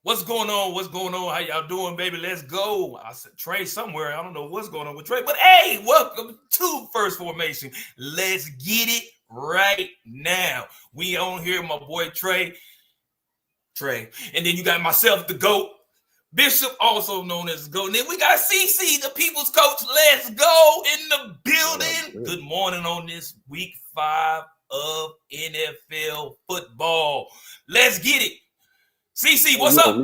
What's going on? What's going on? How y'all doing, baby? Let's go. I said Trey somewhere. I don't know what's going on with Trey, but hey, welcome to First Formation. Let's get it right now. We on here, my boy Trey, and then you got myself, the GOAT, Bishop, also known as GOAT. And then we got CC, the People's Coach. Let's go in the building. Good morning on this week 5 of NFL football. Let's get it. CC, what's up?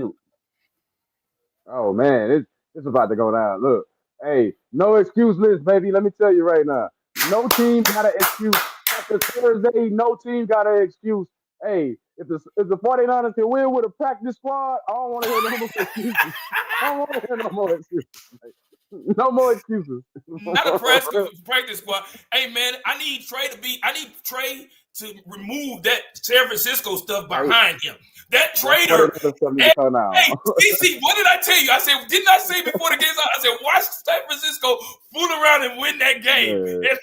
Oh man, it's about to go down. Look, hey, no excuse list, baby. Let me tell you right now. No team got an excuse. After Thursday, no team got an excuse. Hey, if the 49ers can win with a practice squad, I don't want to hear no more excuses. I don't want to hear no more excuses. No more excuses. Not a practice squad. Hey man, I need Trey to remove that San Francisco stuff behind him. That traitor. Hey, CC, what did I tell you? I said, didn't I say before the game? I said, watch San Francisco fool around and win that game. Yeah.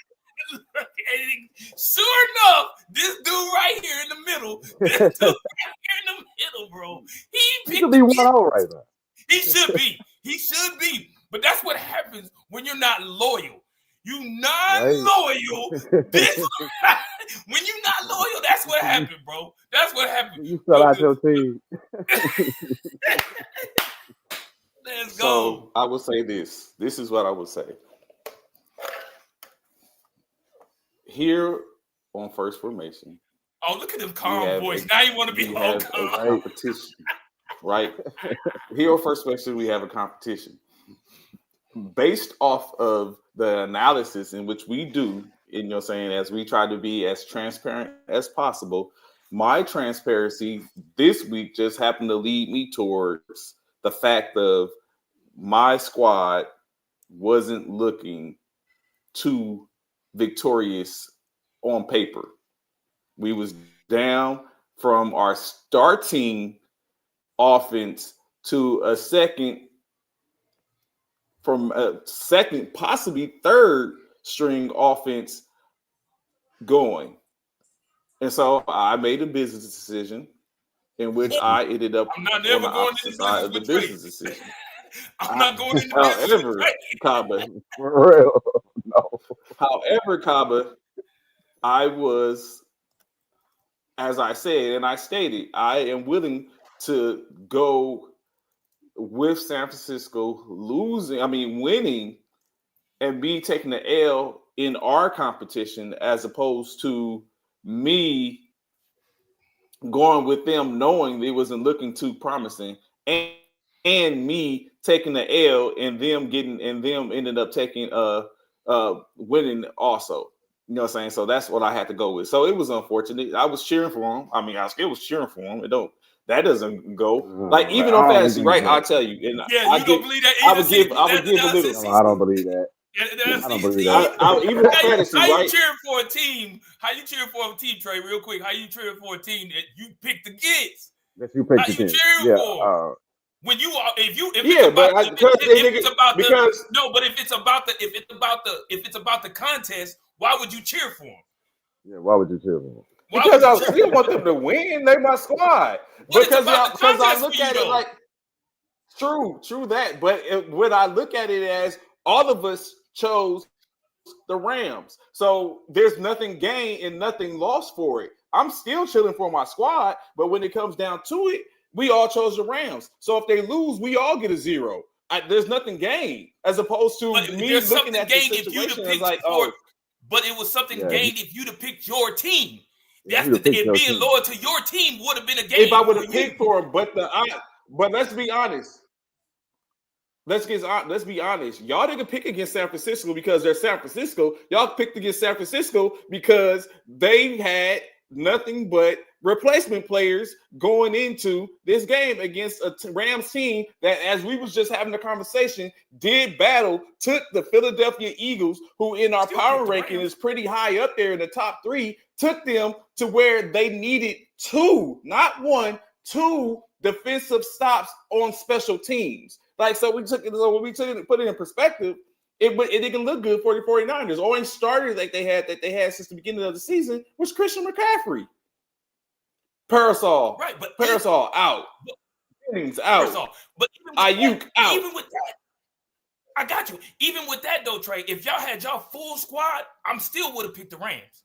And sure enough, this dude right here in the middle, bro. He should be 1-0 right now. He should be. He should be. But that's what happens when you're not loyal. You're not loyal. When you're not loyal, that's what happened, bro. That's what happened. You sell out your team. Let's go. So I will say this. This is what I would say. Here on First Formation. Oh, look at him calm voice. Now you want to be all calm. Competition, right? Here on First Formation, we have a competition. Based off of the analysis in which we do, as we try to be as transparent as possible, my transparency this week just happened to lead me towards the fact of my squad wasn't looking too victorious on paper. We was down from our starting offense to a second, possibly third string offense going. And so I made a business decision in which I ended up on the opposite side of the business decision. I'm not going into however, Kaba, for real. No. However, Kaba, I was, as I said, and I stated, I am willing to go with San Francisco winning and me taking the L in our competition as opposed to me going with them knowing it wasn't looking too promising and me taking the L and them ended up taking winning also. You know what I'm saying? So that's what I had to go with. So it was unfortunate. I was cheering for him. I still was cheering for him. That doesn't go. Like even on fantasy, right? I'll tell you. And yeah, you don't believe that? I would give a little. I don't believe that. I don't believe that. Even fantasy, how right? you cheering for a team? How you cheering for a team, Trey? Real quick, how you cheering for a team that you picked against? That you picked the team. Cheering for? When you are, if it's about the contest, why would you cheer for them? Yeah, why would you cheer for them? Because I still want them to win. They're my squad. Because I look at it like true that. But when I look at it as all of us chose the Rams, so there's nothing gained and nothing lost for it. I'm still chilling for my squad, but when it comes down to it, we all chose the Rams. So if they lose, we all get a 0. There's nothing gained, as opposed to me looking at the situation as like, but it was something gained if you'd have picked your team. That's being loyal to your team would have been a game. If I would have picked for him, but let's be honest. Let's be honest. Y'all didn't pick against San Francisco because they're San Francisco. Y'all picked against San Francisco because they had nothing but replacement players going into this game against a Rams team that, as we was just having a conversation, did battle, took the Philadelphia Eagles, who in our power ranking is pretty high up there in the top 3, took them to where they needed 2, not 1, 2 defensive stops on special teams. Like, so when we put it in perspective, it didn't look good for the 49ers. Only starter that they had since the beginning of the season was Christian McCaffrey. Parasol, right? But Parasol out. Jennings First out. off, but Ayuk out. even with that, I got you. Even with that though, Trey, if y'all had y'all full squad, I'm still would have picked the Rams.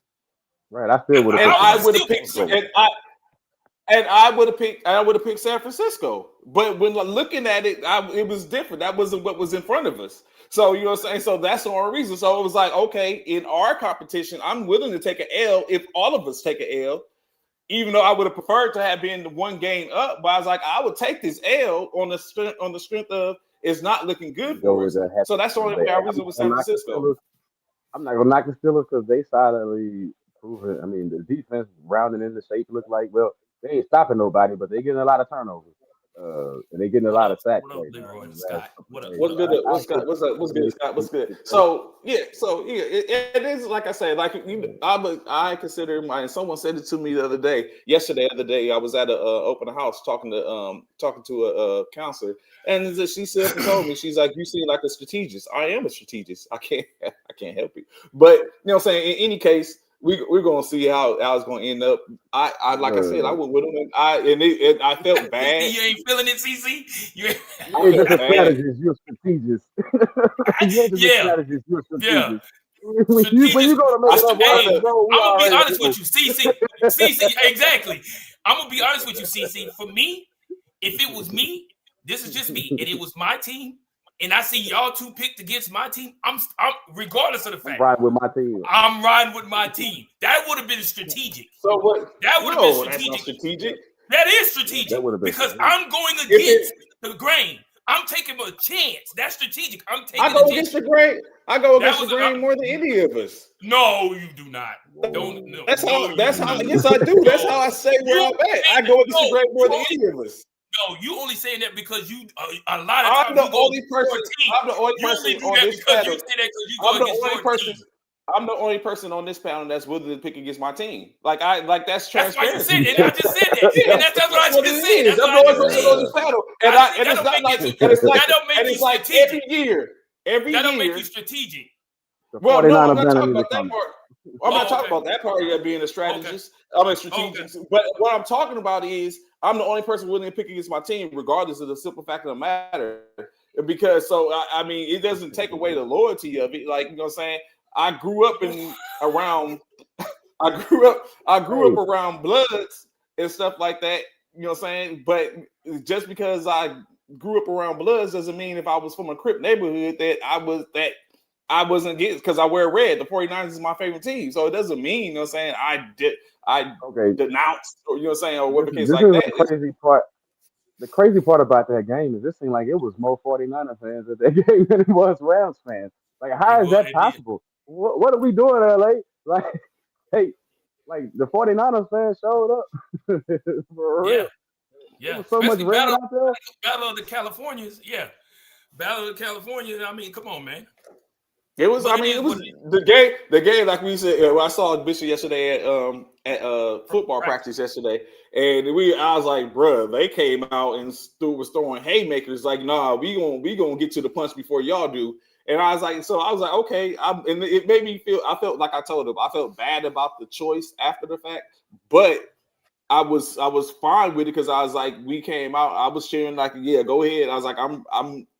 Right, I still would have. And I would have still picked. picked And I would have picked. I would have picked San Francisco. But when looking at it, it was different. That wasn't what was in front of us. So you know what I'm saying. So that's the only reason. So it was like, okay, in our competition, I'm willing to take an L if all of us take an L. Even though I would have preferred to have been one game up, but I was like, I would take this L on the strength of it's not looking good for us. So that's the only way I reason with San Francisco. I'm not gonna knock the Steelers because they solidly proven. I mean, the defense rounding in the shape look like, well, they ain't stopping nobody, but they're getting a lot of turnovers. And they're getting a lot of sacks. What's good, Scott? What's good, Scott? What's good? So it is like I said. Like I consider someone said it to me the other day. I was at a open house talking to a counselor, and she said and told me, she's like, "You seem like a strategist." I am a strategist. I can't help it. But you know what I'm saying. In any case, we're gonna see how it's gonna end up. I like I said, I went with him, and I felt bad. You ain't feeling it, CC. You ain't just a strategist, you're a strategist. You ain't just a strategist, you're a strategist. When you go to make it up, I'm gonna be honest with you, CC, exactly. I'm gonna be honest with you, CC. For me, if it was me, this is just me, and it was my team, and I see y'all two picked against my team, I'm regardless of the fact. I'm riding with my team. I'm riding with my team. That would have been strategic. So what? That would have been strategic. That's not strategic. That is strategic because I'm going against the grain. I'm taking a chance. That's strategic. I go against the grain. I go against the grain more than any of us. No, you do not. Don't. No, that's how. Yes, I do. That's how I say where I'm at. I go against the grain more than any of us. No, you only saying that because you a lot of times. I'm the only person on this panel. I'm the only person on this panel that's willing to pick against my team. Like that's transparency. I just said that. And that's what I just said. I'm the only person on this panel, and it's like every year. That don't make you strategic. Well, no, I'm not talking about that part. I'm not talking about that part of being a strategist. I'm a strategist. But what I'm talking about is I'm the only person willing to pick against my team, regardless of the simple fact of the matter. Because I mean, it doesn't take away the loyalty of it. Like, you know what I'm saying? I grew up around Bloods and stuff like that. You know what I'm saying? But just because I grew up around Bloods doesn't mean if I was from a Crip neighborhood that I wasn't getting, because I wear red. The 49ers is my favorite team. So it doesn't mean, you know what I'm saying, I denounced, or you know what I'm saying, or what the case like that. The crazy part about that game is it seemed like it was more 49er fans at that game than it was Rams fans. Like, how is that possible? What are we doing, LA? Like, hey, like the 49ers fans showed up. For real. Yeah. There was so much red out there. Battle of the Californians. Yeah. Battle of the Californians. I mean, come on, man. It was the game, like we said. I saw Bishop yesterday at football practice yesterday, and I was like, bruh, they came out and was throwing haymakers. Like, nah, we gonna get to the punch before y'all do. And I was like, okay. And it made me feel. I felt like I told him. I felt bad about the choice after the fact, but I was fine with it because I was like, we came out. I was cheering like, yeah, go ahead. I was like,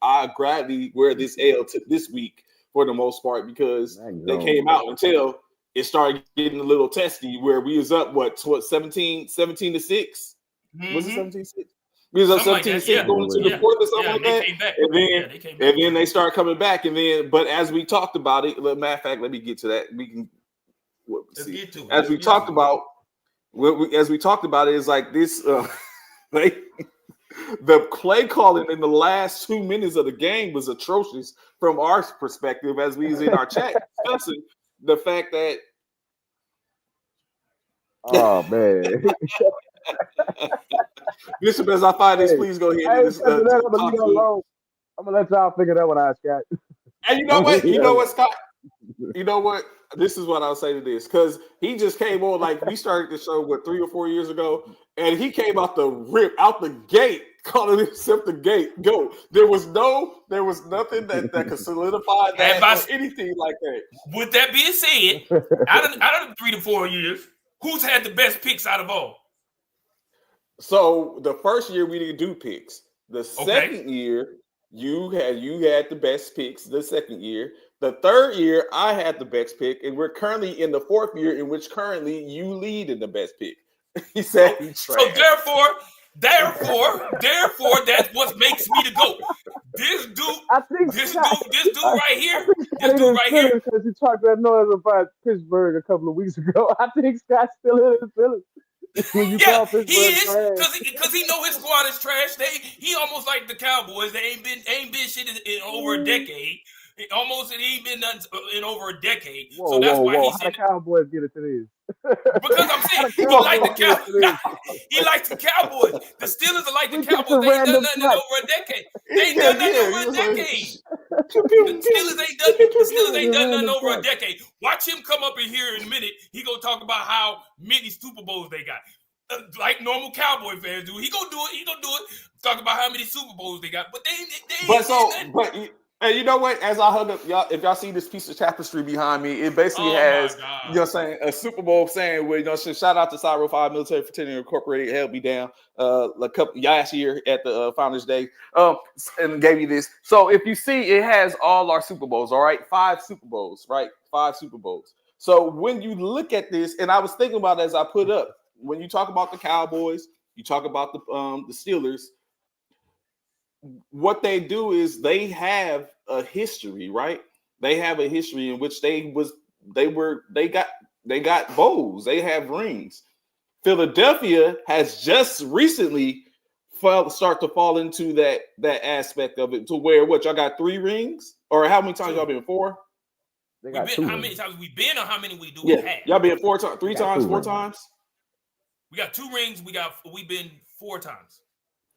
I gladly wear this L this week for the most part because they came out until it started getting a little testy where we was up 17 to 6. Was it 17-6? We was up 17-6 going into the fourth or something like that. And then they start coming back. And then, but as we talked about it, matter of fact, let me get to that. We can see. As we talked about it, it's like this. The play calling in the last 2 minutes of the game was atrocious from our perspective, as we was in our chat discussing the fact that. Oh man. Bishop, as I find this, please go ahead. I'm gonna let y'all figure that one out, Scott. And you know what? You know what, Scott? You know what? This is what I'll say to this, because he just came on, like, we started the show 3 or 4 years ago, and he came out the gate, calling himself the gate go. There was nothing that could solidify that or anything like that. With that being said, out of the 3 to 4 years, who's had the best picks out of all? So the first year we didn't do picks. The second year you had the best picks. The second year, the third year I had the best pick, and we're currently in the fourth year in which currently you lead in the best pick. He said he so therefore, that's what makes me the GOAT. This dude right here, because he talked that noise about Pittsburgh a couple of weeks ago. I think Scott's still in his feelings. Yeah, he is because he know his squad is trash. He almost like the Cowboys. They ain't been shit in over a decade. It ain't been done in over a decade. Whoa, so that's why he's how the Cowboys get it to this? Because I'm saying he like the Cowboys. He likes the Cowboys. The Steelers are like the Cowboys. They ain't done nothing in over a decade. They ain't done nothing over a decade. The Steelers ain't done nothing over a decade. Watch him come up in here in a minute. He gonna talk about how many Super Bowls they got. Like normal Cowboy fans do. He gonna do it. Talk about how many Super Bowls they got. But they ain't. And you know what? As I hug up, y'all, if y'all see this piece of tapestry behind me, it basically has, you know what I'm saying, a Super Bowl saying where, you know, shout out to Cyro 5 Military Fraternity Incorporated, held me down last year at the Founders Day, and gave you this. So if you see, it has all our Super Bowls, all right? 5 Super Bowls, right? 5 Super Bowls. So when you look at this, and I was thinking about it as I put up, when you talk about the Cowboys, you talk about the Steelers, what they do is they have a history, right? They have a history in which they got bowls, they have rings. Philadelphia has just recently start to fall into that aspect of it to where y'all got 3 rings, or how many times y'all been 4? How many times we been, or how many we do? Yeah, we have? Y'all been 4 times, 3 times, 4 times. We got 2 rings. We've been 4 times.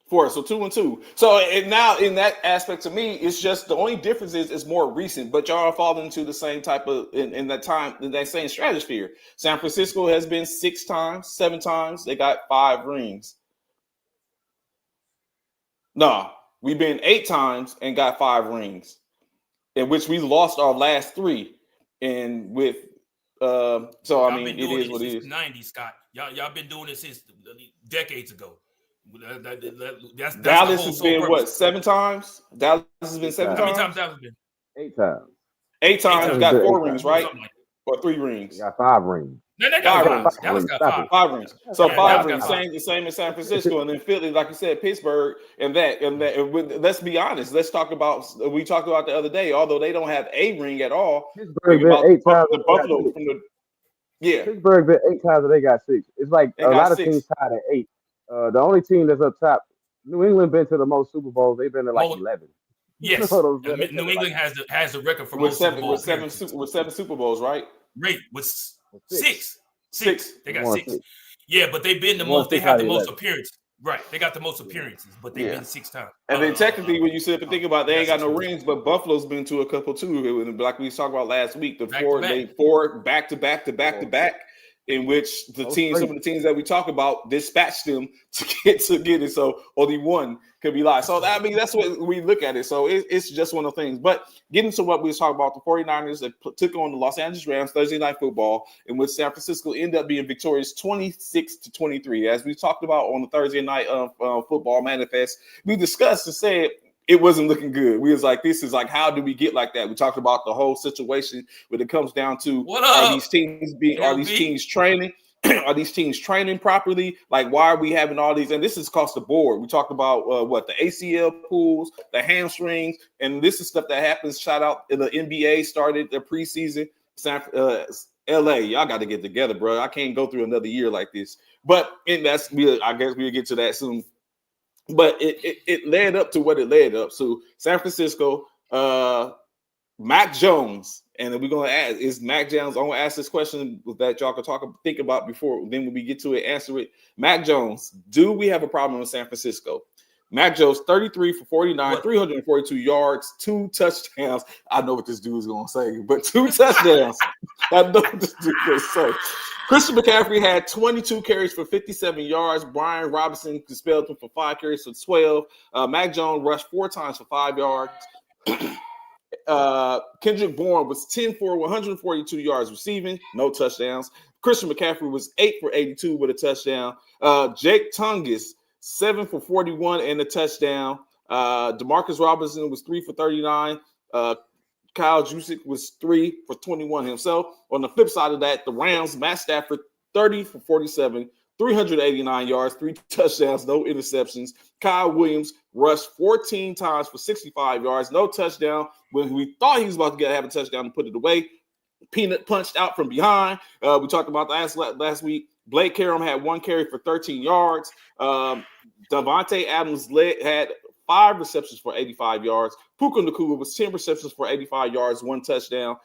4, so 2 and 2. So now in that aspect to me, it's just the only difference is it's more recent, but y'all are falling into the same type of in that same stratosphere. San Francisco has been 6 times, 7 times. They got 5 rings. No, we've been 8 times and got 5 rings, in which we lost our last 3. And with so I mean, it is what it is. 90s, Scott. Y'all been doing it since decades ago. That's Dallas has been what, 7 times? Dallas has been 7 times. How many times Dallas been? 8 times. 8 times. Got 4 rings, right? Or 3 rings. Got 5 rings. No, they got 5 rings. Dallas got 5 rings. So 5 rings, same as San Francisco, and then Philly, like you said, Pittsburgh, and let's be honest. Let's talk about. We talked about the other day. Although they don't have a ring at all. Pittsburgh been 8 times. The Buffalo from the Pittsburgh been 8 times, and they got 6. It's like a lot of teams tied at 8. The only team that's up top, New England, been to the most Super Bowls. They've been to like 11. Yes, New England has the record for most Super Bowls. With 7 Super Bowls, right? Right, with 6. They got 6. Yeah, but they've been the most. They have the most appearances. Right, they got the most appearances, but they've been 6 times. And then technically, when you sit up and think about it, they ain't got no rings, but Buffalo's been to a couple too. Like we talked about last week, the 4 back to back. In which some of the teams that we talk about dispatched them to get it. So only one could be live. So I mean, that's what we look at it. So it's just one of the things. But getting to what we was talking about, the 49ers that took on the Los Angeles Rams Thursday Night Football, in which San Francisco ended up being victorious 26-23. As we talked about on the Thursday Night Football Manifest, we discussed and said it wasn't looking good. We was like, this is like, how do we get like that? We talked about the whole situation when it comes down to are these teams training? Are these teams training properly? Like, why are we having all these? And this is across the board. We talked about the ACL pulls, the hamstrings, and this is stuff that happens. Shout out the NBA started their preseason. LA, y'all got to get together, bro. I can't go through another year like this. But I guess we'll get to that soon. But it led up to what it led up. So San Francisco, Mac Jones, and we're gonna ask, is Mac Jones? I'm gonna ask this question that y'all can think about before. Then when we get to it, answer it. Mac Jones, do we have a problem with San Francisco? Mac Jones, 33 for 49, 342 yards, 2 touchdowns. I know what this dude is gonna say, but 2 touchdowns. I know what this dude is gonna say. Christian McCaffrey had 22 carries for 57 yards. Brian Robinson dispelled him for 5 carries for 12. Mac Jones rushed 4 times for 5 yards. Kendrick Bourne was 10 for 142 yards receiving, no touchdowns. Christian McCaffrey was 8 for 82 with a touchdown. Jake Tungus, 7 for 41 and a touchdown. Demarcus Robinson was 3 for 39. Kyle Juszczyk was 3 for 21 himself. On the flip side of that, the Rams, Matt Stafford, 30 for 47, 389 yards, 3 touchdowns, no interceptions. Kyle Williams rushed 14 times for 65 yards, no touchdown. When we thought he was about to have a touchdown and put it away, Peanut punched out from behind. We talked about that last week. Blake Karam had 1 carry for 13 yards. Davante Adams had 5 receptions for 85 yards. Puka Nacua was 10 receptions for 85 yards, 1 touchdown.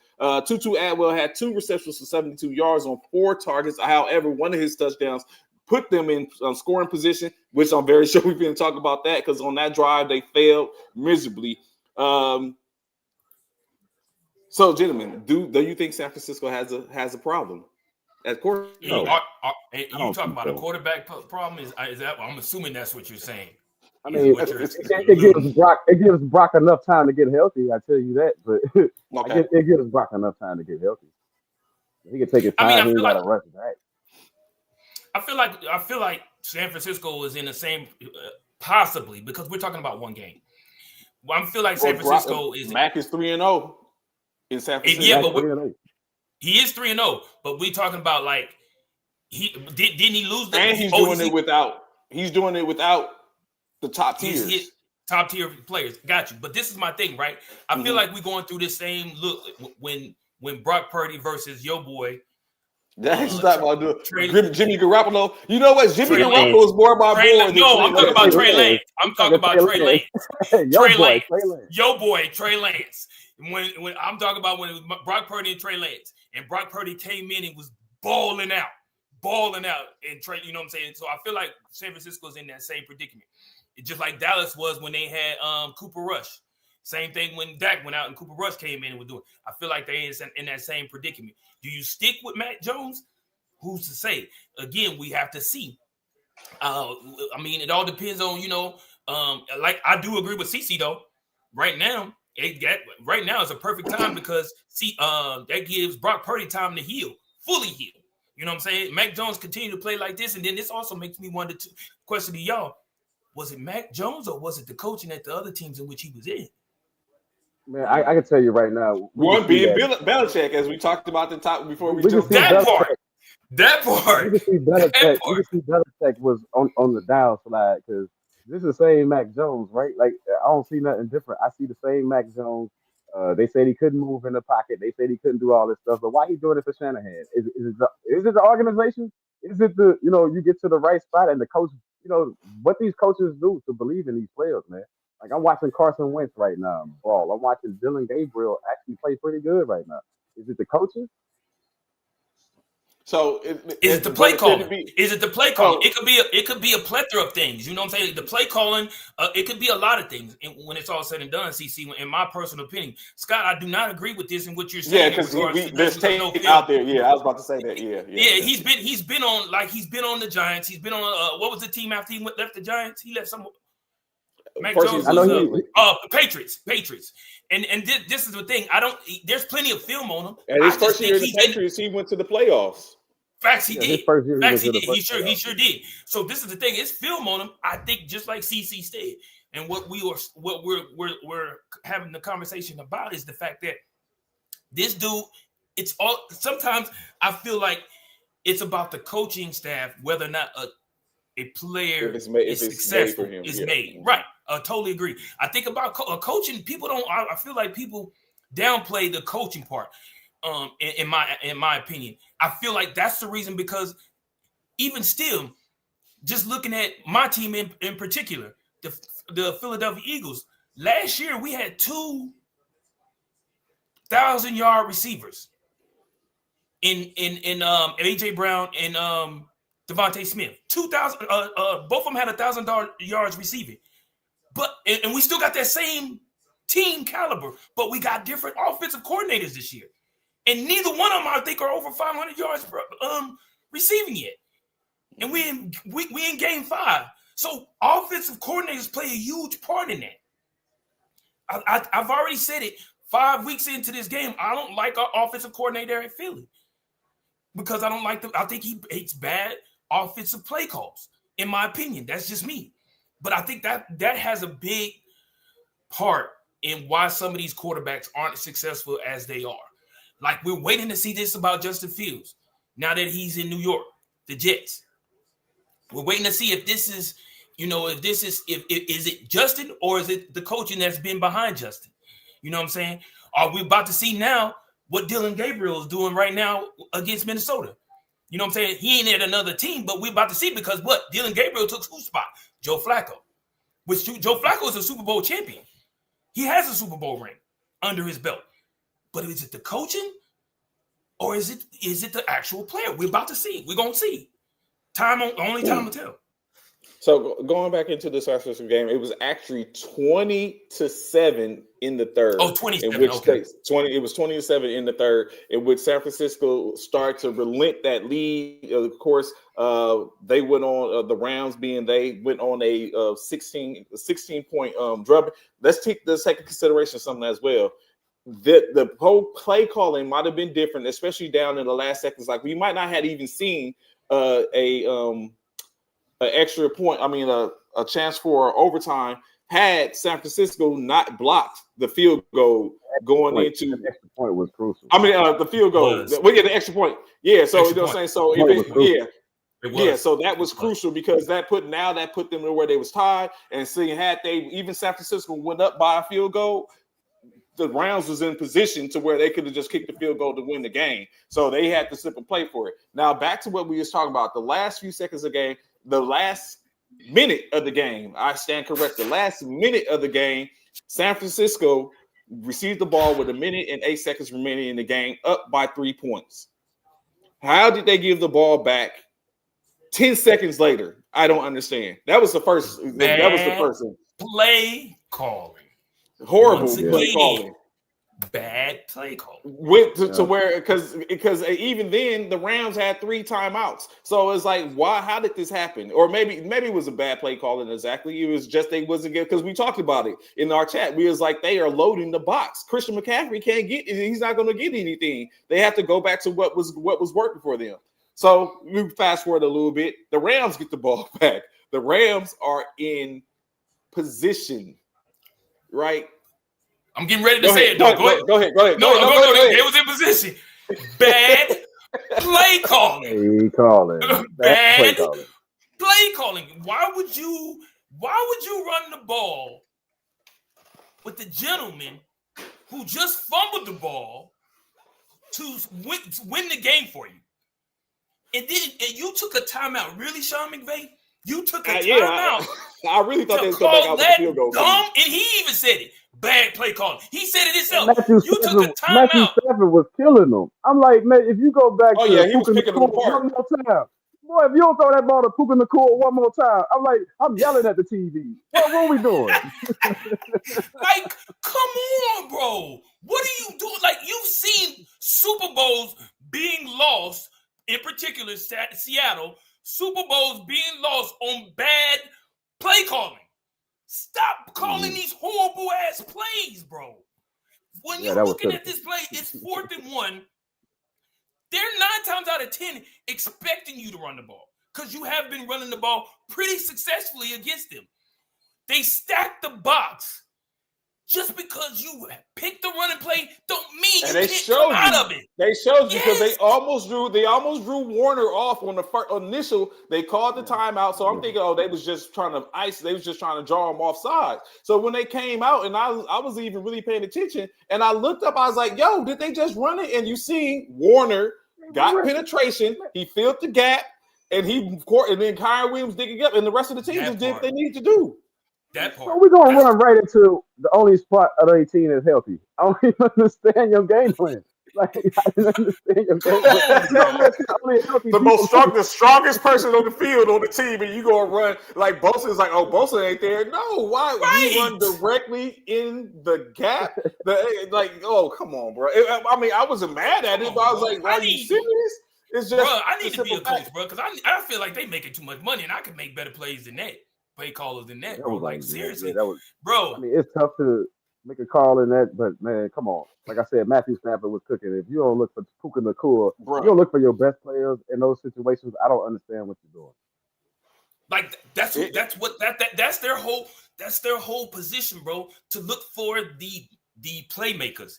Tutu Atwell had 2 receptions for 72 yards on 4 targets. However, one of his touchdowns put them in scoring position, which I'm very sure we're going to talk about that because on that drive, they failed miserably. So, gentlemen, do you think San Francisco has a problem at quarterback? No. You talking about a quarterback problem? Is that? I'm assuming that's what you're saying. I mean, it gives Brock enough time to get healthy. I tell you that, but okay. it gives Brock enough time to get healthy. He can take his time. He ain't got to rush back. I feel like San Francisco is in the same, possibly because we're talking about one game. Well, I feel like San Francisco is. Mac is 3-0 in San Francisco. Yeah, but he is 3-0. But we talking about like didn't he lose? And he's doing it without the top tiers. Top tier players. Got you. But this is my thing, right? I feel like we're going through this same look when Brock Purdy versus your boy. That's not about Jimmy Garoppolo. You know what? Jimmy Garoppolo is more about boy. No, I'm talking about Trey Lance. I'm talking about Trey Lance. Your boy, Trey Lance. When I'm talking about when it was Brock Purdy and Trey Lance, and Brock Purdy came in and was balling out, and Trey, you know what I'm saying? So I feel like San Francisco's in that same predicament. It's just like Dallas was when they had Cooper Rush. Same thing when Dak went out and Cooper Rush came in and was doing. I feel like they in that same predicament. Do you stick with Mac Jones? Who's to say? Again, we have to see. I mean, it all depends on, like I do agree with CC though. Right now is a perfect time because that gives Brock Purdy time to heal, fully heal. You know what I'm saying? Mac Jones continue to play like this, and then this also makes me wonder to question to y'all: was it Mac Jones or was it the coaching at the other teams in which he was in? Man, I can tell you right now. One being Belichick, as we talked about the top before we jumped. That part. You can see Belichick was on the downslide because this is the same Mac Jones, right? Like I don't see nothing different. I see the same Mac Jones. They said he couldn't move in the pocket. They said he couldn't do all this stuff. But why he doing it for Shanahan? Is it the organization? Is it you get to the right spot and the coach? What these coaches do to believe in these players, man. Like I'm watching Carson Wentz right now. Ball. I'm watching Dylan Gabriel actually play pretty good right now. Is it the coaches? So is it the play calling? Is it the play calling? It could be a plethora of things. You know what I'm saying? The play calling, it could be a lot of things. And when it's all said and done, CC, in my personal opinion, Scott, I do not agree with this and what you're saying. Yeah, because there's tape out there. Yeah, I was about to say that. Yeah. He's been on the Giants. He's been on what was the team after he left the Giants? He left some. Mac Jones was Patriots. And this is the thing. There's plenty of film on him. And his first year in the Patriots, he went to the playoffs. Facts, he did. He sure did. So this is the thing. It's film on him. I think just like CC said, and what we're having the conversation about is the fact that this dude. It's all. Sometimes I feel like it's about the coaching staff, whether or not a player is successful is made. Right. I totally agree. I think about coaching. People don't. I feel like people downplay the coaching part. In my opinion, I feel like that's the reason because even still, just looking at my team in particular, the Philadelphia Eagles. Last year we had 2,000-yard receivers in AJ Brown and Devontae Smith. 2,000. Both of them had 1,000 yards receiving. But and we still got that same team caliber, but we got different offensive coordinators this year, and neither one of them I think are over 500 yards receiving yet. And we in game 5, so offensive coordinators play a huge part in that. I've already said it 5 weeks into this game. I don't like our offensive coordinator at Philly. because I don't like I think he hates bad offensive play calls. In my opinion, that's just me. But I think that has a big part in why some of these quarterbacks aren't successful as they are. Like, we're waiting to see this about Justin Fields now that he's in New York, the Jets. We're waiting to see if this is, is it Justin or is it the coaching that's been behind Justin? You know what I'm saying? Are we about to see now what Dylan Gabriel is doing right now against Minnesota? You know what I'm saying? He ain't at another team, but we're about to see because what? Dylan Gabriel took whose spot? Joe Flacco. Which Joe Flacco is a Super Bowl champion. He has a Super Bowl ring under his belt. But is it the coaching or is it the actual player? We're about to see. We're going to see. Only time will tell. So going back into the San Francisco game, it was actually 20-7 in the third. Oh, 27. In which Okay. It was 20-7 in the third, in which San Francisco started to relent that lead. Of course, they went on the Rams they went on a 16-point drop. Let's take into consideration something as well. The whole play calling might have been different, especially down in the last seconds. Like, we might not have even seen an extra point. I mean, a chance for overtime had San Francisco not blocked the field goal going into. The extra point was crucial. I mean, the field goal. We get the extra point. Yeah. So you know what I'm saying. So so that was crucial because that put them to where they was tied, and seeing had they even San Francisco went up by a field goal, the Rams was in position to where they could have just kicked the field goal to win the game. So they had to sit and play for it. Now back to what we was talking about. The last few seconds of the game, the last minute of the game, I stand correct. The last minute of the game, San Francisco received the ball with 1 minute and 8 seconds remaining in the game, up by 3 points. How did they give the ball back 10 seconds later? I don't understand. That was the first. That was the first play calling. Horrible play calling. Bad play calling. Went to where because even then the Rams had 3 timeouts. So it's like, why? How did this happen? Or maybe it was a bad play calling. Exactly. It was just they wasn't good because we talked about it in our chat. We was like, they are loading the box. Christian McCaffrey can't get. He's not going to get anything. They have to go back to what was working for them. So we fast forward a little bit. The Rams get the ball back. The Rams are in position, right? I'm getting ready to say it. Go ahead. No, they was in position. Bad play calling. Bad play calling. Why would you run the ball with the gentleman who just fumbled the ball to win the game for you? And you took a timeout. Really, Sean McVay? You took a timeout. I really thought they was going back out with the field goal. And he even said it. Bad play calling. He said it himself. Matthew Stafford was killing them. I'm like, man, if you go back he was picking them apart. One more time. Boy, if you don't throw that ball to Puka Nacua one more time, I'm yelling at the TV. What are we doing? Like, come on, bro. What are you doing? Like, you've seen Super Bowls being lost, in particular Seattle, Super Bowls being lost on bad play calling. Stop calling these horrible ass plays, bro. When you're looking at this play, it's 4th and 1. They're 9 times out of 10 expecting you to run the ball because you have been running the ball pretty successfully against them. They stack the box. Just because you picked the running play don't mean you can't come out of it. They showed you because they almost drew Warner off on the first initial. They called the timeout, so I'm thinking, they was just trying to they was just trying to draw him offside. So when they came out, and I was even really paying attention, and I looked up, I was like, "Yo, did they just run it?" And you see Warner got penetration, he filled the gap, and then Kyron Williams digging up, and the rest of the team just did what they needed to do. That part. So we're gonna run right into the only spot of 18 is healthy. I don't even understand your game plan. Like, I didn't understand your game plan. The strongest person on the field on the team, and you gonna run like Bosa's like, Bosa ain't there. No, why you run directly in the gap? Come on, bro. I wasn't mad at it, but I was like, are you serious? It's just, bro, I need to be a coach, bro, because I feel like they making too much money, and I can make better plays than that. Play callers than that, bro. Like, seriously, bro. I mean, it's tough to make a call in that. But man, come on. Like I said, Matthew Stafford was cooking. If you don't look for Puka Nacua, bro. you don't look for your best players in those situations. I don't understand what you're doing. Like that's their whole position, bro. To look for the playmakers.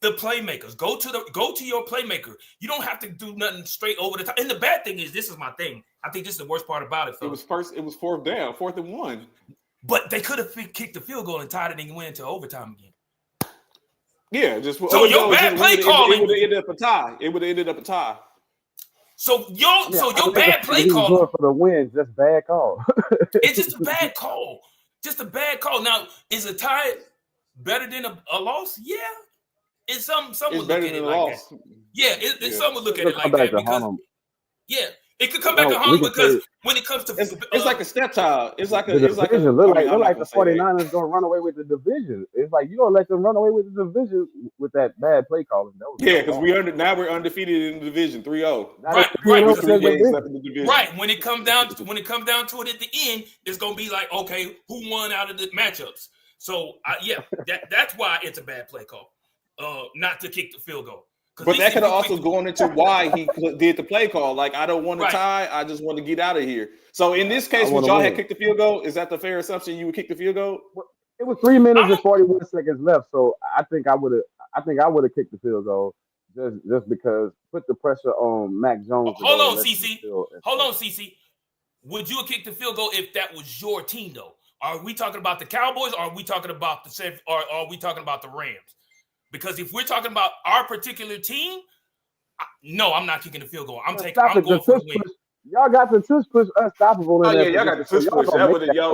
The playmakers. Go to your playmaker. You don't have to do nothing straight over the top. And the bad thing is, this is my thing. I think this is the worst part about it. Fellas. It was 4th down, 4th and 1. But they could have kicked the field goal and tied it and went into overtime again. Yeah, just so your bad play calling. It would have ended up a tie. It would have ended up a tie. So your bad play call for the win, just bad call. It's just a bad call. Just a bad call. Now, is a tie better than a loss? Yeah. It's some would look at it like that. Yeah, some would look at it like that because it could come back to home because when it comes to it's like a stepchild. It's like a look like the 49ers gonna run away with the division. It's like you don't let them run away with the division with that bad play calling. Because we're undefeated in the division 3-0. Right. When it comes down to it at the end, it's gonna be like, okay, who won out of the matchups? So that's why it's a bad play call. Not to kick the field goal. But that could have also gone into why he did the play call. Like, I don't want to tie. I just want to get out of here. So in this case, would y'all had kicked the field goal? Is that the fair assumption? You would kick the field goal? It was 3 minutes and 41 seconds left. So I think I would have kicked the field goal just because put the pressure on Mac Jones. Hold on, CC. Would you have kicked the field goal if that was your team though? Are we talking about the Cowboys? Or are we talking about are we talking about the Rams? Because if we're talking about our particular team, no, I'm not kicking the field goal. I'm going for the win. Y'all got the tush push unstoppable. Y'all got the tush push.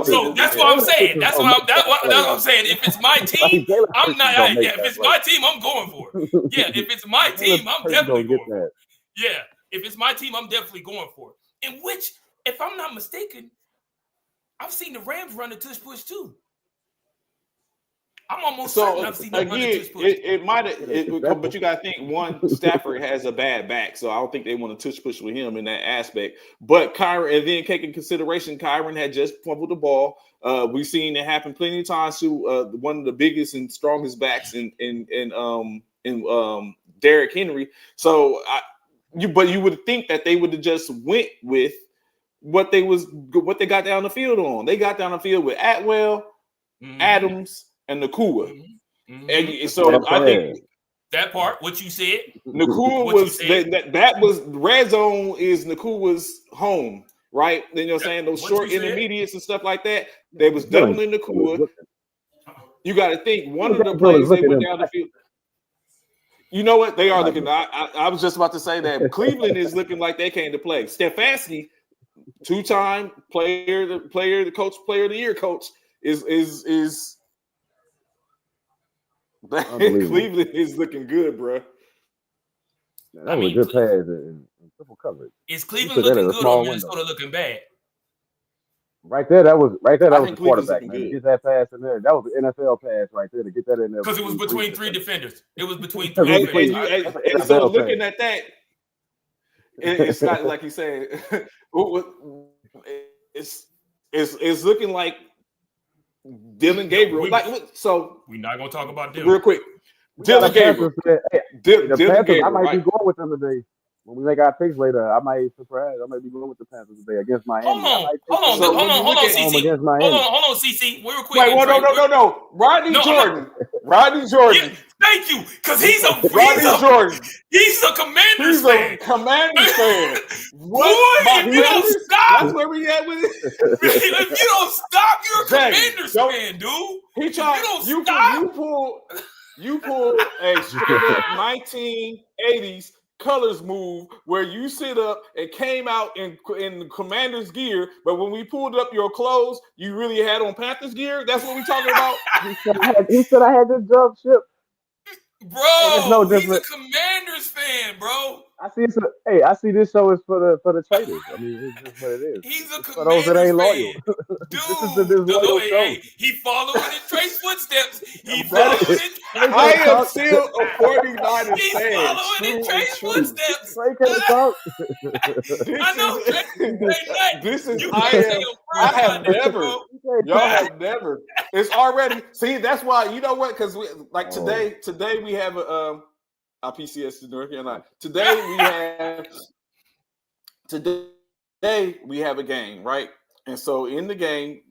So that's what I'm saying. That's what I'm saying. If it's my team, I'm not. If it's my team, I'm going for it. Yeah, if it's my team, I'm definitely going for it. Yeah, if it's my team, I'm definitely going for it. In which, if I'm not mistaken, I've seen the Rams run the tush push too. I'm almost certain I've seen them run the tush push. It might have, but you got to think, one, Stafford has a bad back, so I don't think they want to tush push with him in that aspect. But Kyron, and then taking consideration, Kyron had just fumbled the ball. We've seen it happen plenty of times to one of the biggest and strongest backs in Derrick Henry. So, but you would think that they would have just went with what they got down the field on. They got down the field with Atwell, Adams, and Nacua. And so I think that part, what you said, Nacua was that was red zone is Nakua's home, right? Then you know what I'm saying, those short intermediates and stuff like that. They was doubling Nacua. You got to think one of the plays they went down the field. You know what? They are looking. I was just about to say that Cleveland is looking like they came to play. Stefanski, 2-time player of the year coach, is Cleveland is looking good, bro. That was a good pass in triple coverage. Is Cleveland looking good or Minnesota looking bad? Right there, that was the quarterback. Man. Get that pass in there. That was an NFL pass right there to get that in there. Because it was between three defenders. It was between three defenders. And so looking at that, it's not like you said. It's looking like Dylan Gabriel. We're not gonna talk about Dylan real quick. Dylan Gabriel. Dylan Gabriel. I might be going with them today. When we make our picks later, I might be going with the Panthers today against Miami. Hold on, CC. Hold on, CC. Real quick. Wait, no. Rodney Jordan. Yeah, thank you, because he's a Commanders fan. Commanders fan. What? Boy, if you don't stop, that's where we at with it. If you don't stop, you're a Commanders fan, dude. He tried. You pull a 1980s colors move where you sit up and came out in the Commander's gear, but when we pulled up your clothes, you really had on Panthers gear. That's what we talking about. He said I had this jump ship, bro. He's a Commanders fan, bro. I see this show is for the traders. I mean, it's just what it is. He's a Commanders for those that ain't loyal. Dude, this is the disloyal show. He following in Trace's footsteps. I am still a 49ers fan. He's following in Trace's footsteps. I know. I have never. Y'all have never. It's already. See, that's why you know what? Because like today we have a PCS to North Carolina. Today we have a game, right? And so in the game,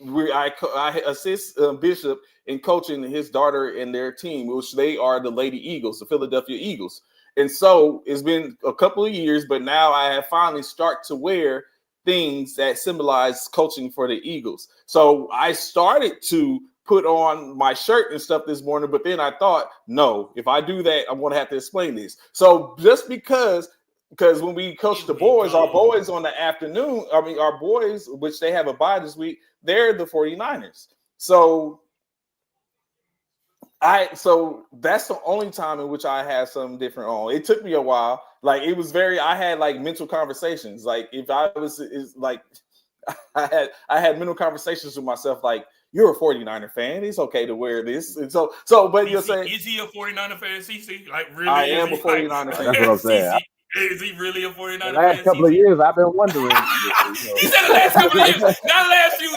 I assist Bishop in coaching his daughter and their team, which they are the Lady Eagles, the Philadelphia Eagles. And so it's been a couple of years, but now I have finally started to wear things that symbolize coaching for the Eagles. So I started to put on my shirt and stuff this morning, but then I thought, no, if I do that, I'm going to have to explain this. So just because when we coach the boys, our boys on the afternoon, our boys, which they have a bye this week, they're the 49ers. So that's the only time in which I had something different on. It took me a while. Like it was I had like mental conversations. Like if I was I had mental conversations with myself like, you're a 49er fan. It's okay to wear this. And but you're saying, is he a 49er fan, CC? Like really? I am a 49er fan. That's what I'm saying. Is he really a 49er fan? The last couple of years, I've been wondering. He said the last couple of years, not last few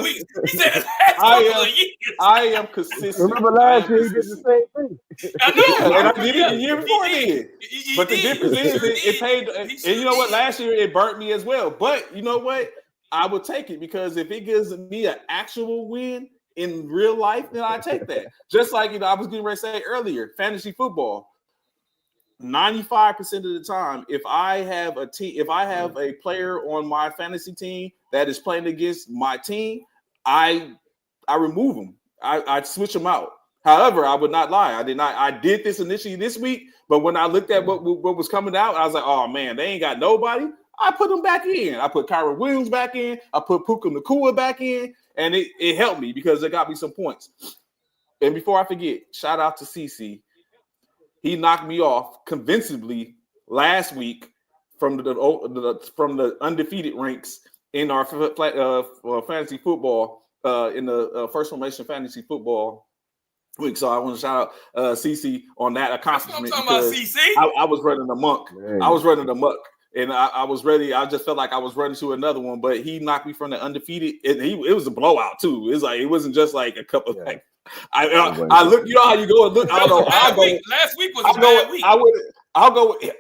weeks. He said the last couple of years. I am consistent. Remember last year, he did the same thing. I know. And I did it the year before then. But the difference is it paid. And you know what? Last year, it burnt me as well. But you know what? I would take it because if it gives me an actual win in real life, then I take that. Just like I was getting ready to say earlier, fantasy football. 95% of the time, if I have a player on my fantasy team that is playing against my team, I remove them. I switch them out. However, I would not lie. I did this initially this week, but when I looked at what was coming out, I was like, oh man, they ain't got nobody. I put them back in. I put Kyron Williams back in. I put Puka Nacua back in, and it helped me because it got me some points. And before I forget, shout out to CC. He knocked me off convincingly last week from the undefeated ranks in our fantasy football in the first formation fantasy football week. So I want to shout out CC on that accomplishment. I'm talking about CC. I was running amok. Man. I was running amok. And I was ready. I just felt like I was running to another one, but he knocked me from the undefeated. It was a blowout too. It was like it wasn't just like a couple. Yeah. Like I look. You know how you go and look. I don't know. Last week was a bad week.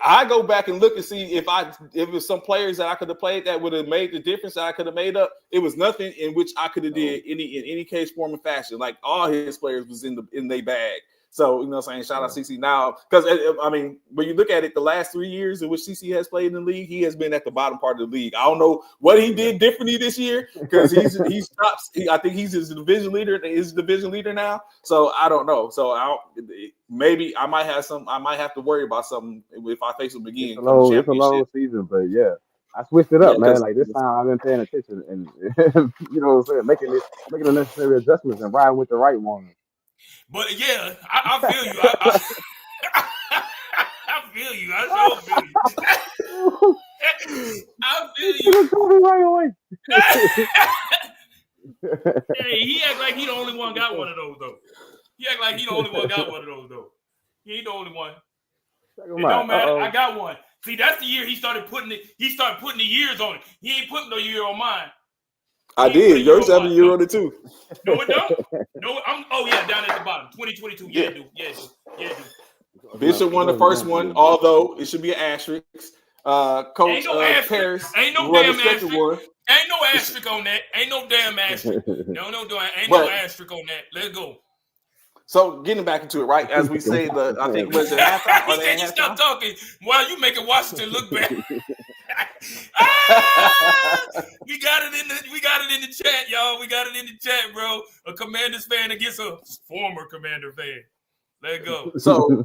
I go back and look and see if it was some players that I could have played that would have made the difference that I could have made up. It was nothing in which I could have did in any case, form, and fashion. Like all his players was in their bag. So, you know what I'm saying? Shout out CC now. Because, I mean, when you look at it, the last 3 years in which CC has played in the league, he has been at the bottom part of the league. I don't know what he did differently this year because I think he's his division leader now. So, I don't know. So, maybe I might have to worry about something if I face him again. It's a long season, but yeah. I switched it up, man. Like this time I've been paying attention and you know what I'm saying, making the necessary adjustments and riding with the right one. But yeah, I feel you. I feel you. I sure feel you. I feel you. Told me right away. Hey, he act like he the only one got one of those though. He act like he the only one got one of those though. He ain't the only one. It don't matter. I got one. See, that's the year he started putting the years on it. He ain't putting no year on mine. I did. Yours have a year on it too. No, it don't. No, down at the bottom. 2022. Yeah, it do. Yeah, it do. Bishop won the first one, although it should be an asterisk. Coach Paris. Ain't no damn asterisk. Ain't no asterisk on that. Ain't no damn asterisk. No, no asterisk on that. Let's go. So getting back into it, right? As we say, I think was it halftime? He said you stop talking while you making Washington look bad. We got it in the chat, y'all. We got it in the chat, bro. A Commanders fan against a former Commander fan. Let go. So,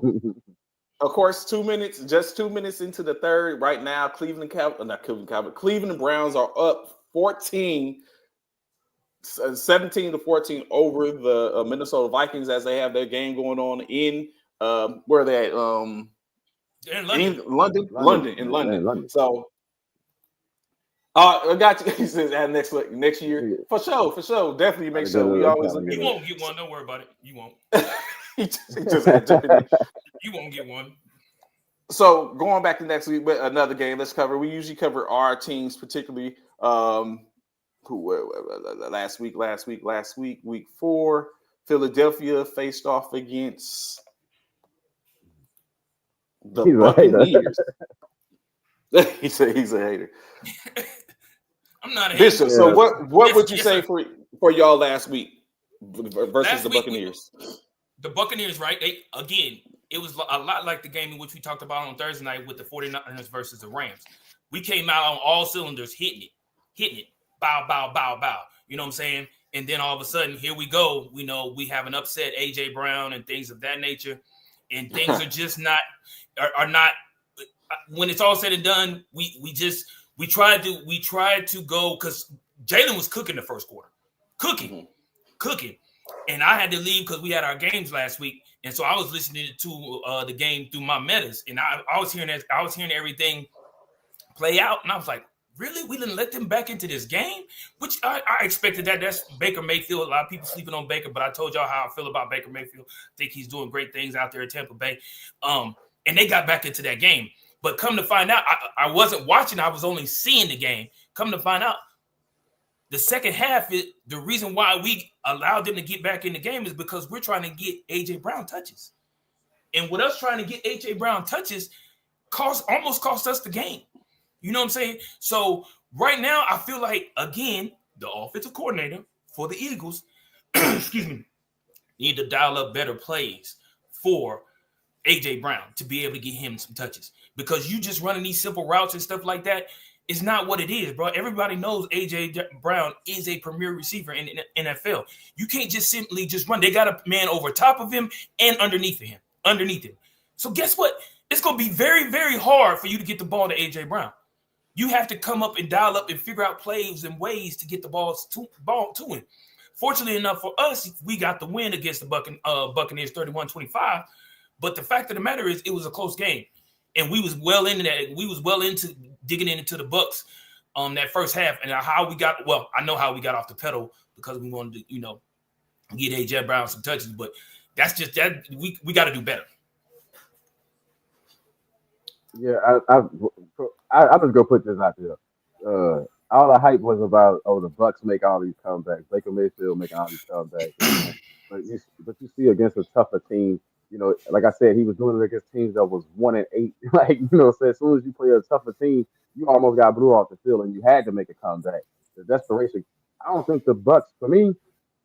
of course, 2 minutes, just 2 minutes into the third. Right now, Cleveland Browns are up 17-14 over the Minnesota Vikings as they have their game going on in where are they at? In London. So I got you. He says next year. For sure. Definitely make sure we always you won't get one, don't worry about it. You won't. he just had to you won't get one. So going back to next week with another game, let's cover. We usually cover our teams, particularly last week, week 4, Philadelphia faced off against the Buccaneers. He said he's a hater. I'm not a Bishop. hater. So what would you say for y'all last week versus the Buccaneers? The Buccaneers, right? It was a lot like the game in which we talked about on Thursday night with the 49ers versus the Rams. We came out on all cylinders, hitting it, bow, bow, bow, bow. You know what I'm saying? And then all of a sudden, here we go. We know we have an upset AJ Brown and things of that nature, and things are just not. When it's all said and done, we tried to go because Jalen was cooking the first quarter, cooking, and I had to leave because we had our games last week, and so I was listening to the game through my metas, and I was hearing everything play out, and I was like, really? We didn't let them back into this game? Which I expected that. That's Baker Mayfield. A lot of people sleeping on Baker, but I told y'all how I feel about Baker Mayfield. I think he's doing great things out there at Tampa Bay. And they got back into that game. But come to find out, I wasn't watching. I was only seeing the game. Come to find out, the second half, the reason why we allowed them to get back in the game is because we're trying to get A.J. Brown touches. And with us trying to get A.J. Brown touches, almost cost us the game. You know what I'm saying? So right now, I feel like, again, the offensive coordinator for the Eagles, excuse me, need to dial up better plays for A.J. Brown to be able to get him some touches. Because you just running these simple routes and stuff like that is not what it is, bro. Everybody knows A.J. Brown is a premier receiver in the NFL. You can't just simply just run. They got a man over top of him and underneath him. So guess what? It's going to be very, very hard for you to get the ball to A.J. Brown. You have to come up and dial up and figure out plays and ways to get the ball to him. Fortunately enough for us, we got the win against the Buccaneers 31-25. But the fact of the matter is it was a close game. And we was well into that. We was well into digging into the Bucs that first half. And I know how we got off the pedal because we wanted to, get A.J. Brown some touches. But that's just that we got to do better. Yeah, I'm just gonna put this out there. All the hype was about, the Bucks make all these comebacks, Baker Mayfield making all these comebacks. but you see against a tougher team, like I said, he was doing it against teams that was 1-8. So as soon as you play a tougher team, you almost got blew off the field, and you had to make a comeback. The desperation. I don't think the Bucks, for me,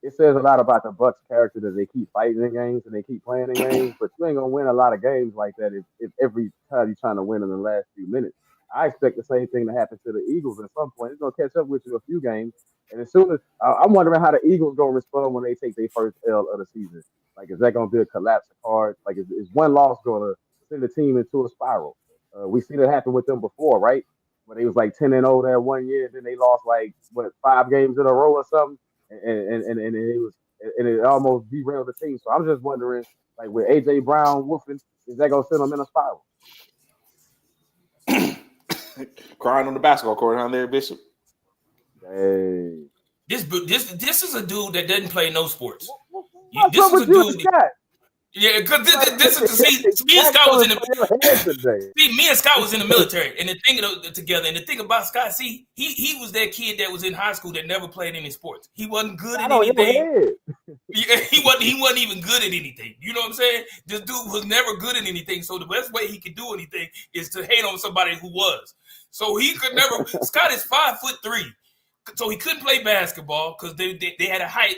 it says a lot about the Bucks' character that they keep fighting in games and they keep playing in games, but you ain't gonna win a lot of games like that if every time you're trying to win in the last few minutes. I expect the same thing to happen to the Eagles at some point. It's gonna catch up with you a few games, and as soon as I'm wondering how the Eagles gonna respond when they take their first L of the season. Like, is that gonna be a collapse of cards? Like, is one loss gonna send the team into a spiral? We seen it happen with them before, right? When they was like 10-0 that one year, and then they lost 5 games in a row or something. And it almost derailed the team. So I'm just wondering, with A.J. Brown woofing, is that gonna send them in a spiral? Crying on the basketball court, huh, there, Bishop? Hey, this is a dude that doesn't play no sports. This is a dude. Yeah, because this is me and Scott was in the military, and the thing together. And the thing about Scott, he was that kid that was in high school that never played any sports. He wasn't good at anything. He wasn't even good at anything. You know what I'm saying? This dude was never good at anything. So the best way he could do anything is to hate on somebody who was. So he could never. Scott is 5'3". So he couldn't play basketball because they had a height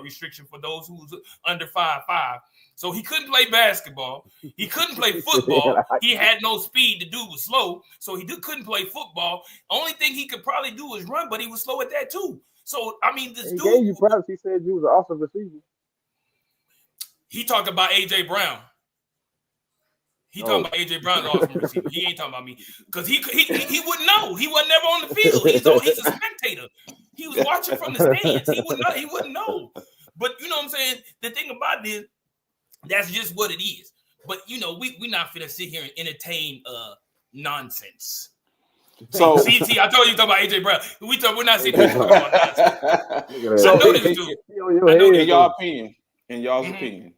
restriction for those who was under 5'5". So he couldn't play basketball. He couldn't play football. He had no speed. The dude was slow. So he couldn't play football. Only thing he could probably do was run, but he was slow at that too. So, I mean, this dude. Gave you props. He said you was an awesome receiver. He talked about A.J. Brown. He talking about A.J. Brown's awesome receiver. He ain't talking about me. Because he wouldn't know. He wasn't never on the field. He's a spectator. He was watching from the stands. He wouldn't know. But you know what I'm saying? The thing about this, that's just what it is. But we're not finna sit here and entertain nonsense. So see, I told you talking about A.J. Brown. We're not sitting here talking about nonsense. So I know this dude. In y'all's opinion,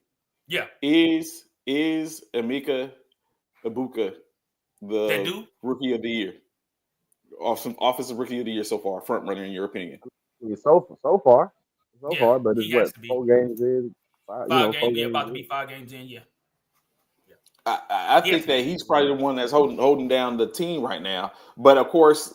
yeah, is Emeka Egbuka the rookie of the year? offensive rookie of the year so far, front runner in your opinion? I mean, so far, Yeah, but it's he what has to be 4 games in, 4 5 games. Yeah, games about to in. be 5 games in. Yeah, I he has think to be. that he's probably the one that's holding down the team right now. But of course,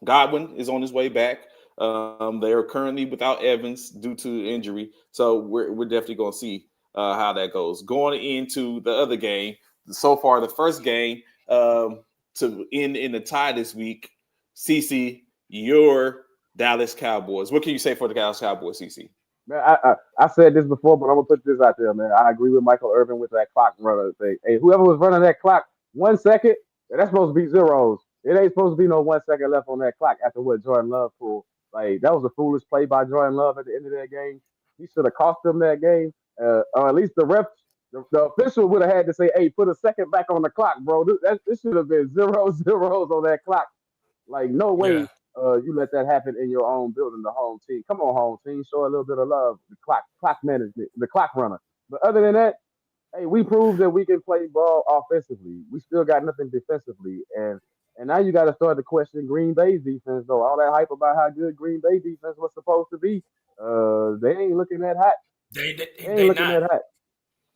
Godwin is on his way back. They are currently without Evans due to injury, so we're definitely going to see how that goes. Going into the other game, so far the first game to end in the tie this week. CC, your Dallas Cowboys. What can you say for the Dallas Cowboys, CC? Man, I said this before, but I'm gonna put this out there, man. I agree with Michael Irvin with that clock runner thing. Hey, whoever was running that clock, 1 second, that's supposed to be zeros. It ain't supposed to be no 1 second left on that clock after what Jordan Love pulled. Like that was a foolish play by Jordan Love at the end of that game. He should have cost them that game, or at least the ref, the official would have had to say, "Hey, put a second back on the clock, bro. This should have been zeros on that clock." Like no Yeah, way you let that happen in your own building, the home team. Come on, home team, show a little bit of love. The clock management, the clock runner. But other than that, hey, we proved that we can play ball offensively. We still got nothing defensively, and now you got to start to question Green Bay's defense. Though all that hype about how good Green Bay defense was supposed to be, they ain't looking that hot. they They ain't looking not. that hot.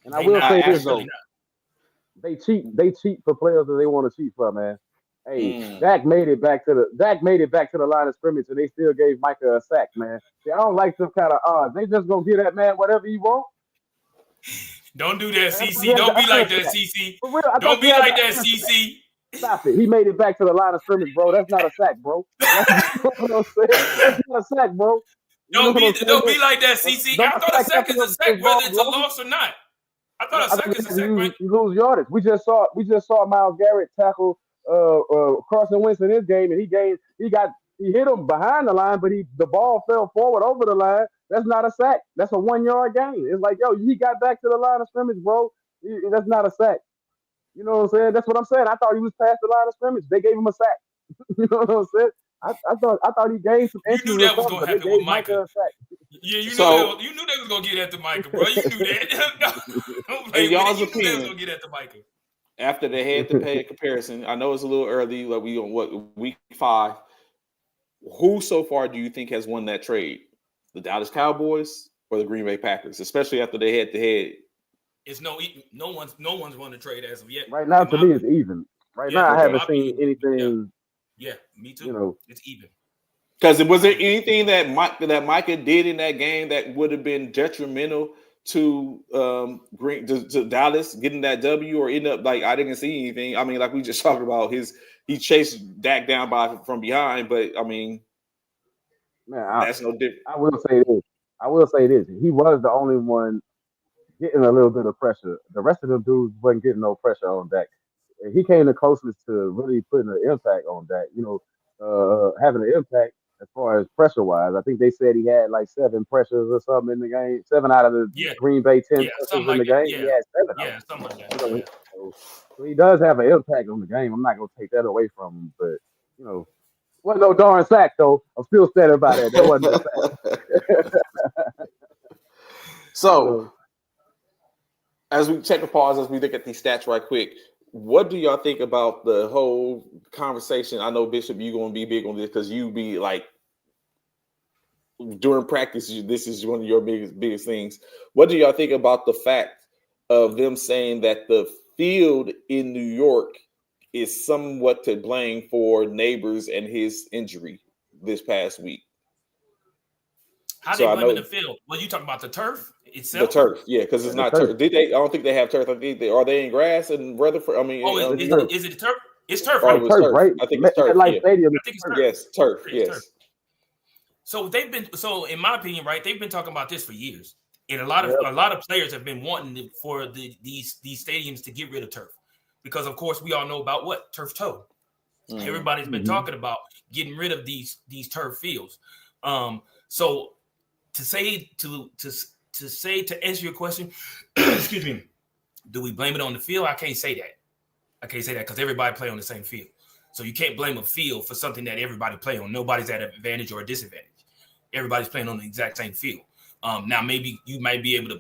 And I They will not. say They this really though, not. they cheat for players that they want to cheat for, man. Hey, Dak made it back to the line of scrimmage, and they still gave Micah a sack, man. See, I don't like some kind of odds. They just gonna give that man whatever he want. Don't do that, Man, CC. Don't be like that, CC. for real, I Don't thought be you had like to that, answer that. CC. Stop it. He made it back to the line of scrimmage, bro. That's not a sack, bro. That's what I'm saying. That's not a sack, bro. You know what I'm saying? Don't be like that, CC. Don't I thought a sack after is a sack, whether it's a loss. loss or not. I No, thought a I sack think is a sack, right? you lose yardage. We just saw Myles Garrett tackle Carson Wentz in this game, and he hit him behind the line, but the ball fell forward over the line. That's not a sack. That's a 1 yard gain. It's like, yo, he got back to the line of scrimmage, bro. That's not a sack. You know what I'm saying? That's what I'm saying. I thought he was past the line of scrimmage. They gave him a sack. You know what I'm saying? I thought he gained some You inches knew or that was something, gonna but they happen with gave Micah Micah. a sack. Yeah, you knew they was gonna get that to Micah, bro. You knew that. Don't play In y'all's with it. You knew they was opinion, gonna get that to Micah. after the head-to-head comparison, I know it's a little early, like we on week 5. Who so far do you think has won that trade? The Dallas Cowboys or the Green Bay Packers, especially after they head-to-head? It's no one's won the trade as of yet. Right now, to me, it's even. Right now, I haven't seen anything. Yeah, me too. You know, it's even. Because was there anything that Micah did in that game that would have been detrimental to to Dallas getting that W, or end up like I didn't see anything? I mean, like we just talked about, he chased Dak down from behind, but I mean, man, that's no different. I will say this. He was the only one getting a little bit of pressure. The rest of them dudes wasn't getting no pressure on Dak. He came the closest to really putting an impact on Dak. Having an impact as far as pressure wise. I think they said he had like 7 pressures or something in the game. 7 out of the Green Bay 10 pressures in the game. He had 7 of them. Something like that. So he does have an impact on the game. I'm not gonna take that away from him, but wasn't no darn sack though. I'm still standing by that. That wasn't a sack. So as we take a pause, as we look at these stats right quick, what do y'all think about the whole conversation? I know, Bishop, you're going to be big on this because you be like, during practice, this is one of your biggest things. What do y'all think about the fact of them saying that the field in New York is somewhat to blame for Neighbors and his injury this past week? How they blaming the field? Well, you talking about the turf itself? The turf, yeah, because it's not turf. Did they? I don't think they have turf. I think are they in grass in Rutherford? I mean, is it turf? It's turf, right? Turf, right? I think it's turf. Like Stadium. I think it's turf. Yes, turf. Yes. Turf. So in my opinion, right? They've been talking about this for years, and a lot of players have been wanting for these stadiums to get rid of turf, because of course we all know about what turf toe. Mm-hmm. Everybody's been talking about getting rid of these turf fields. So to answer your question, excuse me, do we blame it on the field? I can't say that because everybody play on the same field. So you can't blame a field for something that everybody play on. Nobody's at an advantage or a disadvantage. Everybody's playing on the exact same field. Now maybe you might be able to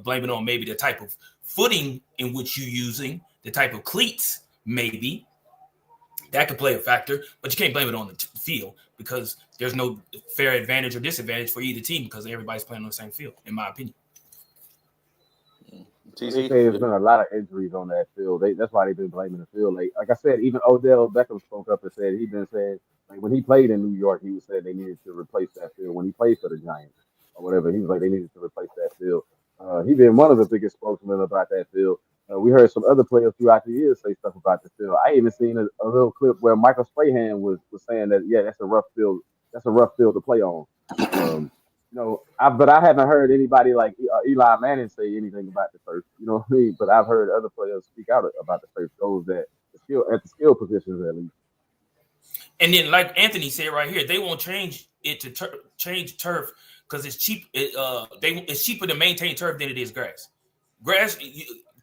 blame it on maybe the type of footing in which you're using, the type of cleats, maybe. That could play a factor, but you can't blame it on the field because there's no fair advantage or disadvantage for either team because everybody's playing on the same field, in my opinion. They say there's been a lot of injuries on that field. That's why they've been blaming the field. Like I said, even Odell Beckham spoke up and said he'd been saying like when he played in New York, he was saying they needed to replace that field. When he played for the Giants or whatever, he was like they needed to replace that field. He's been one of the biggest spokesmen about that field. We heard some other players throughout the years say stuff about the field. I even seen a little clip where Michael Strahan was saying that that's a rough field. That's a rough field to play on. But I haven't heard anybody like Eli Manning say anything about the turf. You know what I mean? But I've heard other players speak out about the turf. Those that at the skill positions at least. And then, like Anthony said right here, they won't change it to change turf because it's cheap. It's cheaper to maintain turf than it is grass.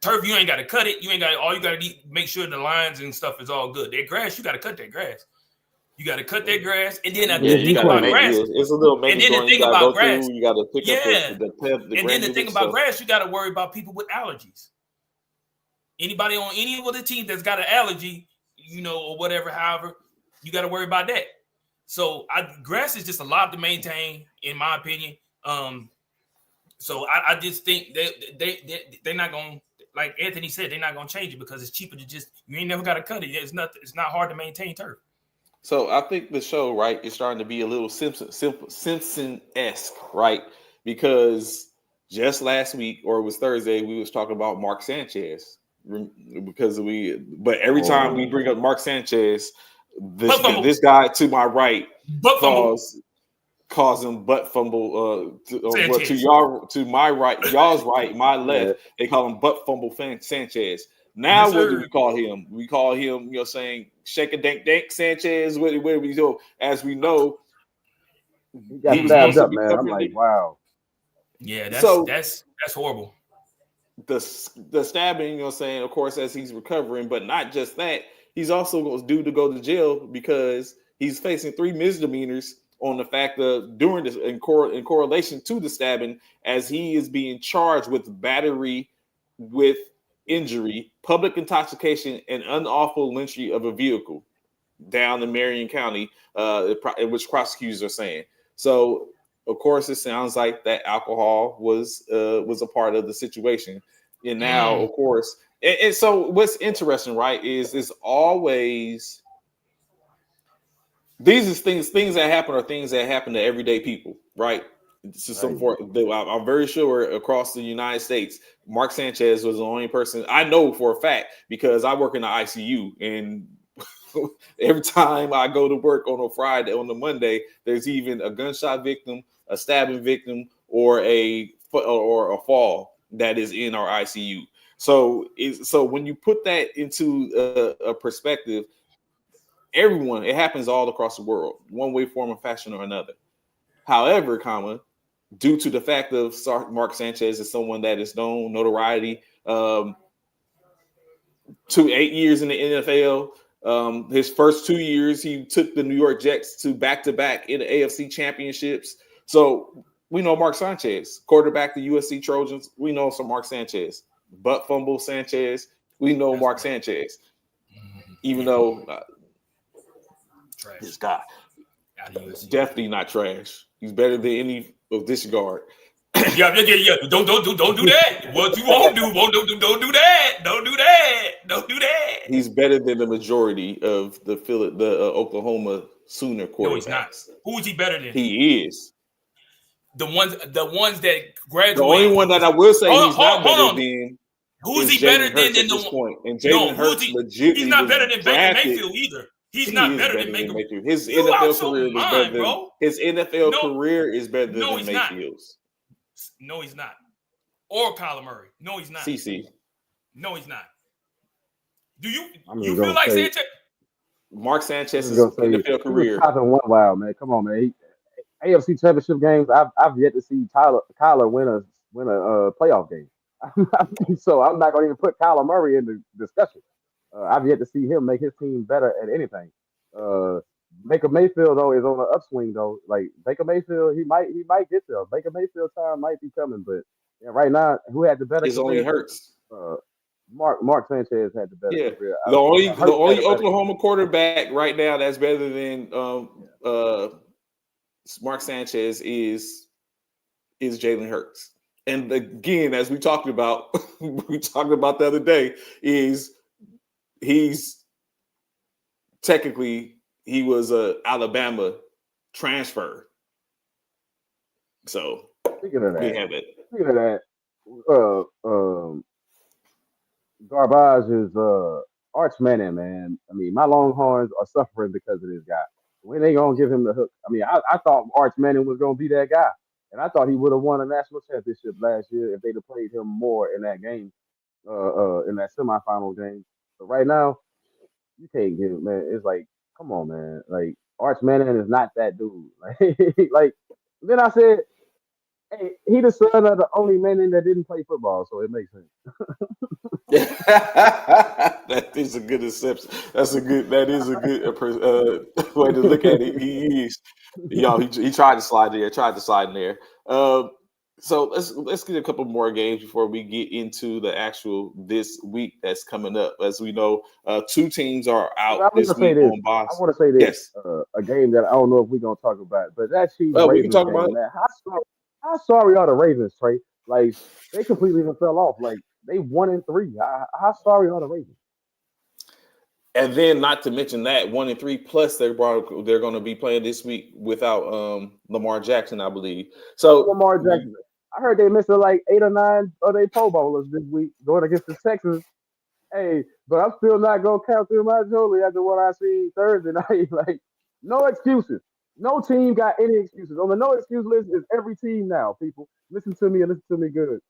Turf, you ain't got to cut it. You ain't got all you got to make sure the lines and stuff is all good. That grass, you got to cut that grass. You got to cut that grass, and then the thing about grass. It's a little. And then the thing about grass, you got to pick up the and then the thing about grass, you got to worry about people with allergies. Anybody on any of the team that's got an allergy, or whatever, however, you got to worry about that. So grass is just a lot to maintain, in my opinion. So I just think they're not going, like Anthony said, they're not going to change it because it's cheaper to just, you ain't never got to cut it. It's not hard to maintain turf. So I think the show, right, is starting to be a little Simpson-esque, right? Because just last week, or it was Thursday, we was talking about Mark Sanchez. But every time we bring up Mark Sanchez, this guy to my right calls him butt fumble. To my right, y'all's right, my left, they call him butt fumble Sanchez. Now what do we call him? We call him, saying shake a dank Sanchez. What do we do? As we know, he got stabbed up, man. I'm like, wow. Yeah, that's horrible. The stabbing, saying, of course, as he's recovering, but not just that, he's also due to go to jail because he's facing 3 misdemeanors on the fact of during this in correlation to the stabbing, as he is being charged with battery with injury, public intoxication, and unlawful entry of a vehicle down in Marion County, which prosecutors are saying. So, of course, it sounds like that alcohol was a part of the situation. And now, of course, and so what's interesting, right, is always these things that happen are things that happen to everyday people, right? I'm very sure across the United States, Mark Sanchez was the only person I know for a fact because I work in the ICU, and every time I go to work on a Monday, there's even a gunshot victim, a stabbing victim, or a fall that is in our ICU. So when you put that into a perspective, it happens all across the world, one way, form, or fashion or another. However, due to the fact of Mark Sanchez is someone that is known, notoriety, 8 years in the NFL. His first 2 years, he took the New York Jets to back-to-back in the AFC championships. So we know Mark Sanchez, quarterback the USC Trojans. We know some Mark Sanchez. Butt fumble Sanchez. We know Mark Sanchez. Even though this guy definitely not trash. He's better than any of this guard. Yeah. Don't do that. What you won't do? Don't do that. Don't do that. He's better than the majority of the Oklahoma Sooner quarterbacks. No, he's not. Who is he better than? He is. The ones that graduate. The only one that I will say he's not better than. Who's he better than the point? And Jalen Hurts legitimately he's not better than Baker Mayfield either. He's not better than Mayfield. His NFL career is better than his NFL career is better than Mayfield's. No, he's not. Or Kyler Murray. No, he's not. CC. No, he's not. Do you feel like Sanchez? Mark Sanchez's NFL career. Wow, man. Come on, man. AFC Championship games. I've yet to see Kyler win a playoff game. So I'm not going to even put Kyler Murray in the discussion. I've yet to see him make his team better at anything. Baker Mayfield though is on the upswing though. Like Baker Mayfield, he might get there. Baker Mayfield time might be coming, but right now, who had the better? It only hurts. Mark Sanchez had the better Yeah, career. the only Hurts the had only a better Oklahoma quarterback right now that's better than Mark Sanchez is Jalen Hurts. And again, as we talked about, the other day, is he's technically he was a Alabama transfer. So Speaking of we that, have it. Garbage is Arch Manning, man. I mean, my Longhorns are suffering because of this guy. When they gonna give him the hook? I mean, I thought Arch Manning was gonna be that guy, and I thought he would have won a national championship last year if they'd have played him more in that game, in that semifinal game. But right now, you can't give it, man. It's like, come on, man. Like Arch Manning is not that dude. Like then I said, hey, he the son of the only Manning that didn't play football, so it makes sense. That is a good exception. That is a good way to look at it. He is, he tried to slide there, in there. So let's get a couple more games before we get into the actual this week that's coming up. As we know, two teams are But I out want this to say week this. on bye. I want to say this. Yes. A game that I don't know if we're gonna talk about, but that Chiefs Well, we can Ravens talk about game, it. man. How sorry are the Ravens, Trey? Like they completely even fell off. Like they 1-3. How sorry are the Ravens? And then, not to mention that 1-3 plus they're going to be playing this week without Lamar Jackson, I believe. So Lamar Jackson. I heard they missing like 8 or 9 of their Pro Bowlers this week going against the Texans. Hey, but I'm still not gonna count through my Jolie after what I seen Thursday night. Like, no excuses. No team got any excuses. On the no excuse list is every team now, people. Listen to me and listen to me good.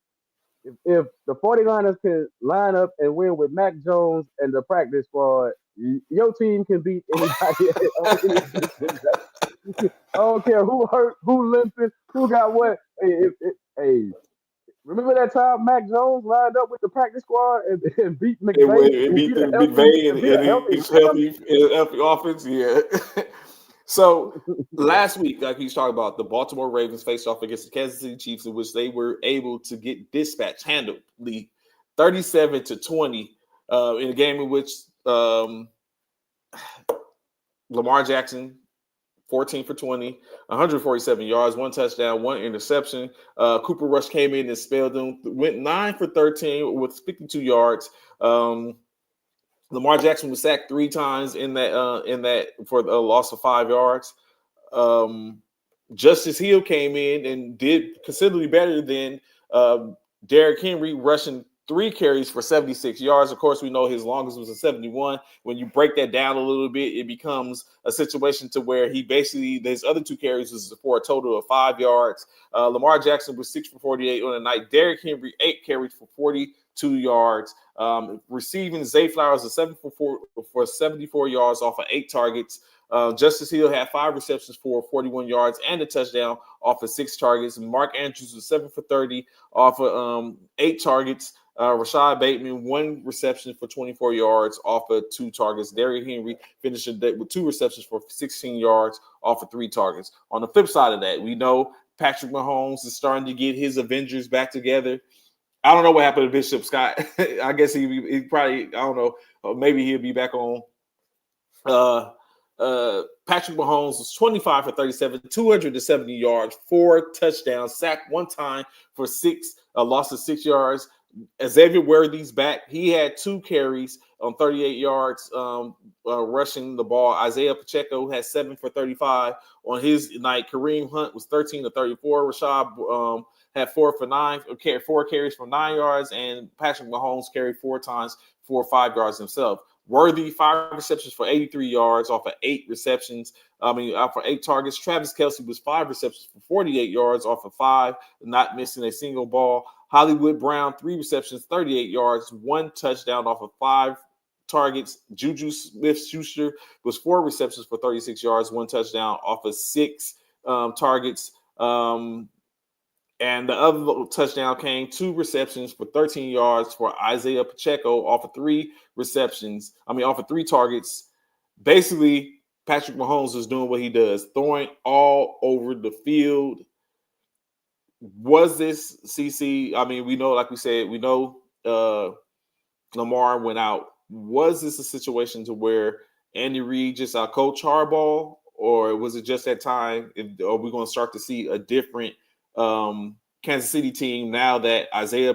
If the 49ers can line up and win with Mac Jones and the practice squad, your team can beat anybody on any given day. I don't care who hurt, who limping, who got what. Hey, remember that time Mac Jones lined up with the practice squad and beat McVay It and beat beat a the healthy McVay and beat a healthy and Ram? healthy offense. Yeah. So last week, like he's talking about, the Baltimore Ravens faced off against the Kansas City Chiefs, in which they were able to get dispatched handily, 37-20, in a game in which Lamar Jackson 14 for 20, 147 yards, 1 touchdown, 1 interception. Cooper Rush came in and spelled them, went 9 for 13 with 52 yards. Lamar Jackson was sacked 3 times in that for a loss of 5 yards. Justice Hill came in and did considerably better than Derrick Henry, rushing 3 carries for 76 yards. Of course, we know his longest was a 71. When you break that down a little bit, it becomes a situation to where he basically, his other 2 carries was for a total of 5 yards. Lamar Jackson was 6 for 48 on the night. Derrick Henry, 8 carries for 42 yards. Receiving, Zay Flowers, a 7 for 74 yards off of 8 targets. Justice Hill had 5 receptions for 41 yards and a touchdown off of 6 targets. Mark Andrews was 7 for 30 off of 8 targets. Rashad Bateman, 1 reception for 24 yards off of 2 targets. Derrick Henry finished with 2 receptions for 16 yards off of 3 targets. On the flip side of that, we know Patrick Mahomes is starting to get his Avengers back together. I don't know what happened to Bishop Scott. I guess he probably, I don't know, maybe he'll be back on. Patrick Mahomes was 25 for 37, 270 yards, 4 touchdowns, sacked 1 time for 6, loss of 6 yards. Xavier Worthy's back. He had 2 carries on 38 yards rushing the ball. Isaiah Pacheco had 7 for 35 on his night. Kareem Hunt was 13 to 34. Rashad had 4 carries for 9 yards, and Patrick Mahomes carried 4 times for 5 yards himself. Worthy, 5 receptions for 83 yards off of 8 receptions. For 8 targets. Travis Kelce was 5 receptions for 48 yards off of 5, not missing a single ball. Hollywood Brown, 3 receptions, 38 yards, 1 touchdown off of 5 targets. Juju Smith-Schuster was 4 receptions for 36 yards, 1 touchdown off of 6 targets. And the other touchdown came 2 receptions for 13 yards for Isaiah Pacheco off of 3 targets. Basically, Patrick Mahomes is doing what he does, throwing all over the field. Was this CC? I mean, we know, like we said, we know Lamar went out. Was this a situation to where Andy Reid just out-coached Harbaugh, or was it just that time? Are we going to start to see a different Kansas City team now that Isaiah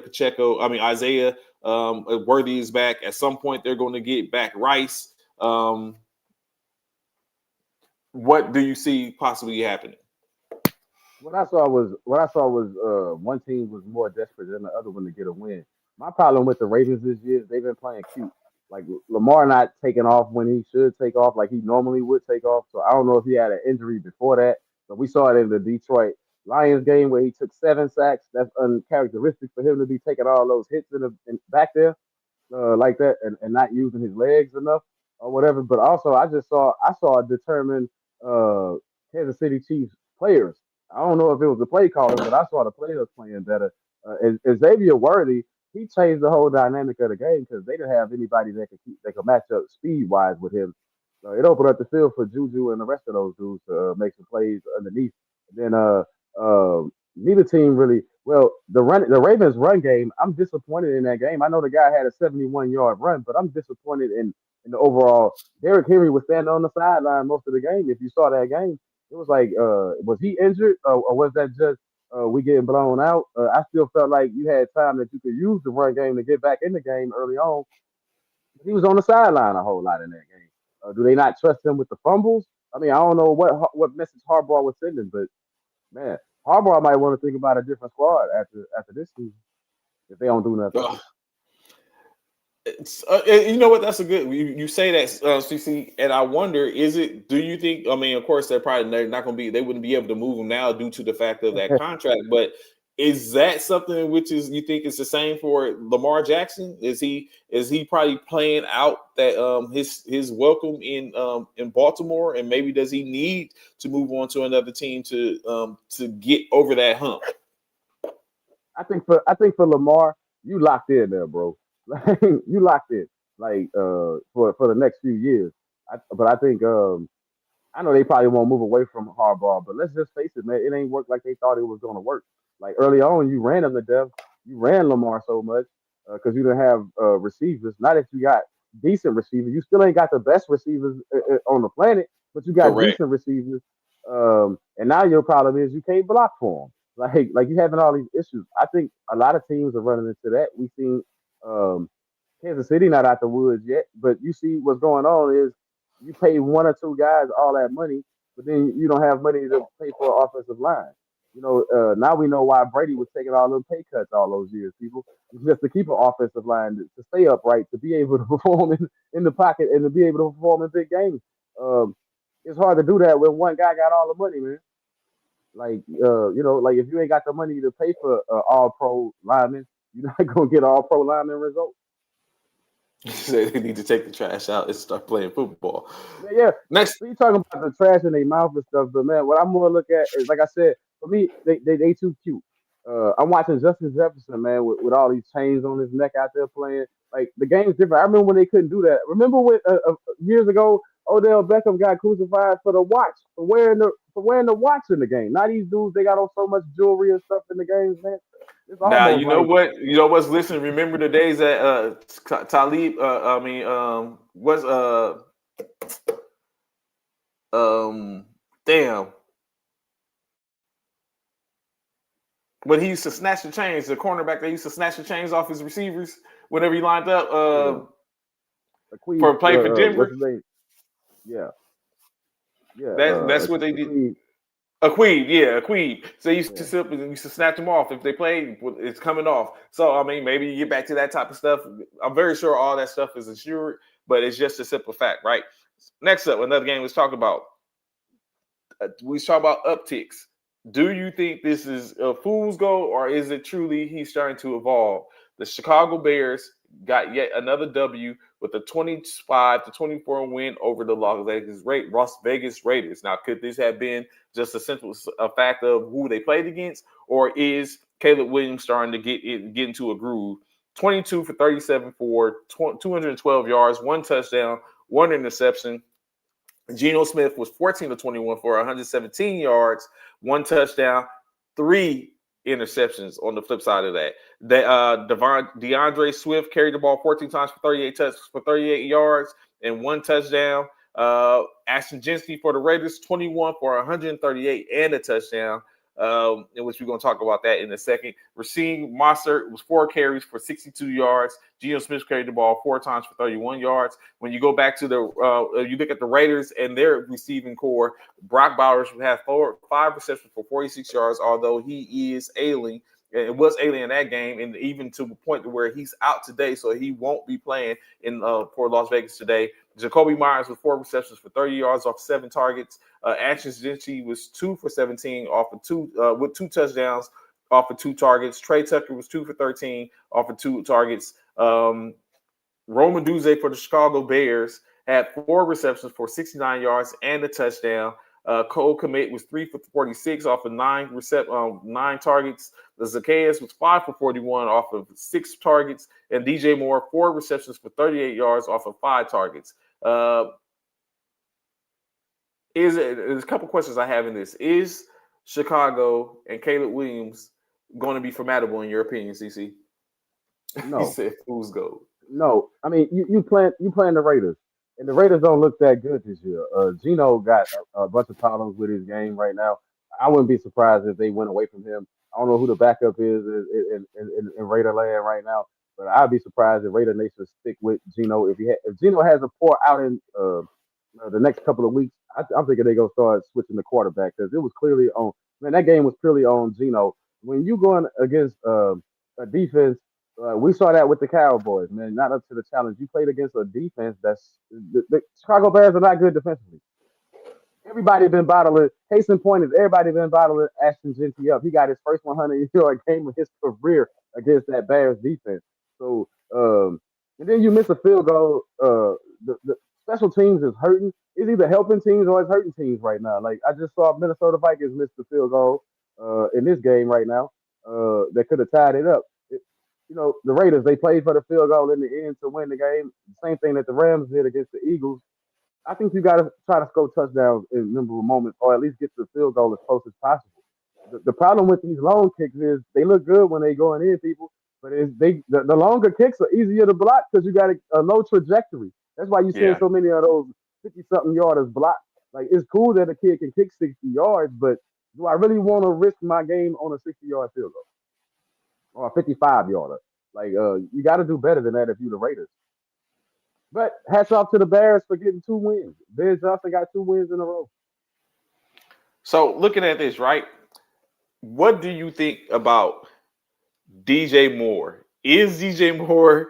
Worthy is back? At some point, they're going to get back Rice. What do you see possibly happening? What I saw was one team was more desperate than the other one to get a win. My problem with the Ravens this year is they've been playing cute. Like Lamar not taking off when he should take off, like he normally would take off. So I don't know if he had an injury before that. But we saw it in the Detroit Lions game where he took 7 sacks. That's uncharacteristic for him to be taking all those hits in back there like that and not using his legs enough or whatever. But also I saw a determined Kansas City Chiefs players. I don't know if it was the play callers, but I saw the players playing better. Xavier Worthy, he changed the whole dynamic of the game because they didn't have anybody that could match up speed wise with him. So it opened up the field for Juju and the rest of those dudes to make some plays underneath. And then neither team really. Well, the Ravens run game, I'm disappointed in that game. I know the guy had a 71-yard run, but I'm disappointed in the overall. Derrick Henry was standing on the sideline most of the game. If you saw that game, it was like, was he injured or was that just we getting blown out? I still felt like you had time that you could use the run game to get back in the game early on. He was on the sideline a whole lot in that game. Do they not trust him with the fumbles? I mean, I don't know what message Harbaugh was sending, but man, Harbaugh might want to think about a different squad after this season if they don't do nothing. You know what? That's a good. You say that, CC, and I wonder: is it? Do you think? I mean, of course, they're not going to be. They wouldn't be able to move him now due to the fact of that contract. But is that something which is you think is the same for Lamar Jackson? Is he probably playing out that his welcome in Baltimore, and maybe does he need to move on to another team to get over that hump? I think for Lamar, you locked in there, bro. You locked in, like for the next few years. But I think I know they probably won't move away from Harbaugh, but let's just face it, man, it ain't worked like they thought it was going to work. Like early on, you ran him to death. You ran Lamar so much because you didn't have receivers. Not that you got decent receivers, you still ain't got the best receivers on the planet, but you got Correct. decent receivers. And now your problem is you can't block for them. Like you having all these issues. I think a lot of teams are running into that. We've seen Kansas City not out the woods yet, but you see what's going on is you pay 1 or 2 guys all that money, but then you don't have money to pay for an offensive line. You know, now we know why Brady was taking all them pay cuts all those years, people. It's just to keep an offensive line to stay upright, to be able to perform in the pocket and to be able to perform in big games. It's hard to do that when one guy got all the money, man. Like, you know, like if you ain't got the money to pay for all pro linemen, you're not gonna get all pro lineman results. They need to take the trash out and start playing football. Yeah. Next, you talking about the trash in their mouth and stuff, but man, what I'm gonna look at is, like I said, for me, they too cute. I'm watching Justin Jefferson, man, with all these chains on his neck out there playing. Like the game's different. I remember when they couldn't do that. Remember when years ago, Odell Beckham got crucified for the watch, for wearing the watch in the game. Now these dudes, they got on so much jewelry and stuff in the games, man. Now you know what? You know what's listen. Remember the days that Talib? Damn. When he used to snatch the chains, the cornerback that used to snatch the chains off his receivers whenever he lined up for play for Denver. What's his name? Yeah. That's what they did. Aqib. So you used to snatch them off if they played. It's coming off. So I mean, maybe you get back to that type of stuff. I'm very sure all that stuff is insured, but it's just a simple fact, right? Next up, another game. Let's talk about. We talk about upticks. Do you think this is a fool's gold, or is it truly he's starting to evolve? The Chicago Bears got yet another W with a 25-24 win over the Las Vegas Raiders. Now, could this have been just a fact of who they played against, or is Caleb Williams starting to get into a groove? 22 for 37 for 212 yards, 1 touchdown, 1 interception. Geno Smith was 14-21 for 117 yards, 1 touchdown, 3 interceptions on the flip side of that. DeAndre Swift carried the ball 14 times for 38 yards and 1 touchdown. Ashton Jeanty for the Raiders, 21 for 138 and a touchdown. In which we're going to talk about that in a second. Rasheed Mossert was 4 carries for 62 yards. Geno Smith carried the ball 4 times for 31 yards. When you go back to you look at the Raiders and their receiving core, Brock Bowers had 5 receptions for 46 yards, although he is ailing. It was ailing in that game, and even to the point to where he's out today, so he won't be playing for Las Vegas today. Jacoby Myers with 4 receptions for 30 yards off 7 targets. Ashton Jeanty was 2 for 17 off of 2 with 2 touchdowns off of 2 targets. Trey Tucker was 2 for 13 off of 2 targets. Rome Odunze for the Chicago Bears had 4 receptions for 69 yards and a touchdown. Cole Kmet was 3 for 46 off of 9 targets. Zacchaeus was 5 for 41 off of 6 targets, and DJ Moore 4 receptions for 38 yards off of 5 targets. There's a couple questions I have in this. Is Chicago and Caleb Williams going to be formidable in your opinion, CC? No. He said, "Who's gold?" No, I mean you playing the Raiders, and the Raiders don't look that good this year. Geno got a bunch of problems with his game right now. I wouldn't be surprised if they went away from him. I don't know who the backup is in Raider land right now, but I'd be surprised if Raider Nation stick with Geno. If Geno has a poor outing the next couple of weeks, I'm thinking they're gonna start switching the quarterback because it was clearly on. Man, that game was purely on Geno. When you going against a defense. We saw that with the Cowboys, man. Not up to the challenge. You played against a defense that's the Chicago Bears are not good defensively. Everybody been bottling. Case in point is everybody been bottling Ashton Jeanty up. He got his first 100-yard game of his career against that Bears defense. So, and then you miss a field goal. The special teams is hurting. It's either helping teams or it's hurting teams right now. Like I just saw Minnesota Vikings miss the field goal in this game right now. That could have tied it up. The Raiders, they played for the field goal in the end to win the game. Same thing that the Rams did against the Eagles. I think you got to try to score touchdowns in memorable moments or at least get to the field goal as close as possible. The problem with these long kicks is they look good when they going in, people, but the longer kicks are easier to block because you got a low trajectory. That's why you're seeing so many of those 50-something yarders blocked. Like, it's cool that a kid can kick 60 yards, but do I really want to risk my game on a 60-yard field goal? Or a 55-yarder. Like, you got to do better than that if you're the Raiders. But hats off to the Bears for getting 2 wins. Ben Johnson got 2 wins in a row. So, looking at this, right, what do you think about DJ Moore? Is DJ Moore,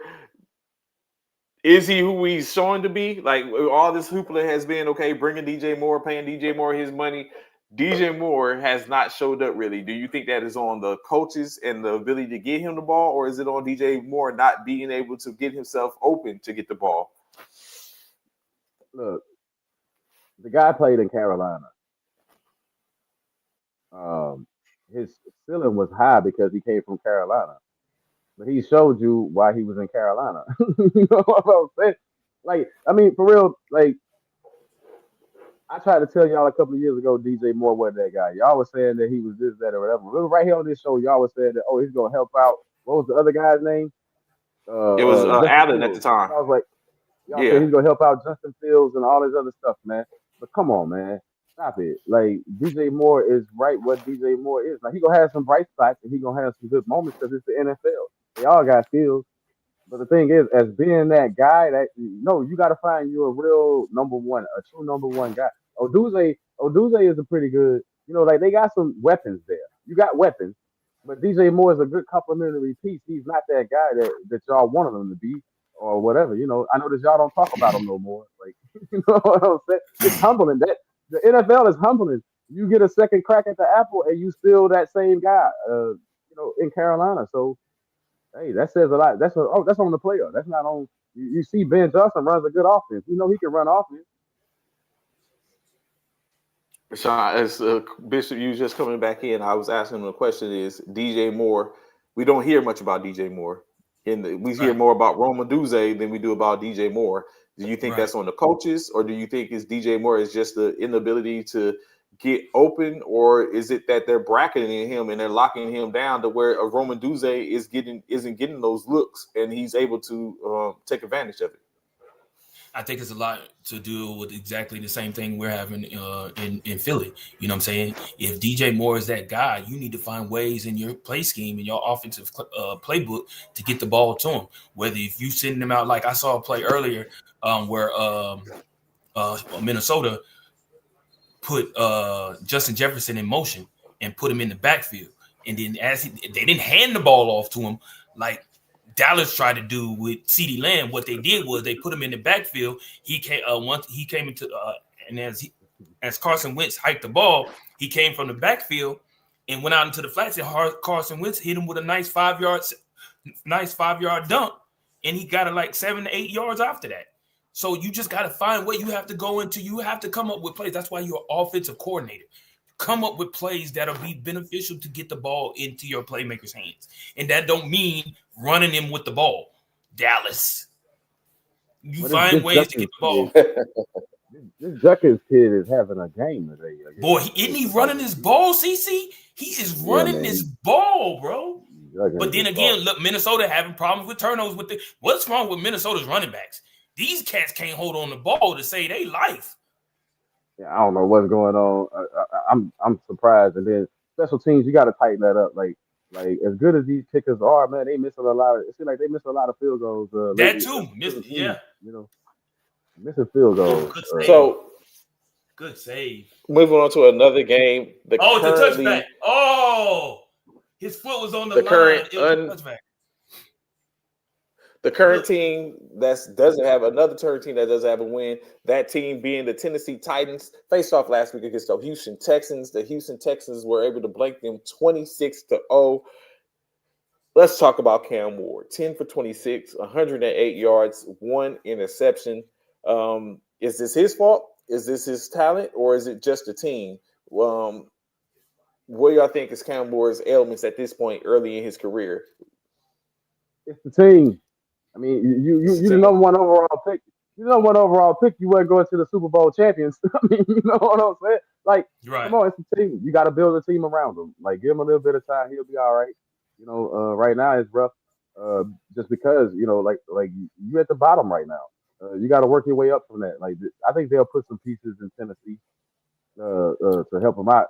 is he who he's showing to be? Like, all this hoopla has been, okay, bringing DJ Moore, paying DJ Moore his money. DJ Moore has not showed up really. Do you think that is on the coaches and the ability to get him the ball, or is it on DJ Moore not being able to get himself open to get the ball? Look, the guy played in Carolina. His ceiling was high because he came from Carolina. But he showed you why he was in Carolina. You know what I'm saying? Like, I mean, for real, like, I tried to tell y'all a couple of years ago, DJ Moore wasn't that guy. Y'all was saying that he was this, that, or whatever. Right here on this show, y'all was saying that, oh, he's going to help out. What was the other guy's name? It was Allen at the time. I was like, y'all said he's going to help out Justin Fields and all this other stuff, man. But come on, man. Stop it. Like, DJ Moore is right what DJ Moore is. Now, he going to have some bright spots and he going to have some good moments because it's the NFL. They all got skills. But the thing is, as being that guy, you got to find you a real number one, a true number one guy. Odunze is a pretty good, like they got some weapons there. You got weapons, but DJ Moore is a good complementary piece. He's not that guy that y'all wanted him to be or whatever. I know that y'all don't talk about him no more. Like, you know what I'm saying? It's humbling. That the NFL is humbling. You get a second crack at the apple and you still that same guy, in Carolina. So, hey, that says a lot. That's on the player. That's not on. You see, Ben Johnson runs a good offense. He can run offense. Sean, as Bishop, you just coming back in, I was asking him the question: is DJ Moore? We don't hear much about DJ Moore. We hear more about Rome Odunze than we do about DJ Moore. Do you think that's on the coaches, or do you think it's DJ Moore is just the inability to get open, or is it that they're bracketing him and they're locking him down to where a Roman Duze isn't getting those looks and he's able to take advantage of it? I think it's a lot to do with exactly the same thing we're having in Philly. You know what I'm saying? If DJ Moore is that guy, you need to find ways in your play scheme and your offensive playbook to get the ball to him. Whether if you send them out, like I saw a play earlier where Minnesota put Justin Jefferson in motion and put him in the backfield. And then they didn't hand the ball off to him like Dallas tried to do with CeeDee Lamb. What they did was they put him in the backfield. He came once he came into and as Carson Wentz hiked the ball, he came from the backfield and went out into the flats. And Carson Wentz hit him with a nice 5-yard dunk, and he got it like 7 to 8 yards after that. So you just got to find what you have to go into. You have to come up with plays. That's why you're an offensive coordinator. Come up with plays that'll be beneficial to get the ball into your playmakers' hands. And that don't mean running him with the ball. Dallas. You find ways to get the ball. This Judkins kid is having a game today. Boy, isn't he running his ball, CC? He is running his ball, bro. But then again, look, Minnesota having problems with turnovers. What's wrong with Minnesota's running backs? These cats can't hold on the ball to save their life. Yeah, I don't know what's going on. I'm surprised. And then special teams, you got to tighten that up. Like as good as these kickers are, man, they missing a lot. It seems like they miss a lot of field goals. That too, yeah. You know, missing field goals. Good save. Moving on to another game. The touchback. Oh, his foot was on the line. It was a touchback. The current team that doesn't have a win, that team being the Tennessee Titans, faced off last week against the Houston Texans. The Houston Texans were able to blank them 26-0. Let's talk about Cam Ward. 10 for 26, 108 yards, 1 interception. Is this his fault? Is this his talent? Or is it just the team? What do y'all think is Cam Ward's ailments at this point early in his career? It's the team. I mean, you the number one overall pick. You the number one overall pick. You weren't going to the Super Bowl champions. I mean, you know what I'm saying? Like, Come on, it's the team. You got to build a team around him. Like, give him a little bit of time. He'll be all right. You know, right now it's rough, just because like you at the bottom right now. You got to work your way up from that. Like, I think they'll put some pieces in Tennessee to help him out,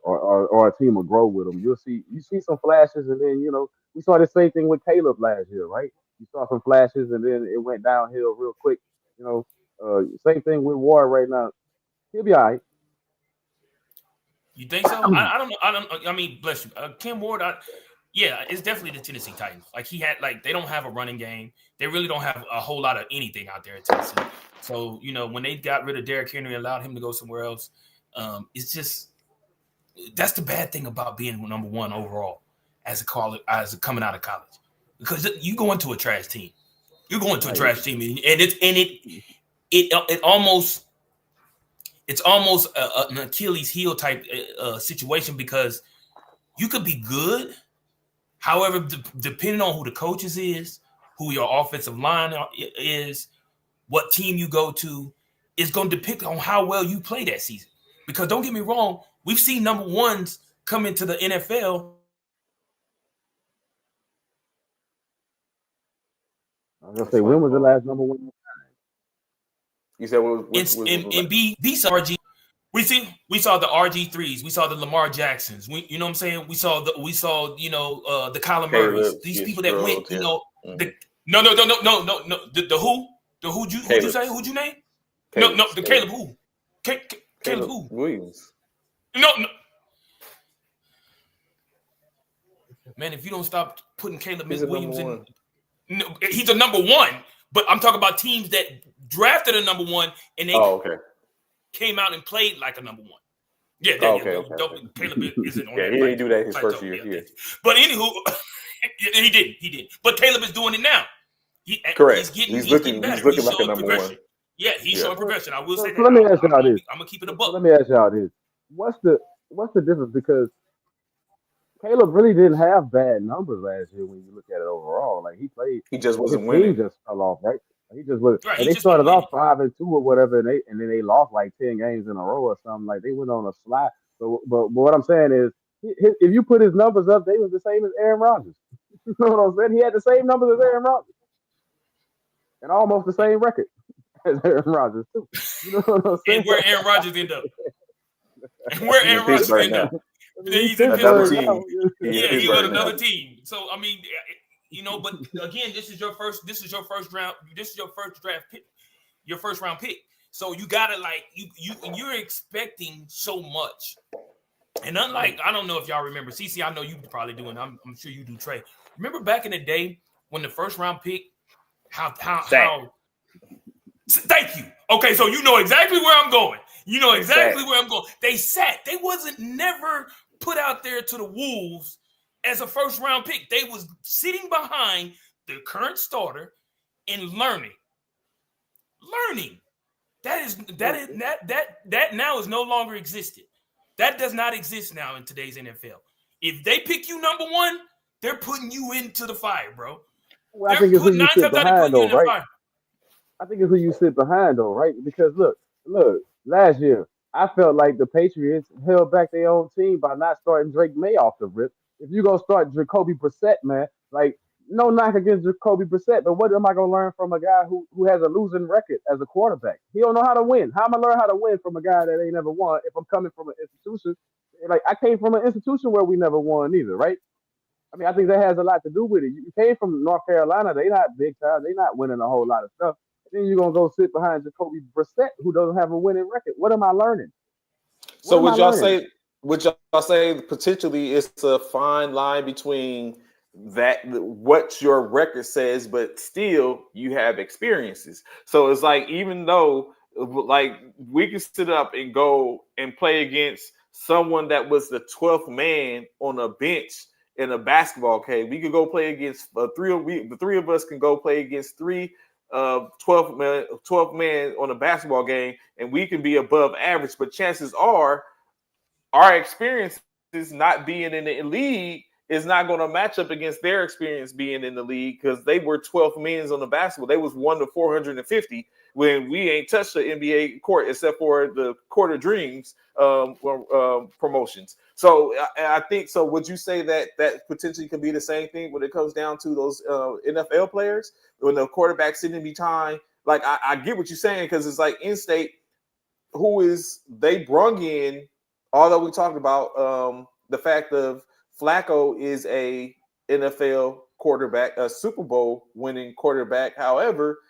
or a team will grow with him. You see some flashes, and then we saw the same thing with Caleb last year, right? You saw some flashes, and then it went downhill real quick. Same thing with Ward right now. He'll be all right. You think so? I don't know. I mean, bless you, Cam Ward. Yeah, it's definitely the Tennessee Titans. Like they don't have a running game. They really don't have a whole lot of anything out there at Tennessee. So when they got rid of Derrick Henry and allowed him to go somewhere else, it's just that's the bad thing about being number one overall as coming out of college. Because you go into a trash team, and it's almost an Achilles heel type situation, because you could be good, however, depending on who the coaches is, who your offensive line is, what team you go to, is going to depict on how well you play that season. Because don't get me wrong, we've seen number ones come into the NFL. I was gonna say, when was the last number one? You said in B RG. We saw the RG3s, we saw the Lamar Jacksons. We what I'm saying? We saw the Kyler Murrays. These people that went, no. The who? The who'd you say? Who'd you name? The Caleb who? Caleb who? Williams. No. Man, if you don't stop putting Caleb Williams in. No, he's a number one, but I'm talking about teams that drafted a number one and they came out and played like a number one. Yeah, Caleb isn't on that. He didn't do that his first year. Yeah. But anywho, he didn't. But Caleb is doing it now. Correct. He's looking like a number one. Yeah, he's showing progression. I will say that. Let me ask y'all this. I'm gonna keep it a buck. Let me ask y'all this. What's the difference? Because Caleb really didn't have bad numbers last year when you look at it overall. Like, he played. He just wasn't winning. He just fell off, right? He just was, Right. and He they just wasn't started off winning. 5-2 or whatever, and then they lost like 10 games in a row or something. Like they went on a slide. But what I'm saying is, if you put his numbers up, they was the same as Aaron Rodgers. You know what I'm saying? He had the same numbers as Aaron Rodgers and almost the same record as Aaron Rodgers too. You know what I'm saying? And where Aaron Rodgers end up. And where He's in Aaron Rodgers Pittsburgh end now. up. I mean, He's in Another Pittsburgh. team. He's in Yeah, he with Pittsburgh another now. team. So I mean, but again, this is your first round. This is your first draft pick, your first round pick. So you gotta like you're expecting so much. And unlike, I don't know if y'all remember, CC, I know you probably do, and I'm sure you do, Trey. Remember back in the day when the first round pick, how thank you. Okay, so you know exactly where I'm going. You know exactly where I'm going. They sat. They wasn't never put out there to the Wolves as a first round pick. They was sitting behind the current starter and learning. That now is no longer existed. That does not exist now in today's NFL. If they pick you number one, they're putting you into the fire, bro. Well, I think it's who you sit behind, though, right? Fire. I think it's who you sit behind, though, right? Because look, last year I felt like the Patriots held back their own team by not starting Drake May off the rip. If you go start Jacoby Brissett, man, like no knock against Jacoby Brissett, but what am I gonna learn from a guy who has a losing record as a quarterback? He don't know how to win. How am I learn how to win from a guy that ain't never won? If I'm coming from an institution, like I came from an institution where we never won either, right? I mean, I think that has a lot to do with it. You came from North Carolina; they not big time, they not winning a whole lot of stuff. And then you're gonna go sit behind Jacoby Brissett, who doesn't have a winning record. What am I learning? So would y'all say potentially it's a fine line between that what your record says, but still you have experiences. So it's like, even though like we can sit up and go and play against someone that was the 12th man on a bench in a basketball game, we could go play against the three of us can go play against 12 man on a basketball game, and we can be above average, but chances are our experience is not being in the league is not going to match up against their experience being in the league, because they were 12 men on the basketball. They was 1 to 450 when we ain't touched the NBA court except for the Court of Dreams promotions. So I think so. Would you say that potentially could be the same thing when it comes down to those NFL players when the quarterback sitting behind? Like I get what you're saying, because it's like in-state, they brung in, although we talked about the fact of Flacco is a NFL quarterback, a Super Bowl winning quarterback. However,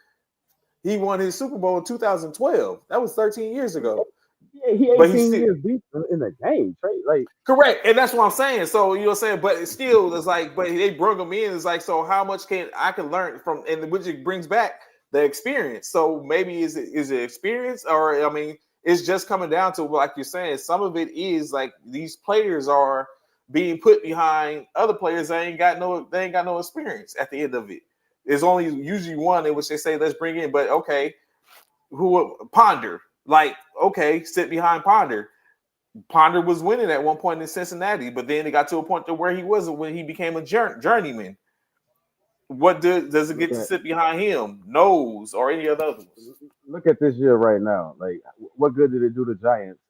he won his Super Bowl in 2012. That was 13 years ago. Yeah, he 18 years deep in the game, right? Like correct, and that's what I'm saying. So you know what I'm saying, but it's still, it's like, but they brought him in. It's like, so how much can I learn from, and which it brings back the experience. So maybe is it experience, or I mean, it's just coming down to, like you're saying, some of it is like these players are being put behind other players that ain't got no experience at the end of it. There's only usually one in which they say, let's bring in, but okay, Ponder, like, okay, sit behind Ponder. Ponder was winning at one point in Cincinnati, but then it got to a point to where he wasn't when he became a journeyman. What does it get to sit behind him? Nose or any of those? Look at this year right now. Like, what good did it do the Giants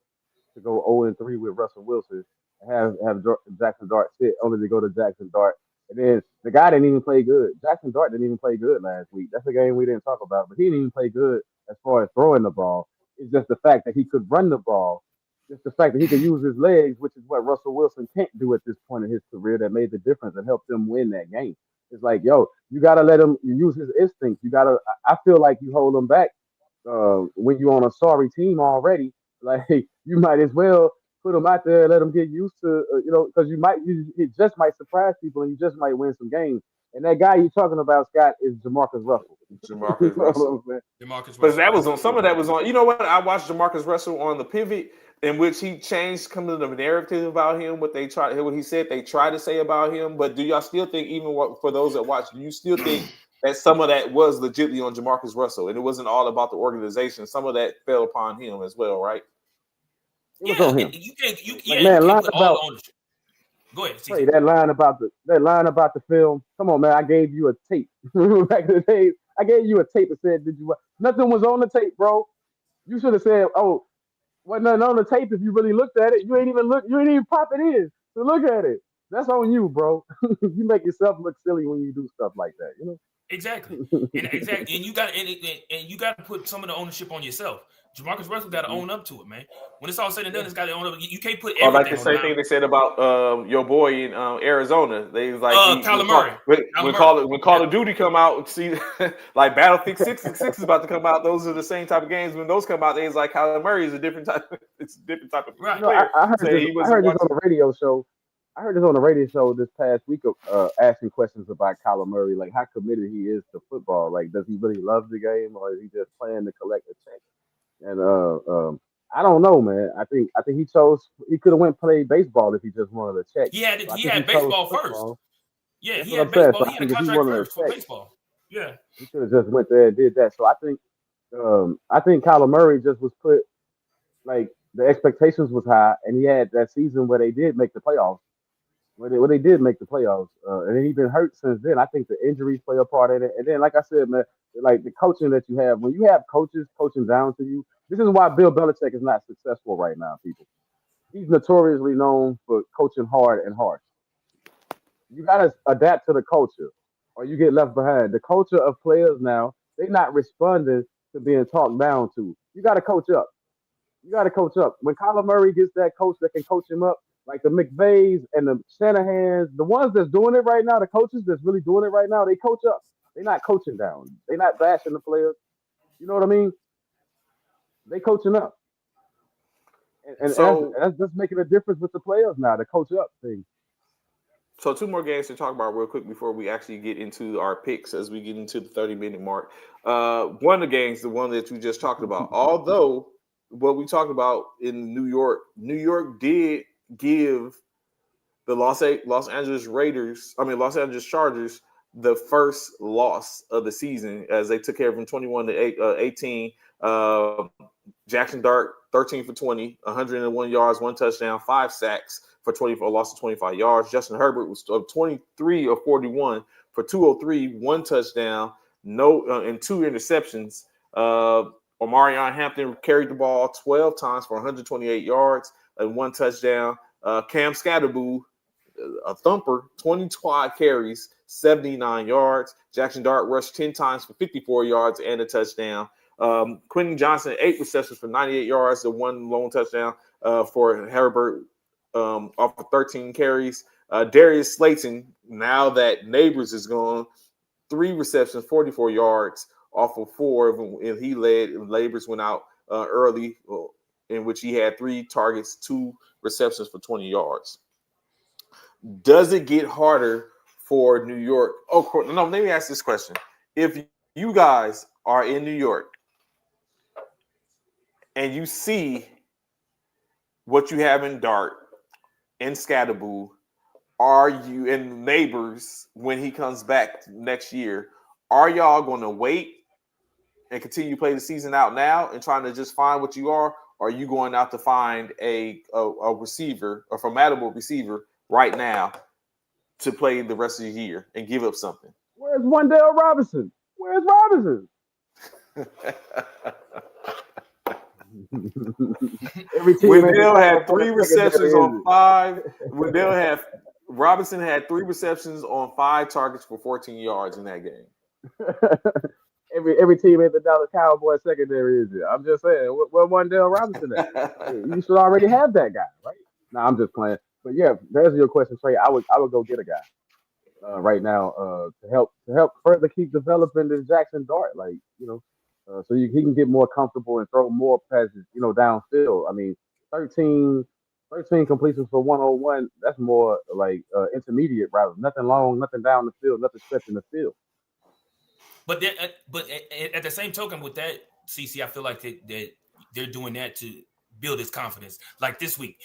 to go 0-3 with Russell Wilson and have Jackson Dart sit, only to go to Jackson Dart? And then the guy didn't even play good. Jackson Dart didn't even play good last week. That's a game we didn't talk about, but he didn't even play good as far as throwing the ball. It's just the fact that he could run the ball. Just the fact that he could use his legs, which is what Russell Wilson can't do at this point in his career, that made the difference and helped them win that game. It's like, yo, you got to let him use his instincts. I feel like you hold him back when you're on a sorry team already. Like, you might as well put him out there and let him get used to, because it just might surprise people and you just might win some games. And that guy you're talking about, Scott, is Jamarcus Russell. Jamarcus Russell. But that was on, some of that was on, you know what? I watched Jamarcus Russell on The Pivot, in which he changed some of the narrative about him, what he said they tried to say about him. But do y'all still think, even for those that watch, do you still think that some of that was legitimately on Jamarcus Russell and it wasn't all about the organization? Some of that fell upon him as well, right? It was on him. You can't put all ownership. Go ahead. Hey, that line about the film. Come on, man. I gave you a tape. Back in the day, I gave you a tape that said, "Did you?" Nothing was on the tape, bro. You should have said, "Oh, wasn't nothing on the tape." If you really looked at it, you ain't even look. You ain't even pop it in to look at it. That's on you, bro. You make yourself look silly when you do stuff like that. You know. Exactly, and you got and you got to put some of the ownership on yourself. Jamarcus Russell got to own up to it, man. When it's all said and done, it's got to own up. You can't put everything. Or like the same thing they said about your boy in Arizona. They was like Kyler Murray. When Call of Duty come out, see like Battlefield 6 is about to come out. Those are the same type of games. When those come out, they was like Kyler Murray is a different type. It's a different type of player. You know, I heard this on the radio show. I heard this on the radio show this past week, asking questions about Kyler Murray, like how committed he is to football. Like, does he really love the game, or is he just playing to collect a check? And I don't know, man. I think he could have went play baseball if he just wanted a check. He had baseball first. Yeah, he had baseball. He had a contract first for baseball. Yeah, he could have just went there and did that. So I think Kyler Murray just was put, like, the expectations was high, and he had that season where they did make the playoffs. Where they did make the playoffs, and then he's been hurt since then. I think the injuries play a part in it. And then, like I said, man, like the coaching that you have, when you have coaches coaching down to you, this is why Bill Belichick is not successful right now, people. He's notoriously known for coaching hard and harsh. You got to adapt to the culture, or you get left behind. The culture of players now, they're not responding to being talked down to. You got to coach up. When Kyler Murray gets that coach that can coach him up, like the McVays and the Shanahans, the ones that's doing it right now, the coaches that's really doing it right now, they coach up. They're not coaching down. They're not bashing the players. You know what I mean? They coaching up. And so that's making a difference with the players now, the coach up thing. So 2 more games to talk about real quick before we actually get into our picks as we get into the 30-minute mark. One of the games, the one that we just talked about, although what we talked about in New York did give the Los Angeles Chargers the first loss of the season as they took care of them 21-18. Jackson Dart 13 for 20, 101 yards, 1 touchdown, 5 sacks for 24, loss of 25 yards. Justin Herbert was 23 of 41 for 203, 1 touchdown, and 2 interceptions. Omarion Hampton carried the ball 12 times for 128 yards and 1 touchdown. Cam Scatterboo, a thumper, 25 carries, 79 yards. Jackson Dart rushed 10 times for 54 yards and a touchdown. Quentin Johnson, 8 receptions for 98 yards and 1 lone touchdown for Herbert off of 13 carries. Darius Slayton, now that Neighbors is gone, 3 receptions, 44 yards off of 4, and he led. Neighbors went out early, in which he had 3 targets, 2 receptions for 20 yards. Does it get harder for New York? Oh, no, let me ask this question. If you guys are in New York and you see what you have in Dart and Scatterboo, are you in Neighbors when he comes back next year? Are y'all going to wait and continue to play the season out now and trying to just find what you are? Or are you going out to find a receiver, a formidable receiver right now to play the rest of the year and give up something? Where's Wan'Dale Robinson? Where's Robinson? Wendell had 3 receptions on 5. Robinson had 3 receptions on 5 targets for 14 yards in that game. Every team in the Dallas Cowboys secondary is it. I'm just saying, where Wan'Dale Robinson at? You should already have that guy, right? No, I'm just playing. But yeah, to answer your question, Trey, I would go get a guy right now to help further keep developing this Jackson Dart, like, you know, so he can get more comfortable and throw more passes, you know, downfield. I mean, 13 completions for 101. That's more like intermediate routes. Nothing long, nothing down the field, nothing stretching the field. But at the same token with that, CC, I feel like that they're doing that to build his confidence. Like this week,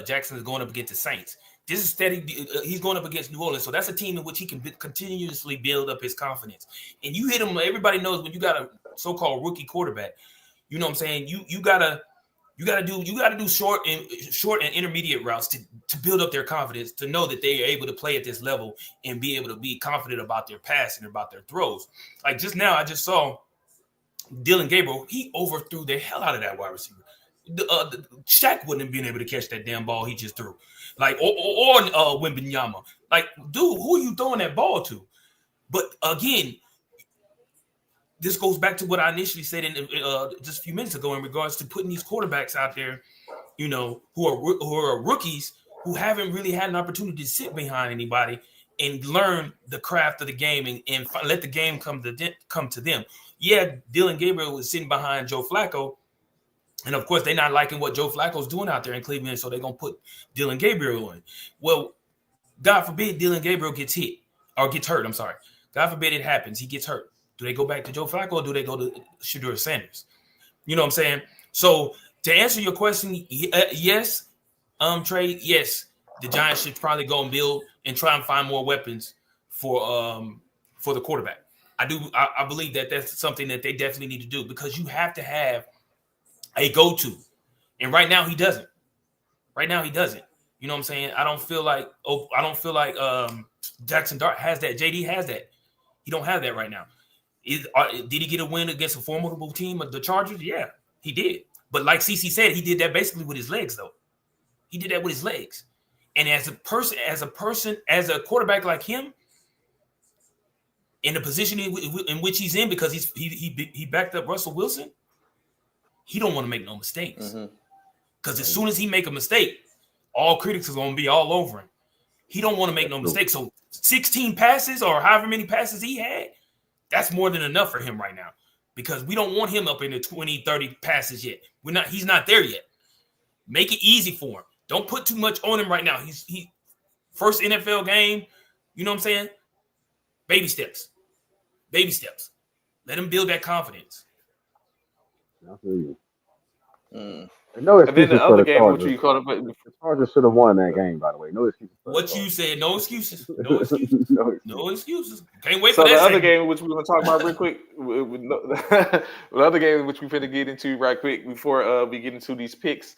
Jackson is going up against the Saints. This is steady. He's going up against New Orleans, so that's a team in which he can continuously build up his confidence. And you hit him. Everybody knows when you got a so-called rookie quarterback. You know what I'm saying? You gotta do short and intermediate routes to build up their confidence, to know that they are able to play at this level and be able to be confident about their passing and about their throws. Like just now, I just saw Dylan Gabriel. He overthrew the hell out of that wide receiver. Shaq wouldn't have been able to catch that damn ball he just threw. Like, or Wembanyama. Like, dude, who are you throwing that ball to? But again, this goes back to what I initially said just a few minutes ago in regards to putting these quarterbacks out there, you know, who are rookies who haven't really had an opportunity to sit behind anybody and learn the craft of the game and let the game come to them. Yeah, Dylan Gabriel was sitting behind Joe Flacco, and of course they're not liking what Joe Flacco's doing out there in Cleveland, so they're gonna put Dylan Gabriel in. Well, God forbid Dylan Gabriel gets hit or gets hurt. I'm sorry. God forbid it happens. He gets hurt. Do they go back to Joe Flacco or do they go to Shedeur Sanders? You know what I'm saying? So to answer your question, yes, Trey, yes, the Giants should probably go and build and try and find more weapons for the quarterback. I believe that that's something that they definitely need to do because you have to have a go-to. And right now he doesn't. You know what I'm saying? I don't feel like Jackson Dart has that. JD has that. He don't have that right now. Did he get a win against a formidable team of the Chargers? Yeah, he did. But like CC said, he did that basically with his legs, though. He did that with his legs. And as a quarterback like him, in the position in which he's in, because he backed up Russell Wilson, he don't want to make no mistakes. Because as soon as he make a mistake, all critics are going to be all over him. He don't want to make no mistakes. So 16 passes or however many passes he had, that's more than enough for him right now because we don't want him up in the 20, 30 passes yet. He's not there yet. Make it easy for him. Don't put too much on him right now. He first NFL game, you know what I'm saying? Baby steps. Let him build that confidence. I feel you. No excuses and then the for other the game, Chargers. which you called up, The Chargers should have won that game, by the way. No excuses. What you said? No excuses. No excuses. No excuses. Can't wait so for that. The other game, which we're gonna talk about real quick, the other game which we're gonna get into right quick before we get into these picks.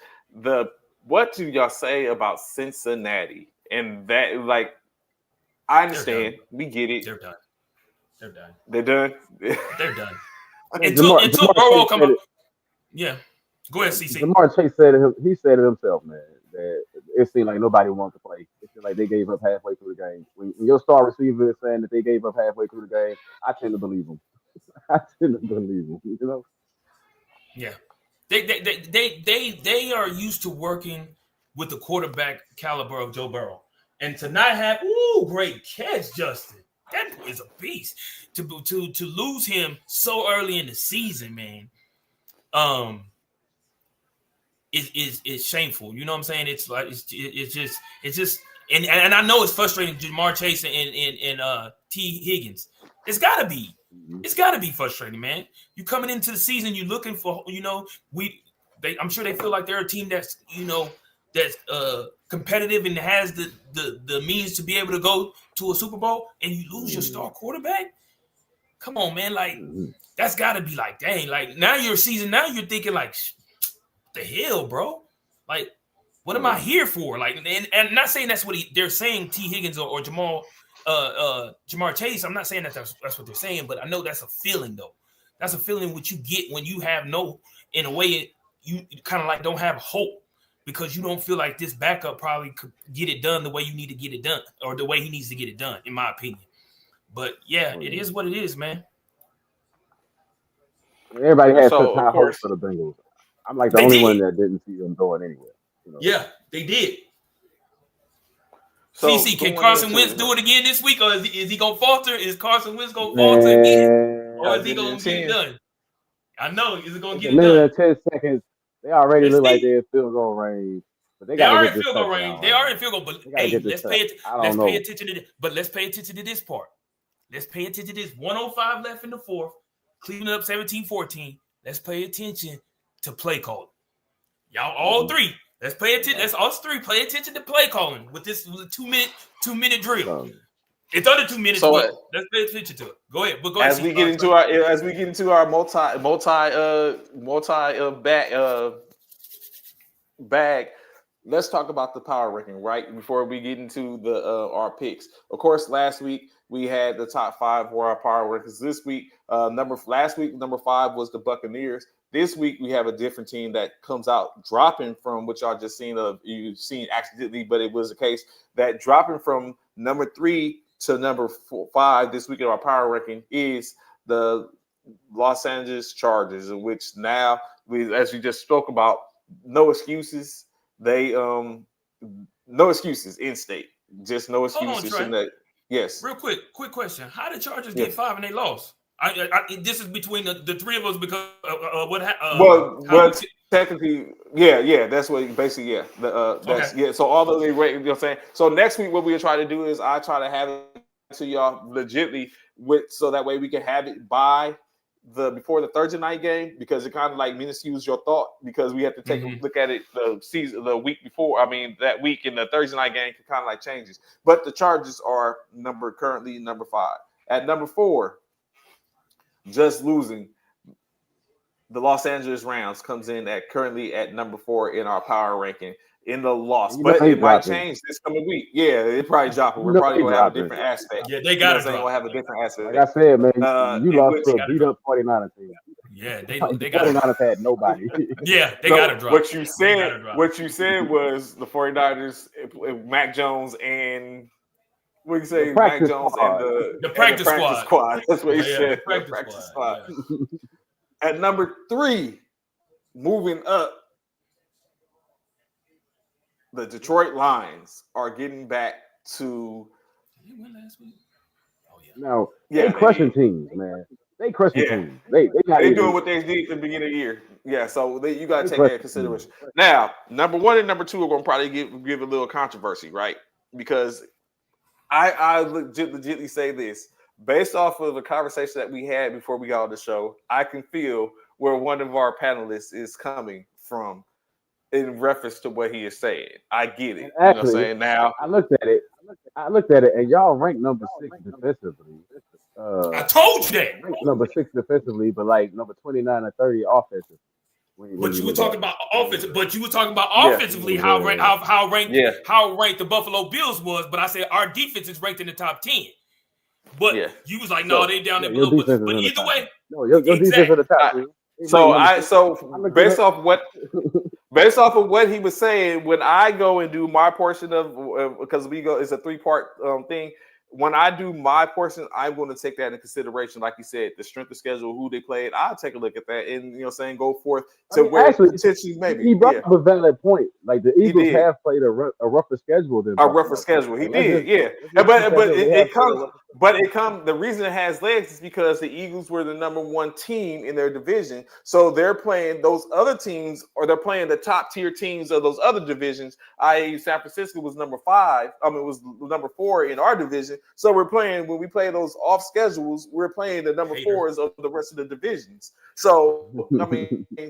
What do y'all say about Cincinnati? And that, like, I understand, we get it. They're done. They're done. Until Burrow come up. Yeah. Go ahead, CC. Jamar Chase said it himself, man, that it seemed like nobody wanted to play. It seemed like they gave up halfway through the game. When your star receiver is saying that they gave up halfway through the game, I tend to believe them. You know? Yeah. They are used to working with the quarterback caliber of Joe Burrow. And to not have, great catch, Justin. That boy is a beast. To lose him so early in the season, man. Is shameful. You know what I'm saying? It's like it's just and I know it's frustrating. Jamar Chase and T. Higgins. It's gotta be frustrating, man. You coming into the season, you looking for, I'm sure they feel like they're a team that's that's competitive and has the means to be able to go to a Super Bowl, and you lose your star quarterback. Come on, man. Like that's gotta be like, dang. Like now you're thinking like, the hell, bro? Like, what am I here for? Like, and not saying that's what they're saying. T. Higgins or Jamar Chase. I'm not saying that's what they're saying, but I know that's a feeling though. That's a feeling what you get when you have in a way you kind of like don't have hope because you don't feel like this backup probably could get it done the way you need to get it done or the way he needs to get it done, in my opinion. But yeah, it is what it is, man. Everybody has such high hopes for the Bengals. I'm like the only one that didn't see them going anywhere. Yeah, they did. So, CC, can Carson Wentz do it again this week, or is he gonna falter? Is Carson Wentz gonna falter again, or is he gonna get it done? I know. Is it gonna get it done? In 10 seconds, they already look like they're in field goal range. But they are in field goal range. They are in field goal. But hey, let's pay attention to this. But let's pay attention to this part. Let's pay attention to this. 1:05 left in the fourth. Cleveland up 17-14. Let's pay attention to play calling. Y'all all three. Let's pay attention. Let's us three pay attention to play calling with this 2 minute drill. It's under 2 minutes. So let's pay attention to it. Go ahead. But go ahead. As we get into our multi bag. let's talk about the power ranking right before we get into the our picks. Of course, last week we had the top 5 for our power rankings. This week, last week number 5 was the Buccaneers. This week we have a different team that comes out dropping from what y'all just seen you've seen accidentally, but it was the case that dropping from number 3 to number 5 this week in our power ranking is the Los Angeles Chargers, which now as we just spoke about, no excuses. They no excuses in state, just no excuses. Hold on, Trey. Yes. Real quick question: how did Chargers get 5 and they lost? This is between the three of us because what happened? Well, technically, yeah. That's what basically, yeah. That's okay. Yeah. So all of the, you know what I'm saying. So next week, what we try to do is I try to have it to y'all legitly so that way we can have it by before the Thursday night game, because it kind of like minuscules your thought, because we have to take a look at it the week before. I mean, that week in the Thursday night game can kind of like changes. But the Chargers are currently number 5. At number 4, just losing, the Los Angeles Rams comes in currently at number 4 in our power ranking in the loss. But it might change this coming week. Yeah, it probably drop it. We're probably going to have a different aspect. Yeah, they got to have a different aspect. Like I said, man, you lost to a beat up 49ers team. Yeah, they got 49ers had nobody. Yeah, they got to drop. What you said was the 49ers, Mac Jones and what do you say? Mac Jones and the practice squad. That's what he said. The practice squad. Yeah. At number 3, moving up, the Detroit Lions are getting back to. Did he win last week? Oh yeah. No, they crushing teams, man. They crushing teams. They doing what they did at the beginning of the year. Yeah, so you got to take that into consideration. Now, number 1 and number 2 are going to probably give a little controversy, right? Because I legitimately say this based off of the conversation that we had before we got on the show. I can feel where one of our panelists is coming from in reference to what he is saying. I get it. Actually, you know what I'm saying? Now I looked at it, and y'all ranked number 6 defensively. I told you that. Number 6 defensively, but like number 29 and 30 offensive. But you were talking about offensive. But you were talking about offensively how ranked the Buffalo Bills was. But I said our defense is ranked in the top 10. But you was like, no, they down there below. But either way, no, your defense is the top. Based off of what he was saying, when I go and do my portion of because it's a 3-part thing. When I do my portion, I'm going to take that into consideration. Like you said, the strength of schedule, who they played, I'll take a look at that and go forth to potentially maybe. He brought up a valid point. Like the Eagles have played a rougher schedule than rougher schedule. He did, yeah. It comes. The reason it has legs is because the Eagles were the number 1 team in their division. So they're playing those other teams, or they're playing the top tier teams of those other divisions. I.e., San Francisco was number 5. It was number 4 in our division. So when we play those off schedules, we're playing the number 4s of the rest of the divisions. So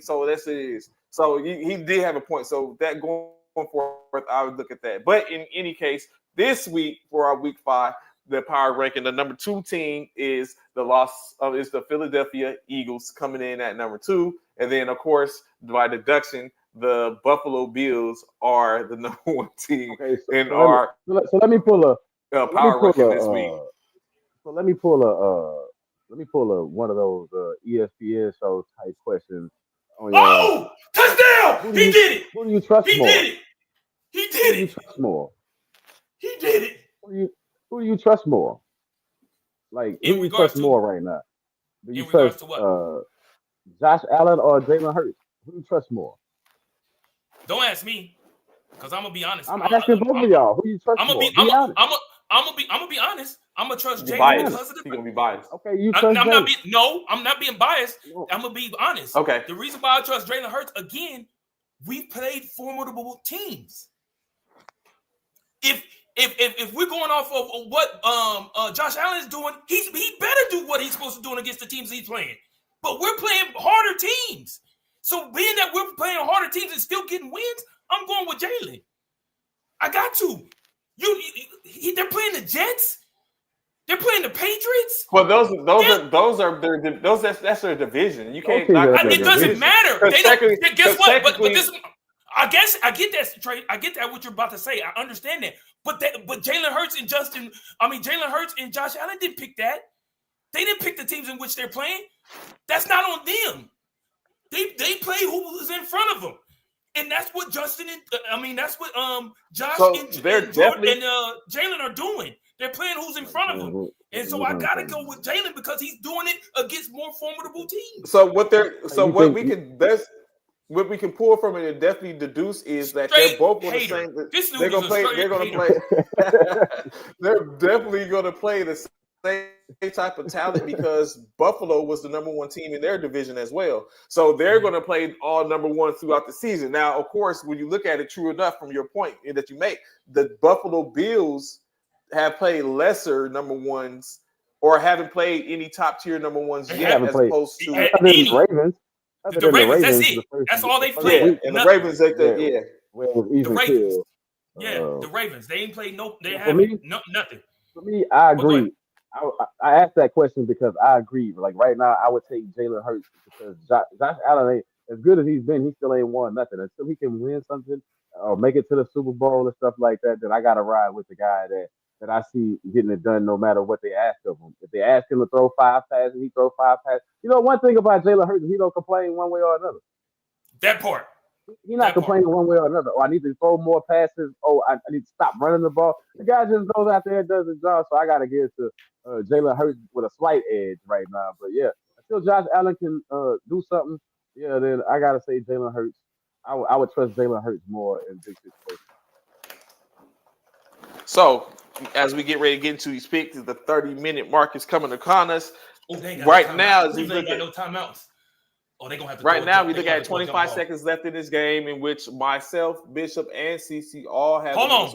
so that's it is. So he did have a point. So that going forward, I would look at that. But in any case, this week for our week 5, the power ranking, the number 2 team is the Philadelphia Eagles coming in at number 2, and then of course by deduction, the Buffalo Bills are the number 1 team in our. So let me pull a. Power ranking this week. So let me pull a one of those ESPN show type questions. Touchdown! He did it. Who do you trust more? He did it. Who do you trust more? He did it. Who do you trust more? Like, who do you trust more right now? Do you trust Josh Allen or Jalen Hurts? Who do you trust more? Don't ask me, because I'm gonna be honest. I'm asking both of y'all. Who do you trust more? I'm gonna be honest. I'm gonna trust Jalen because of the. You're gonna be biased. Okay, you trust Jalen. I'm not being biased. No. I'm gonna be honest. Okay. The reason why I trust Jalen Hurts, again, we played formidable teams. If we're going off of what Josh Allen is doing, he better do what he's supposed to do against the teams he's playing. But we're playing harder teams. So being that we're playing harder teams and still getting wins, I'm going with Jalen. I got to. They're playing the Jets. They're playing the Patriots. Well, that's their division. You can't. It doesn't matter. Guess what? But this. I guess I get that, Trey. I get that what you're about to say. I understand that. But Jalen Hurts and Jalen Hurts and Josh Allen didn't pick that. They didn't pick the teams in which they're playing. That's not on them. They play who was in front of them. And that's what that's what Josh and Jalen are doing. They're playing who's in front of them. And so I gotta go with Jalen because he's doing it against more formidable teams. What we can pull from it and definitely deduce is that they're both going to same. They're going to play. They're going to play. They're definitely going to play the same type of talent because Buffalo was the number one team in their division as well. So they're going to play all number one throughout the season. Now, of course, when you look at it, true enough from your point that you make, the Buffalo Bills have played lesser number ones or haven't played any top tier number ones yet, as opposed to the Ravens. The Ravens, that's it. That's all they played. And the Ravens, the Ravens. They ain't played they haven't nothing. For me, I agree. I asked that question because I agree. Like right now, I would take Jalen Hurts because Josh Allen ain't as good as he's been. He still ain't won nothing. Until he can win something or make it to the Super Bowl and stuff like that, then I got to ride with the guy that I see getting it done no matter what they ask of him. If they ask him to throw 5 passes, he throw 5 passes. You know, one thing about Jalen Hurts, he don't complain one way or another. That part. He's not complaining one way or another. Oh, I need to throw more passes. Oh, I need to stop running the ball. The guy just goes out there and does his job. So I got to give it to Jalen Hurts with a slight edge right now. But yeah, until Josh Allen can do something, yeah, then I got to say Jalen Hurts. I would trust Jalen Hurts more in big situations. So, as we get ready to get into these picks, the 30-minute mark is coming upon us. Right now, they ain't got no timeouts. Oh, they gonna have to. Right now, we look at 25 seconds left in this game, in which myself, Bishop, and CC all have. Hold on.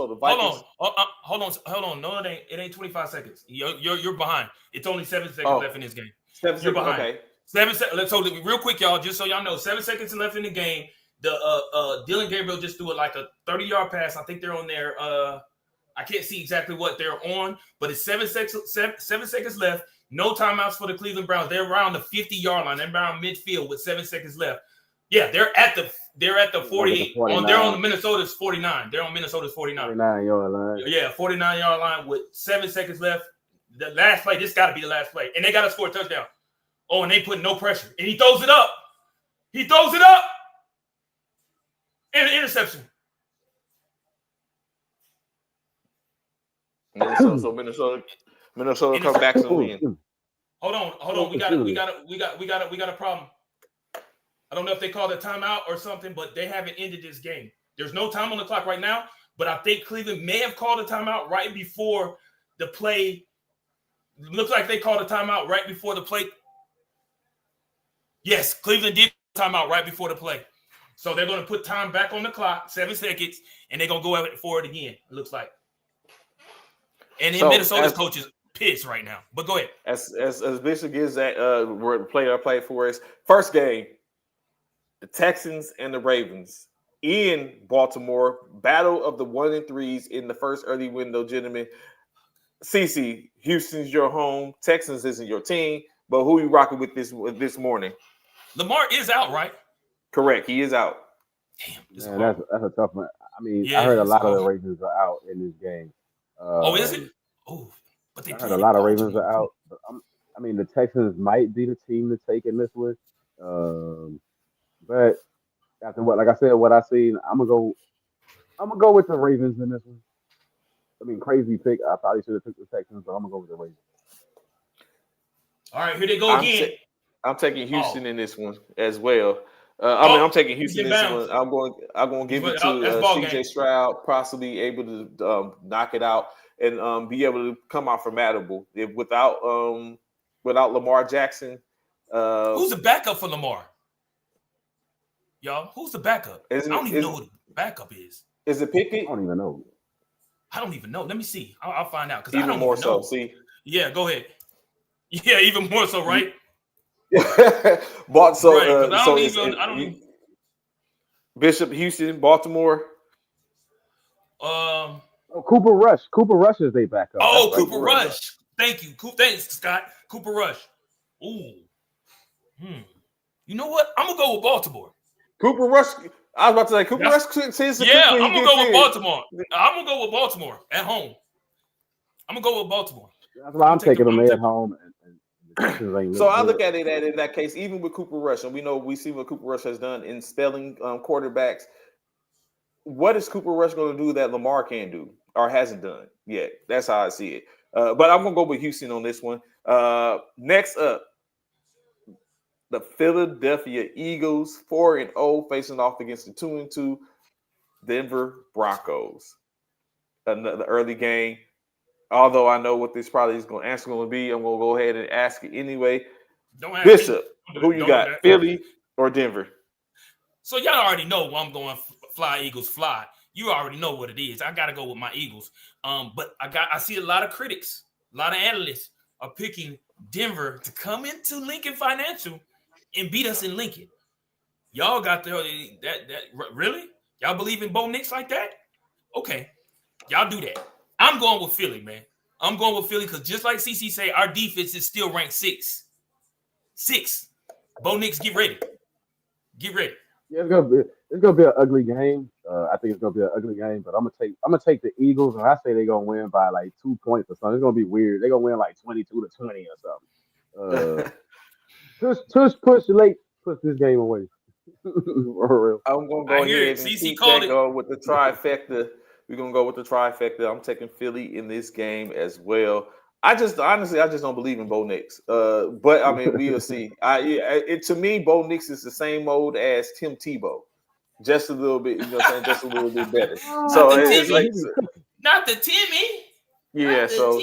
No, it ain't 25 seconds. You're behind. It's only 7 seconds left in this game. 7 seconds. You're behind. Okay. 7 seconds. So real quick, y'all, just so y'all know, 7 seconds left in the game. The Dylan Gabriel just threw like a 30-yard pass. I think they're on their. I can't see exactly what they're on, but it's 7 seconds left. No timeouts for the Cleveland Browns. They're around the 50-yard line. They're around midfield with 7 seconds left. Yeah, they're at the 48. They're on Minnesota's 49. They're on Minnesota's 49. 49-yard line. Yeah, 49-yard line with 7 seconds left. The last play, this got to be the last play. And they got to score a touchdown. Oh, and they put no pressure. And he throws it up. And an interception. Minnesota come back to win. Hold on. We got a problem. I don't know if they called a timeout or something, but they haven't ended this game. There's no time on the clock right now, but I think Cleveland may have called a timeout right before the play. Looks like they called a timeout right before the play. Yes, Cleveland did timeout right before the play. So they're going to put time back on the clock, 7 seconds, and they're going to go for it again, it looks like. And then Minnesota's coach is pissed right now. But go ahead. As Bishop gives that play for us. First game, the Texans and the Ravens in Baltimore. Battle of the 1 and 3s in the first early window, gentlemen. CC, Houston's your home. Texans isn't your team. But who are you rocking with this morning? Lamar is out, right? Correct. He is out. Damn. That's a tough one. I mean, I heard a lot of the Ravens are out in this game. Is it? Oh, but I heard a lot of Ravens are out. But I mean, the Texans might be the team to take in this one. But after what I seen, I'm gonna go with the Ravens in this one. I mean, crazy pick. I probably should have took the Texans, but I'm gonna go with the Ravens. All right, here they go again. I'm taking Houston in this one as well. I'm taking Houston in this one. I'm going to give it to CJ Stroud, possibly able to knock it out and be able to come out formidable. Without Lamar Jackson. Who's the backup for Lamar? Y'all, who's the backup? I don't even know who the backup is. Is it Pickett? I don't even know. Let me see. I'll find out because I don't more even know. See? Yeah, go ahead. Yeah, even more so, right? Bishop, Houston, Baltimore. Cooper Rush. Cooper Rush is their backup. Oh, right. Cooper Rush. Thank you. Thanks, Scott. Cooper Rush. Ooh. You know what? I'm gonna go with Baltimore. Cooper Rush. I was about to say Cooper Rush tends to Yeah, cook when I'm he gonna gets go with in. Baltimore. I'm gonna go with Baltimore at home. I'm gonna go with Baltimore. That's why I'm taking them I'm at taking- home, and the Texans ain't So look I good. look at it in that case, even with Cooper Rush, and we see what Cooper Rush has done in spelling quarterbacks. What is Cooper Rush going to do that Lamar can't do or hasn't done yet? That's how I see it. But I'm going to go with Houston on this one. Next up, the Philadelphia Eagles, 4-0, facing off against the 2-2 Denver Broncos. Another early game. Although I know what this probably is going to be, I'm going to go ahead and ask it anyway. Don't ask Bishop, me. who you Don't got, do that. Philly or Denver? So y'all already know where I'm going. Fly Eagles fly. You already know what it is. I got to go with my Eagles. But I see a lot of critics, a lot of analysts are picking Denver to come into Lincoln Financial and beat us in Lincoln. Y'all got that really? Y'all believe in Bo Nix like that? Okay, y'all do that. I'm going with Philly, man. I'm going with Philly because just like CC say, our defense is still ranked 6. Bo Nix, get ready. Get ready. Yeah, it's gonna be an ugly game. I think it's gonna be an ugly game, but I'm gonna take the Eagles, and I say they're gonna win by like 2 points or something. It's gonna be weird. They're gonna win like 22-20 or something. Push this game away. For real. I'm gonna go ahead and keep that going with the trifecta. We're gonna go with the trifecta. I'm taking Philly in this game as well. I just don't believe in Bo Nix. But I mean, we'll see. To me, Bo Nix is the same mode as Tim Tebow, just a little bit. You know what I'm saying? Just a little bit better. So it's like not the Timmy. Yeah. So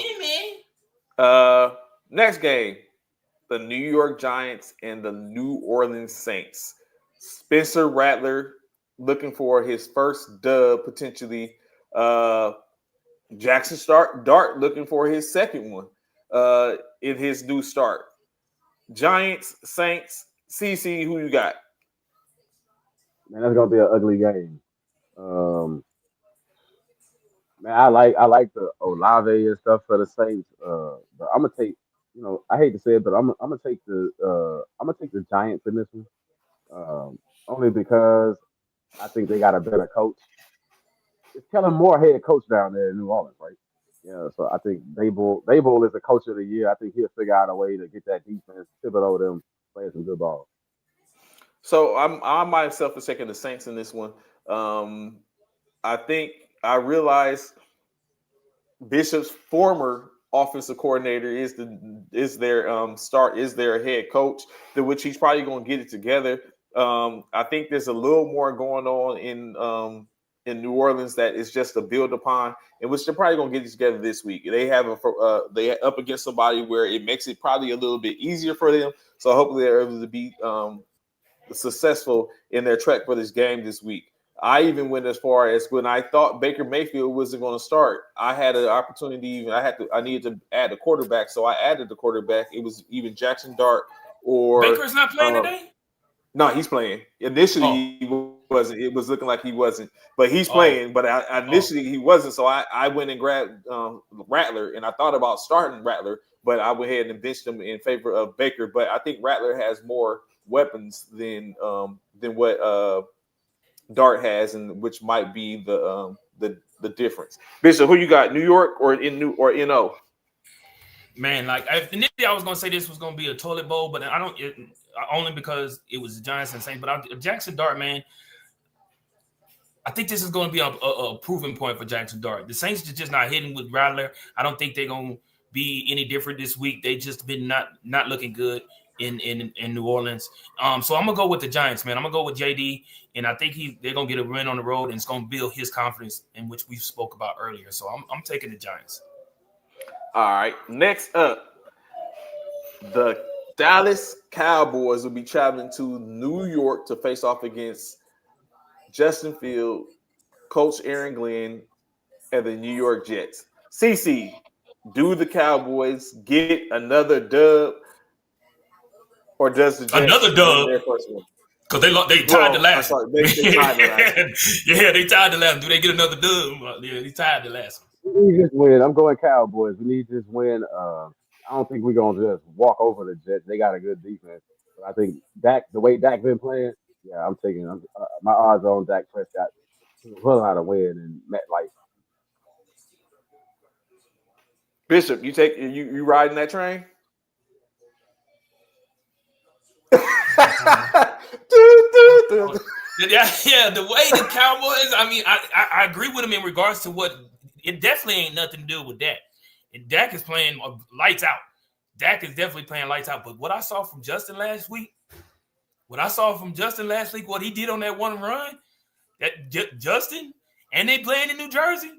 next game, the New York Giants and the New Orleans Saints. Spencer Rattler looking for his first dub potentially. Jackson Dart looking for his second one in his new start. Giants, Saints, CC, who you got? Man, that's gonna be an ugly game. Man, I like the Olave and stuff for the Saints. But I'm gonna take, I hate to say it, but I'm gonna take the Giants in this one. Only because I think they got a better coach. It's Kellen Moore head coach down there in New Orleans, right? Yeah, so I think Daboll is the coach of the year. I think he'll figure out a way to get that defense, Thibodeau them playing some good ball. So I myself is taking the Saints in this one. I think I realized Bishop's former offensive coordinator is their head coach, to which he's probably going to get it together. I think there's a little more going on in New Orleans that is just to build upon, in which they're probably going to get it together this week. They have they up against somebody where it makes it probably a little bit easier for them. So hopefully they're able to be successful in their trek for this game this week. I even went as far as when I thought Baker Mayfield wasn't going to start. I had an opportunity. I needed to add a quarterback, so I added the quarterback. It was even Jackson Dart or Baker's not playing today. No, he's playing. Initially, he wasn't. It was looking like he wasn't, but he's playing. But initially, he wasn't. So I went and grabbed Rattler, and I thought about starting Rattler, but I went ahead and benched him in favor of Baker. But I think Rattler has more weapons than what Dart has, and which might be the difference. Bishop, who you got? New York or NO? Man, like initially I was gonna say this was gonna be a toilet bowl, but I don't. Only because it was the Giants and Saints. But Jackson Dart, man, I think this is going to be a proving point for Jackson Dart. The Saints are just not hitting with Rattler. I don't think they're going to be any different this week. They just been not looking good in New Orleans. So I'm gonna go with the Giants, man. I'm gonna go with JD, and I think they're gonna get a win on the road, and it's gonna build his confidence, in which we spoke about earlier. So I'm taking the Giants. All right. Next up, the Dallas Cowboys will be traveling to New York to face off against Justin Fields, Coach Aaron Glenn, and the New York Jets. CC, do the Cowboys get another dub, or does the Jets another dub? Because they tied the last one. They tied the last one. Yeah, they tied the last one. Do they get another dub? Yeah, they tied the last one. We need to just win. I'm going Cowboys. We need to just win. I don't think we're gonna just walk over the Jets. They got a good defense. But I think the way Dak been playing, Yeah, I'm taking. My odds are on Dak Prescott to run out of win and MetLife. Bishop, you riding that train? Yeah, the way the Cowboys, I mean, I agree with him in regards to what it definitely ain't nothing to do with Dak. And Dak is playing lights out. Dak is definitely playing lights out. But what I saw from Justin last week, what he did on that one run, that Justin, and they playing in New Jersey,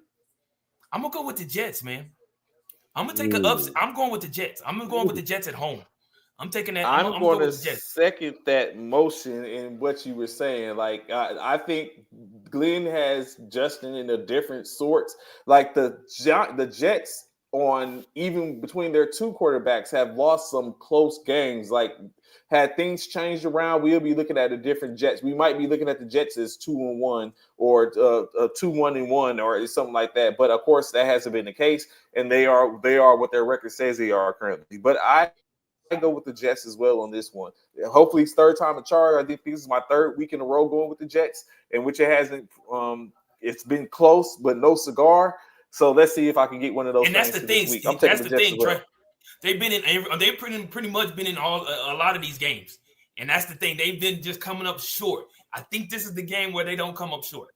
I'm gonna go with the Jets, man. I'm gonna take an upset. I'm going with the Jets. I'm gonna go with the Jets at home. I'm taking that. I'm going to with the Jets. second that motion in what you were saying. Like I think Glenn has Justin in a different sorts. Like the Jets on even between their two quarterbacks have lost some close games. Like had things changed around, we'll be looking at a different Jets. We might be looking at the Jets as 2-1 or 2-1-1 or something like that. But of course, that hasn't been the case, and they are what their record says they are currently. But I go with the Jets as well on this one. Hopefully, it's third time a charge. I think this is my third week in a row going with the Jets, in which it hasn't. It's been close, but no cigar. So let's see if I can get one of those. And that's the thing. That's the thing, Trey. They've been in. They've pretty much been in a lot of these games, and that's the thing. They've been just coming up short. I think this is the game where they don't come up short.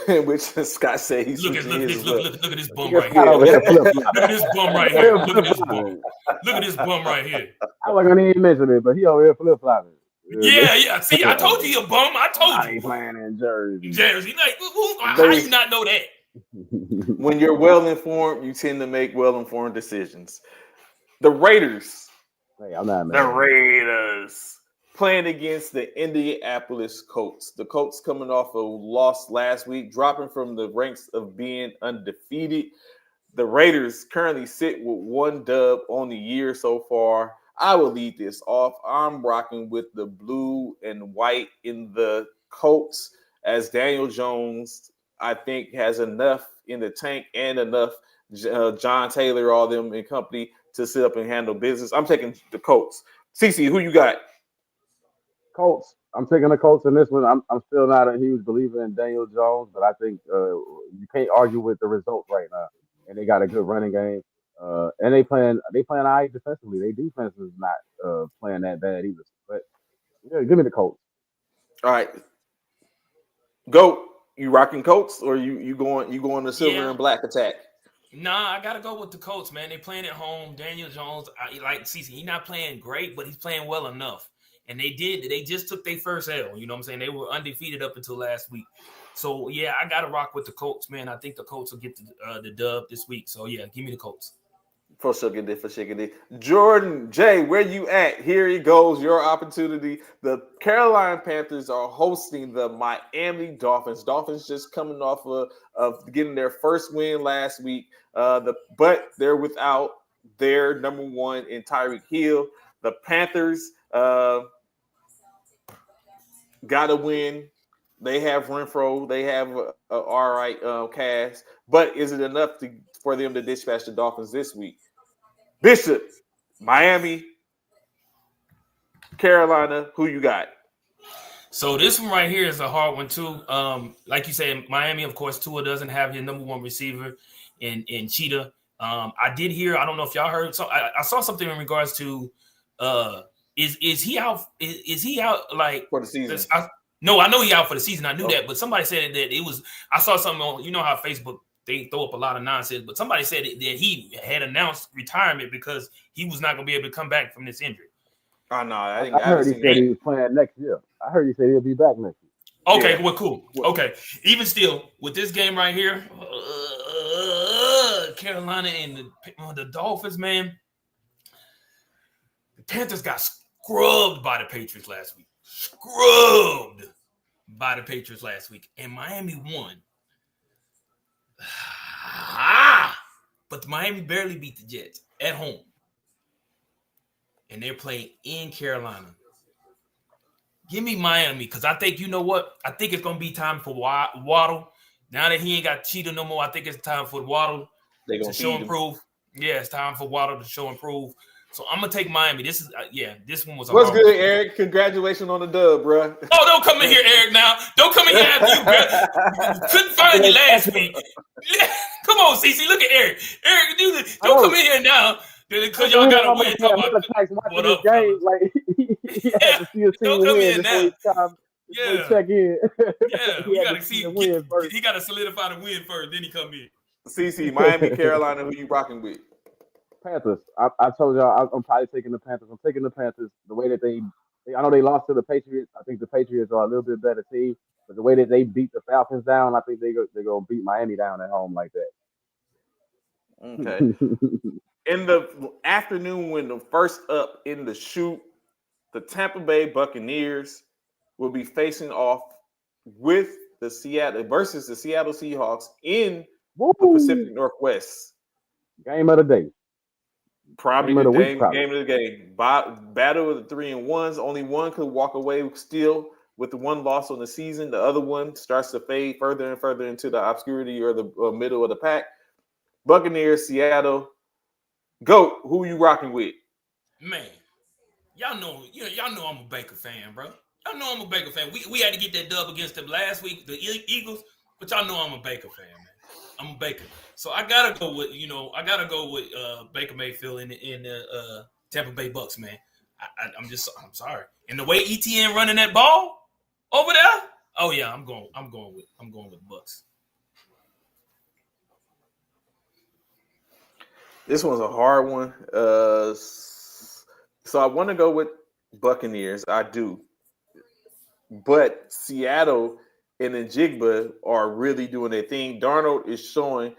In which Scott said he's look at this bum right here. Look at this bum right here. Look at this bum. Look at this bum right here. I wasn't gonna even mention it, but he over here flip flopping. Yeah. See, I told you he a bum. I told you. He's playing in Jersey. Like, how do you not know that? When you're well informed, you tend to make well informed decisions. The Raiders. Hey, I'm not mad. The Raiders playing against the Indianapolis Colts. The Colts coming off a loss last week, dropping from the ranks of being undefeated. The Raiders currently sit with one dub on the year so far. I will lead this off. I'm rocking with the blue and white in the Colts, as Daniel Jones, I think, has enough in the tank and enough John Taylor, all them in company to sit up and handle business. I'm taking the Colts. Cece, who you got? Colts. I'm taking the Colts in this one. I'm still not a huge believer in Daniel Jones, but I think you can't argue with the results right now. And they got a good running game. And they playing all right defensively. Their defense is not playing that bad either. But yeah, give me the Colts. All right. Go. You rocking Colts, or you going the silver and black attack? Nah, I gotta go with the Colts, man. They playing at home. Daniel Jones, like Cece, he's not playing great, but he's playing well enough. And they just took their first L. You know what I'm saying? They were undefeated up until last week. So, yeah, I got to rock with the Colts, man. I think the Colts will get the dub this week. So, yeah, give me the Colts. For sure, Jordan J, where you at? Here it goes, your opportunity. The Carolina Panthers are hosting the Miami Dolphins. Dolphins just coming off of getting their first win last week. But they're without their number one in Tyreek Hill. The Panthers got to win. They have Renfro. They have a all right cast. But is it enough for them to dispatch the Dolphins this week? Bishop, Miami, Carolina, who you got? So this one right here is a hard one too. Like you said, Miami, of course, Tua doesn't have his number one receiver in Cheetah. I did hear, I don't know if y'all heard, so I saw something in regards to is he out? Is he out like for the season? No, I know he out for the season. I knew that, but somebody said that it was. I saw something on. You know how Facebook they throw up a lot of nonsense, but somebody said that he had announced retirement because he was not going to be able to come back from this injury. Oh no, I heard he said he was playing next year. I heard he said he'll be back next year. Okay, well, cool. Okay, even still with this game right here, Carolina and the Dolphins, man. The Panthers got scrubbed by the Patriots last week. Scrubbed by the Patriots last week. And Miami won. But Miami barely beat the Jets at home. And they're playing in Carolina. Give me Miami, because I think, you know what? I think it's going to be time for Waddle. Now that he ain't got Cheetah no more, I think it's time for Waddle to show improve. Yeah, it's time for Waddle to show improve. So I'm gonna take Miami. This is this one was a What's hard good, one. Eric? Congratulations on the dub, bro. Oh, don't come in here, Eric. Now, don't come in here after you, bro. Couldn't find you last week. Come on, CC. Look at Eric. Eric, don't come in here now because y'all got to win. What up, game? Like he had to see a team win before he check in. Yeah, we got to see. He got to solidify the win first, then he come in. CC, Miami, Carolina. Who you rocking with? Panthers. I told y'all I'm probably taking the Panthers. I'm taking the Panthers. The way that they I know they lost to the Patriots. I think the Patriots are a little bit better team, but the way that they beat the Falcons down, I think they're gonna beat Miami down at home like that. Okay. In the afternoon window, first up in the shoot, the Tampa Bay Buccaneers will be facing off with the Seattle Seahawks in the Pacific Northwest. Game of the day. Probably the game of the game. Battle of the 3-1s. Only one could walk away still with the one loss on the season. The other one starts to fade further and further into the obscurity or the middle of the pack. Buccaneers, Seattle. GOAT, who you rocking with? Man, y'all know I'm a Baker fan, bro. Y'all know I'm a Baker fan. We had to get that dub against them last week, the Eagles, but y'all know I'm a Baker fan, man. I'm a Baker. So I gotta go with Baker Mayfield in the Tampa Bay Bucks, man. I'm sorry. And the way ETN running that ball over there, oh yeah, I'm going with Bucks. This one's a hard one. So I want to go with Buccaneers. I do. But Seattle and Njigba are really doing their thing. Darnold is showing,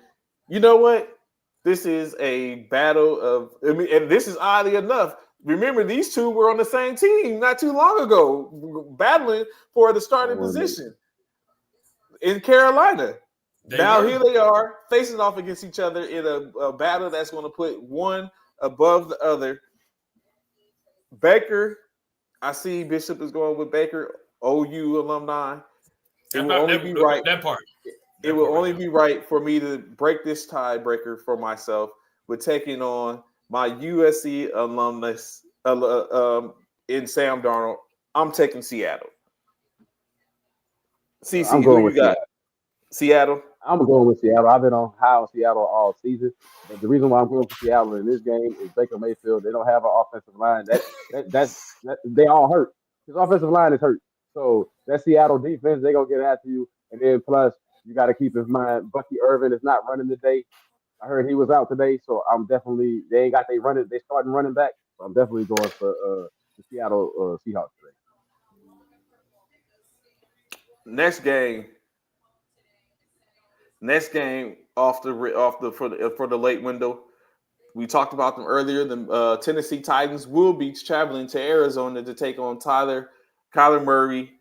you know what? This is a battle of, and this is oddly enough. Remember, these two were on the same team not too long ago, battling for the starting position in Carolina. Here they are facing off against each other in a battle that's going to put one above the other. Baker, I see Bishop is going with Baker, OU alumni. It will only be right. It will only be right for me to break this tiebreaker for myself with taking on my USC alumnus in Sam Darnold. I'm taking Seattle. CC, who you got? Seattle. I'm going with Seattle. I've been on high on Seattle all season. But the reason why I'm going for Seattle in this game is Baker Mayfield. They don't have an offensive line. That's they all hurt. His offensive line is hurt. So that Seattle defense, they're gonna get after you. And then plus, you got to keep in mind, Bucky Irvin is not running today. I heard he was out today, so they ain't got they starting running back. So I'm definitely going for the Seattle Seahawks today. Next game for the late window. We talked about them earlier. The Tennessee Titans will be traveling to Arizona to take on Kyler Murray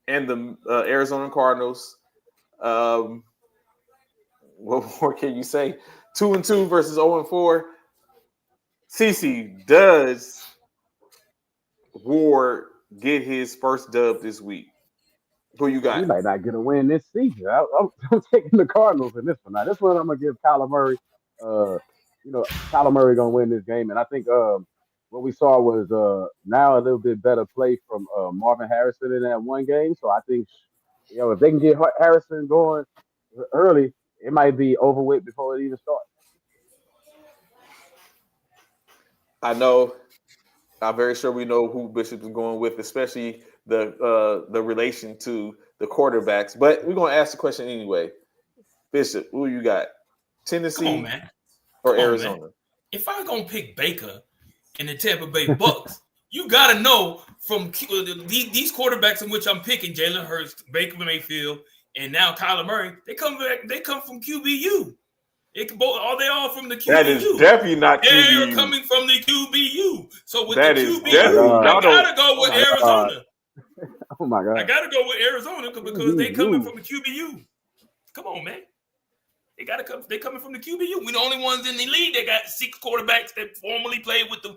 and the Arizona Cardinals. What more can you say? 2-2 versus 0-4. CC, does Ward get his first dub this week? Who you got? He might not get a win this season. I'm taking the Cardinals in this one. Now, this one I'm gonna give Kyler Murray. Kyler Murray gonna win this game, and I think what we saw was now a little bit better play from Marvin Harrison in that one game. So I think if they can get Harrison going early, it might be over with before it even starts. I know. I'm very sure we know who Bishop is going with, especially the relation to the quarterbacks. But we're gonna ask the question anyway. Bishop, who you got? Tennessee or Arizona? If I'm gonna pick Baker and the Tampa Bay Bucks, you gotta know from these quarterbacks in which I'm picking, Jalen Hurts, Baker Mayfield, and now Kyler Murray. They come from QBU. They all from the QBU. That is definitely not QBU. They're coming from the QBU. So with that the QBU, I gotta go with Arizona. Oh my God! I gotta go with Arizona because they coming from the QBU. Come on, man. They gotta come. They coming from the QBU. We're the only ones in the league that got 6 quarterbacks that formerly played with the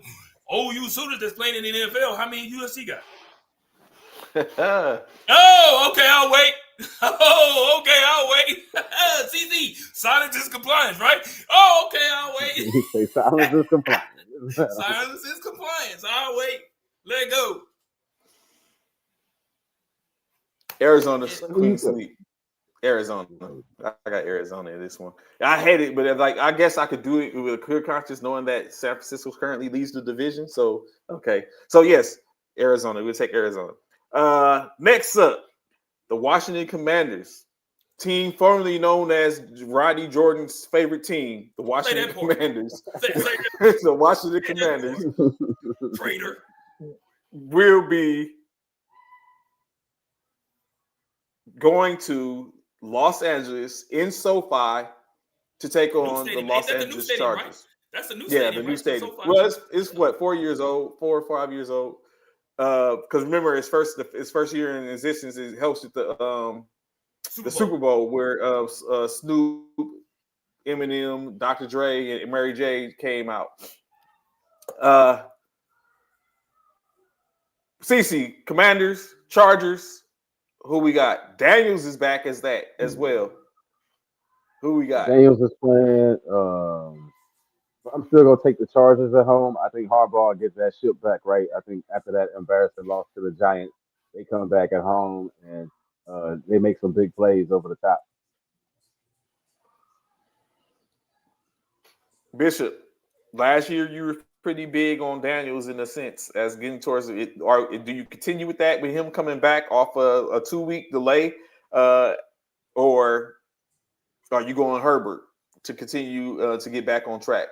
OU Sooners that's playing in the NFL. How many USC got? Oh, okay, I'll wait. Oh, okay, I'll wait. CZ, silence is compliance, right? Oh, okay, I'll wait. Silence is compliance. Silence is compliance. I'll wait. Let go. Arizona's clean sweep. Arizona. I got Arizona in this one. I hate it, but like I guess I could do it with a clear conscience, knowing that San Francisco currently leads the division. So okay. So yes, Arizona. We'll take Arizona. Next up, the Washington Commanders. Team formerly known as Rodney Jordan's favorite team, the Washington Commanders. The Washington Commanders. Traitor. Will be going to Los Angeles in SoFi to take on the Los Angeles Chargers. Right? That's the new stadium. Yeah, the new stadium. Well, it's what 4 years old, 4 or 5 years old. Because remember, its first year in existence, it hosted the Super Bowl where Snoop, Eminem, Dr. Dre, and Mary J came out. CC, Commanders, Chargers. Who we got? Daniels is back as that as well. Who we got? Daniels is playing. I'm still gonna take the Chargers at home. I think Harbaugh gets that ship back right. I think after that embarrassing loss to the Giants, they come back at home and they make some big plays over the top. Bishop, last year you were pretty big on Daniels in a sense as getting towards it. Or do you continue with that with him coming back off a 2-week delay, or are you going Herbert to continue to get back on track?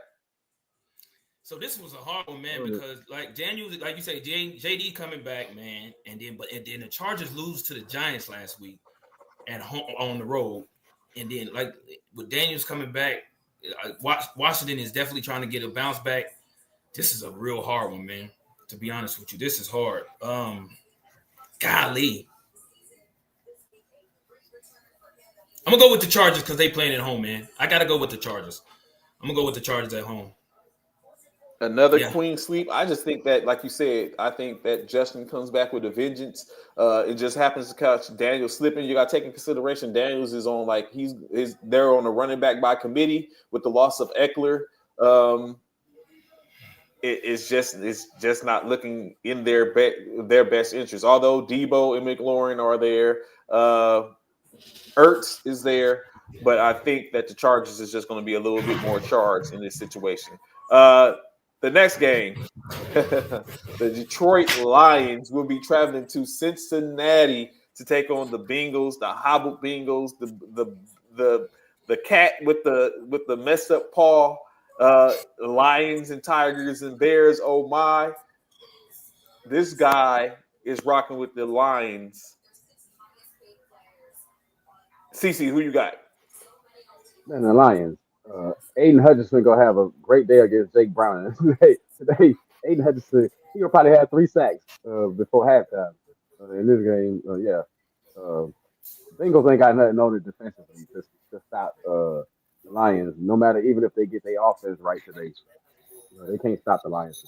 So this was a hard one, man, because like Daniels, like you say, JD coming back, man, and then the Chargers lose to the Giants last week at home on the road, and then like with Daniels coming back, Washington is definitely trying to get a bounce back. This is a real hard one, man. To be honest with you, this is hard. Golly. I'm going to go with the Chargers because they playing at home, man. I got to go with the Chargers. I'm going to go with the Chargers at home. Another clean sweep. I just think that, like you said, I think that Justin comes back with a vengeance. It just happens to catch Daniels slipping. You got to take in consideration Daniels is on they're on a running back by committee with the loss of Eckler. It's just not looking in their best interest. Although Debo and McLaurin are there, Ertz is there, but I think that the Chargers is just going to be a little bit more charged in this situation. The next game, the Detroit Lions will be traveling to Cincinnati to take on the Bengals, the hobbled Bengals, the cat with the messed up paw, Lions and Tigers and Bears. Oh my! This guy is rocking with the Lions. CC, who you got? Man, the Lions. Aiden Hutchinson gonna have a great day against Jake Brown. Today, Aiden Hutchinson, he'll probably have 3 sacks before halftime in this game. Bengals ain't got nothing on it defensively to stop the Lions. No matter, even if they get their offense right today, they can't stop the Lions.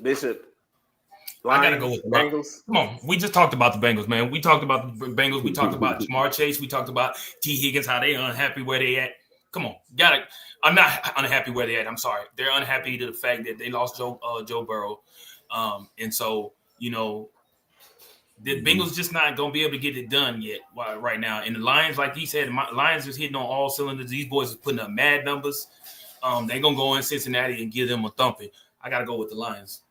Bishop. I gotta go with the Bengals. Come on, we just talked about the Bengals, man. We talked about the Bengals. We talked about Jamar Chase. We talked about T. Higgins, how they unhappy where they at. Come on, I'm not unhappy where they at. I'm sorry, they're unhappy to the fact that they lost Joe Burrow, and so the Bengals just not gonna be able to get it done yet right now. And the Lions, like he said, Lions is hitting on all cylinders. These boys are putting up mad numbers. They're gonna go in Cincinnati and give them a thumping. I gotta go with the Lions.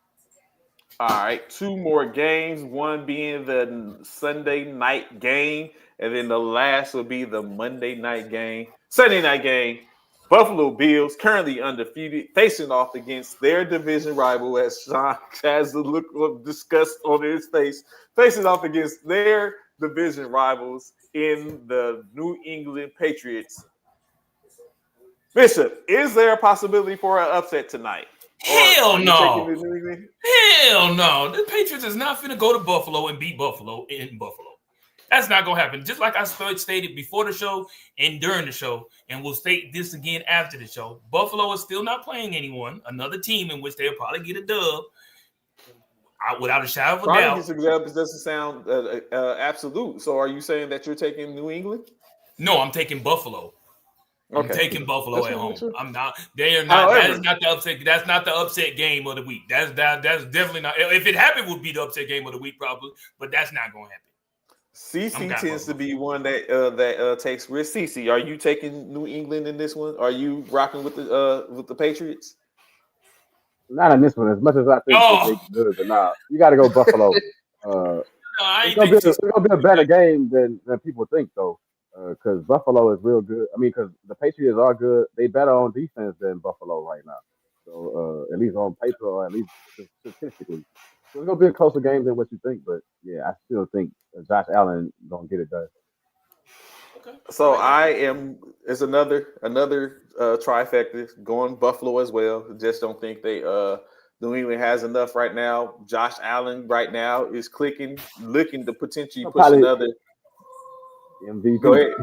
All right, 2 more games, one being the Sunday night game, and then the last will be the Monday night game. Sunday night game, Buffalo Bills, currently undefeated, facing off against their division rival, as Sean has the look of disgust on his face, facing off against their division rivals in the New England Patriots. Bishop, is there a possibility for an upset tonight? Hell no. Hell no. The Patriots is not finna go to Buffalo and beat Buffalo in Buffalo. That's not going to happen. Just like I stated before the show and during the show, and we'll state this again after the show, Buffalo is still not playing anyone, another team in which they'll probably get a dub without a shadow of a doubt. This example doesn't sound absolute. So are you saying that you're taking New England? No, I'm taking Buffalo. I'm taking Buffalo That's at what home. I'm sure. I'm not. They are not. However, that is not the upset. That's not the upset game of the week. That's definitely not. If it happened, it would be the upset game of the week probably. But that's not going to happen. CC got tends to Buffalo. be one that takes risks. CC, are you taking New England in this one? Are you rocking with the Patriots? Not in this one, as much as I think that they Oh, good, but nah, you got to go Buffalo. no, I It's ain't gonna be think it's gonna be a better game than people think though, because Buffalo is real good. I mean, because the Patriots are good. They better on defense than Buffalo right now. So at least on paper, or at least statistically, so it's gonna be a closer game than what you think. But yeah, I still think Josh Allen gonna get it done. Okay. So I am is another trifecta going Buffalo as well. Just don't think they New England has enough right now. Josh Allen right now is looking to potentially He'll push probably another. Go MVP. ahead.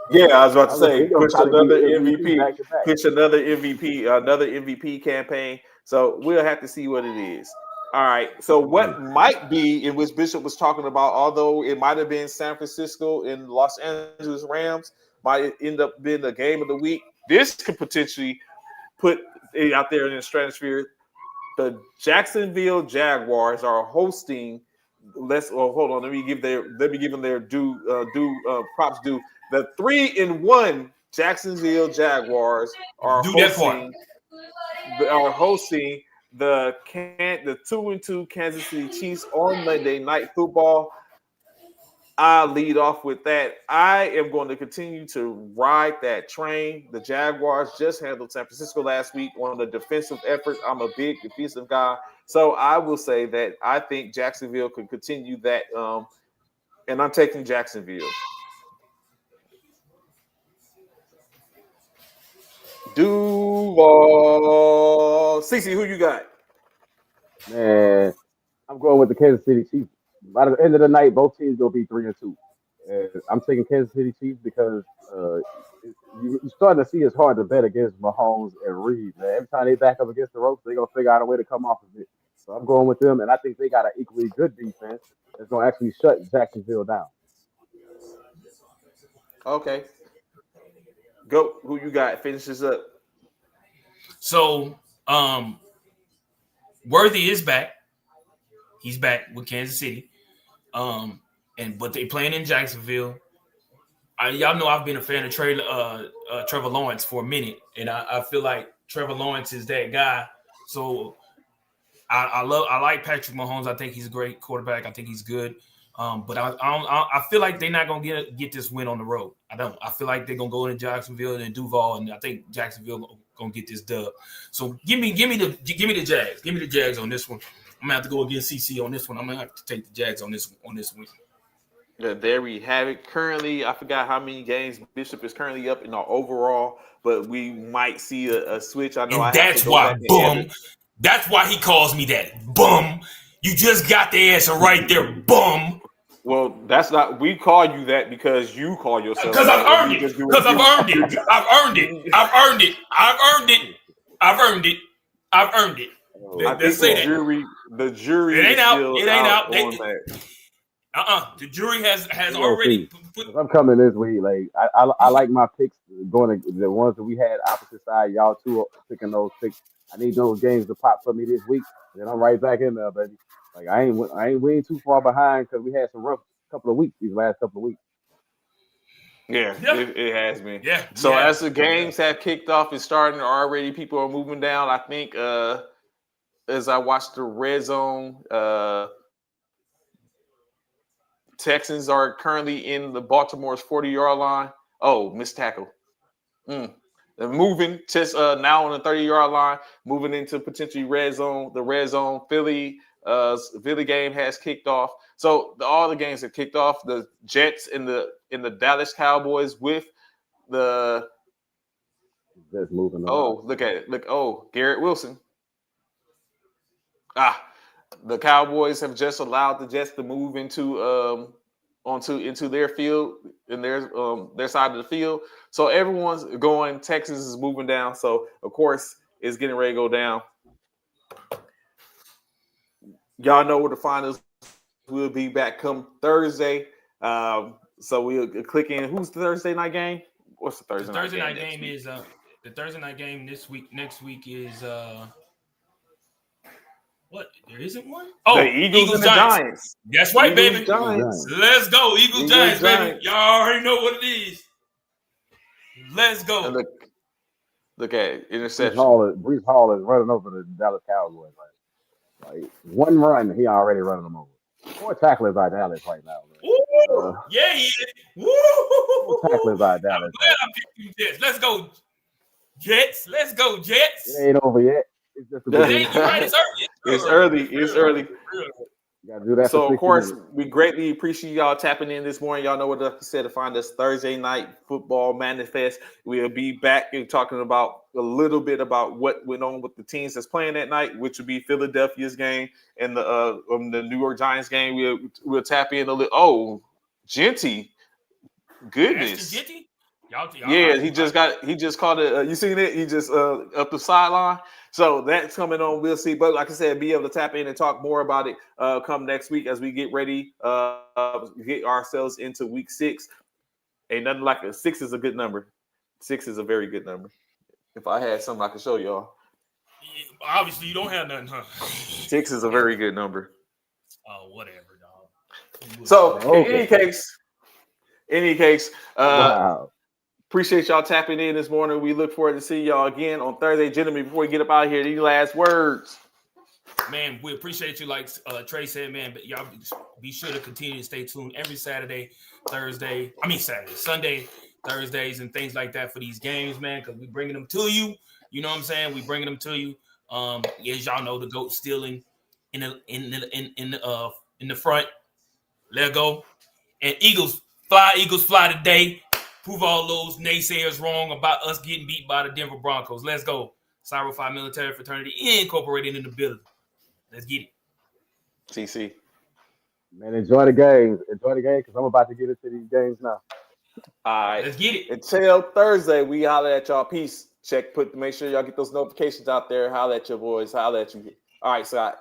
Yeah, I was about I to was gonna say say he's gonna push probably be another MVP MVP, back to back. push another MVP campaign. So we'll have to see what it is. All right. So what might be in which Bishop was talking about, although it might have been San Francisco and Los Angeles Rams, might end up being the game of the week. This could potentially put it out there in the stratosphere. The Jacksonville Jaguars are hosting. Hold on. Let me give them their props due. The 3-1 Jacksonville Jaguars are Do that part. hosting the 2-2 Kansas City Chiefs on Monday Night Football. I'll lead off with that. I am going to continue to ride that train. The Jaguars just handled San Francisco last week on the defensive effort. I'm a big defensive guy. So I will say that I think Jacksonville can continue that. And I'm taking Jacksonville. Duval. CC, who you got? Man, I'm going with the Kansas City Chiefs. By the end of the night, both teams will be 3-2. And I'm taking Kansas City Chiefs because you're starting to see it's hard to bet against Mahomes and Reed. Man, every time they back up against the ropes, they're gonna figure out a way to come off of it. So I'm going with them, and I think they got an equally good defense that's gonna actually shut Jacksonville down. Okay. Go. Who you got? Finish this up. So, Worthy is back. He's back with Kansas City. But they playing in Jacksonville. Y'all know I've been a fan of Trevor Lawrence for a minute, and I feel like Trevor Lawrence is that guy. So I like Patrick Mahomes. I think he's a great quarterback. I think he's good. But I feel like they're not gonna get this win on the road. I don't. I feel like they're gonna go into Jacksonville and Duval, and I think Jacksonville gonna get this dub. So give me the Jags. Give me the Jags on this one. I'm gonna have to go against CC on this one. I'm gonna have to take the Jags on this one. Yeah, there we have it. Currently, I forgot how many games Bishop is currently up in our overall, but we might see a switch. I know And I have to go back and edit. That's why he calls me that. Bum. You just got the answer right there. Bum. Well, that's not. We call you that because you call yourself. Because I've earned it. Because I've earned it. I've earned it. I've earned it. I've earned it. I've earned it. I've earned it. I think the jury. It ain't out. It ain't out. The jury has already. I'm coming this week. Like I like my picks going to the ones that we had opposite side. Y'all two are picking those picks. I need those games to pop for me this week. Then I'm right back in there, baby. Like I ain't too far behind because we had some rough couple of weeks these last couple of weeks. Yeah, it has been. Yeah. So as the games have kicked off and starting already, people are moving down. I think as I watched the red zone, Texans are currently in the Baltimore's 40-yard line. Oh, missed tackle. They're moving just now on the 30-yard line, moving into potentially red zone. The red zone Philly game has kicked off. So all the games have kicked off. The Jets and the Dallas Cowboys with the just moving on. Oh, look at it. Look, Garrett Wilson. The Cowboys have just allowed the Jets to move into their field in their side of the field. So everyone's going. Texas is moving down. So of course it's getting ready to go down. Y'all know where the finals will be back come Thursday. So we'll click in. Who's the Thursday night game? What's the The Thursday, Thursday night next game week? is the Thursday night game this week. Next week is what? There isn't one. Oh, The Eagles and the Giants. Giants. That's right, Eagles, baby. Giants. Let's go, Eagles Eagles, Giants, baby. Giants. Y'all already know what it is. Let's go. And look at it. Interception. Brees Hall is running over the Dallas Cowboys. Like one run, he already running them over. 4 tacklers by Dallas right now. Woo! Yeah, he is. Woo! 4 tacklers by I'm Dallas. glad I picked you, Jets. Let's go, Jets. Let's go, Jets. It ain't over yet. It's just a It ain't, you're right. It's early. It's early. You gotta do that. So, for of course, 60 minutes. we greatly appreciate y'all tapping in this morning. Y'all know what I said to find us Thursday night football manifest. We'll be back and talking about a little bit about what went on with the teams that's playing that night, which would be Philadelphia's game and the New York Giants game. We'll tap in a little. Oh, Genty, goodness. Ashton Genty? Y'all Yeah, he just caught it. You seen it? He just up the sideline. So that's coming on. We'll see. But like I said, be able to tap in and talk more about it come next week as we get ready, get ourselves into week 6. Ain't nothing like a 6 is a good number. 6 is a very good number. If I had something I could show y'all. Obviously, you don't have nothing, huh? 6 is a very good number. Oh, whatever, dog. So in any case, Wow. appreciate y'all tapping in this morning. We look forward to see y'all again on Thursday. Gentlemen, before we get up out of here, any last words? Man, we appreciate you. Like Trey said, man, but y'all be sure to continue to stay tuned every Sunday, Thursdays, and things like that for these games, man, because we bringing them to you. You know what I'm saying? We bringing them to you. As y'all know, the GOAT still in the front. Let go. And Eagles fly today. Prove all those naysayers wrong about us getting beat by the Denver Broncos. Let's go. Cyber 5 Military Fraternity Incorporated in the building. Let's get it. TC. Man, enjoy the games. Enjoy the game because I'm about to get into these games now. All right. Let's get it. Until Thursday, we holler at y'all. Peace. Make sure y'all get those notifications out there. Holler at your boys. Holler at you. All right, Scott.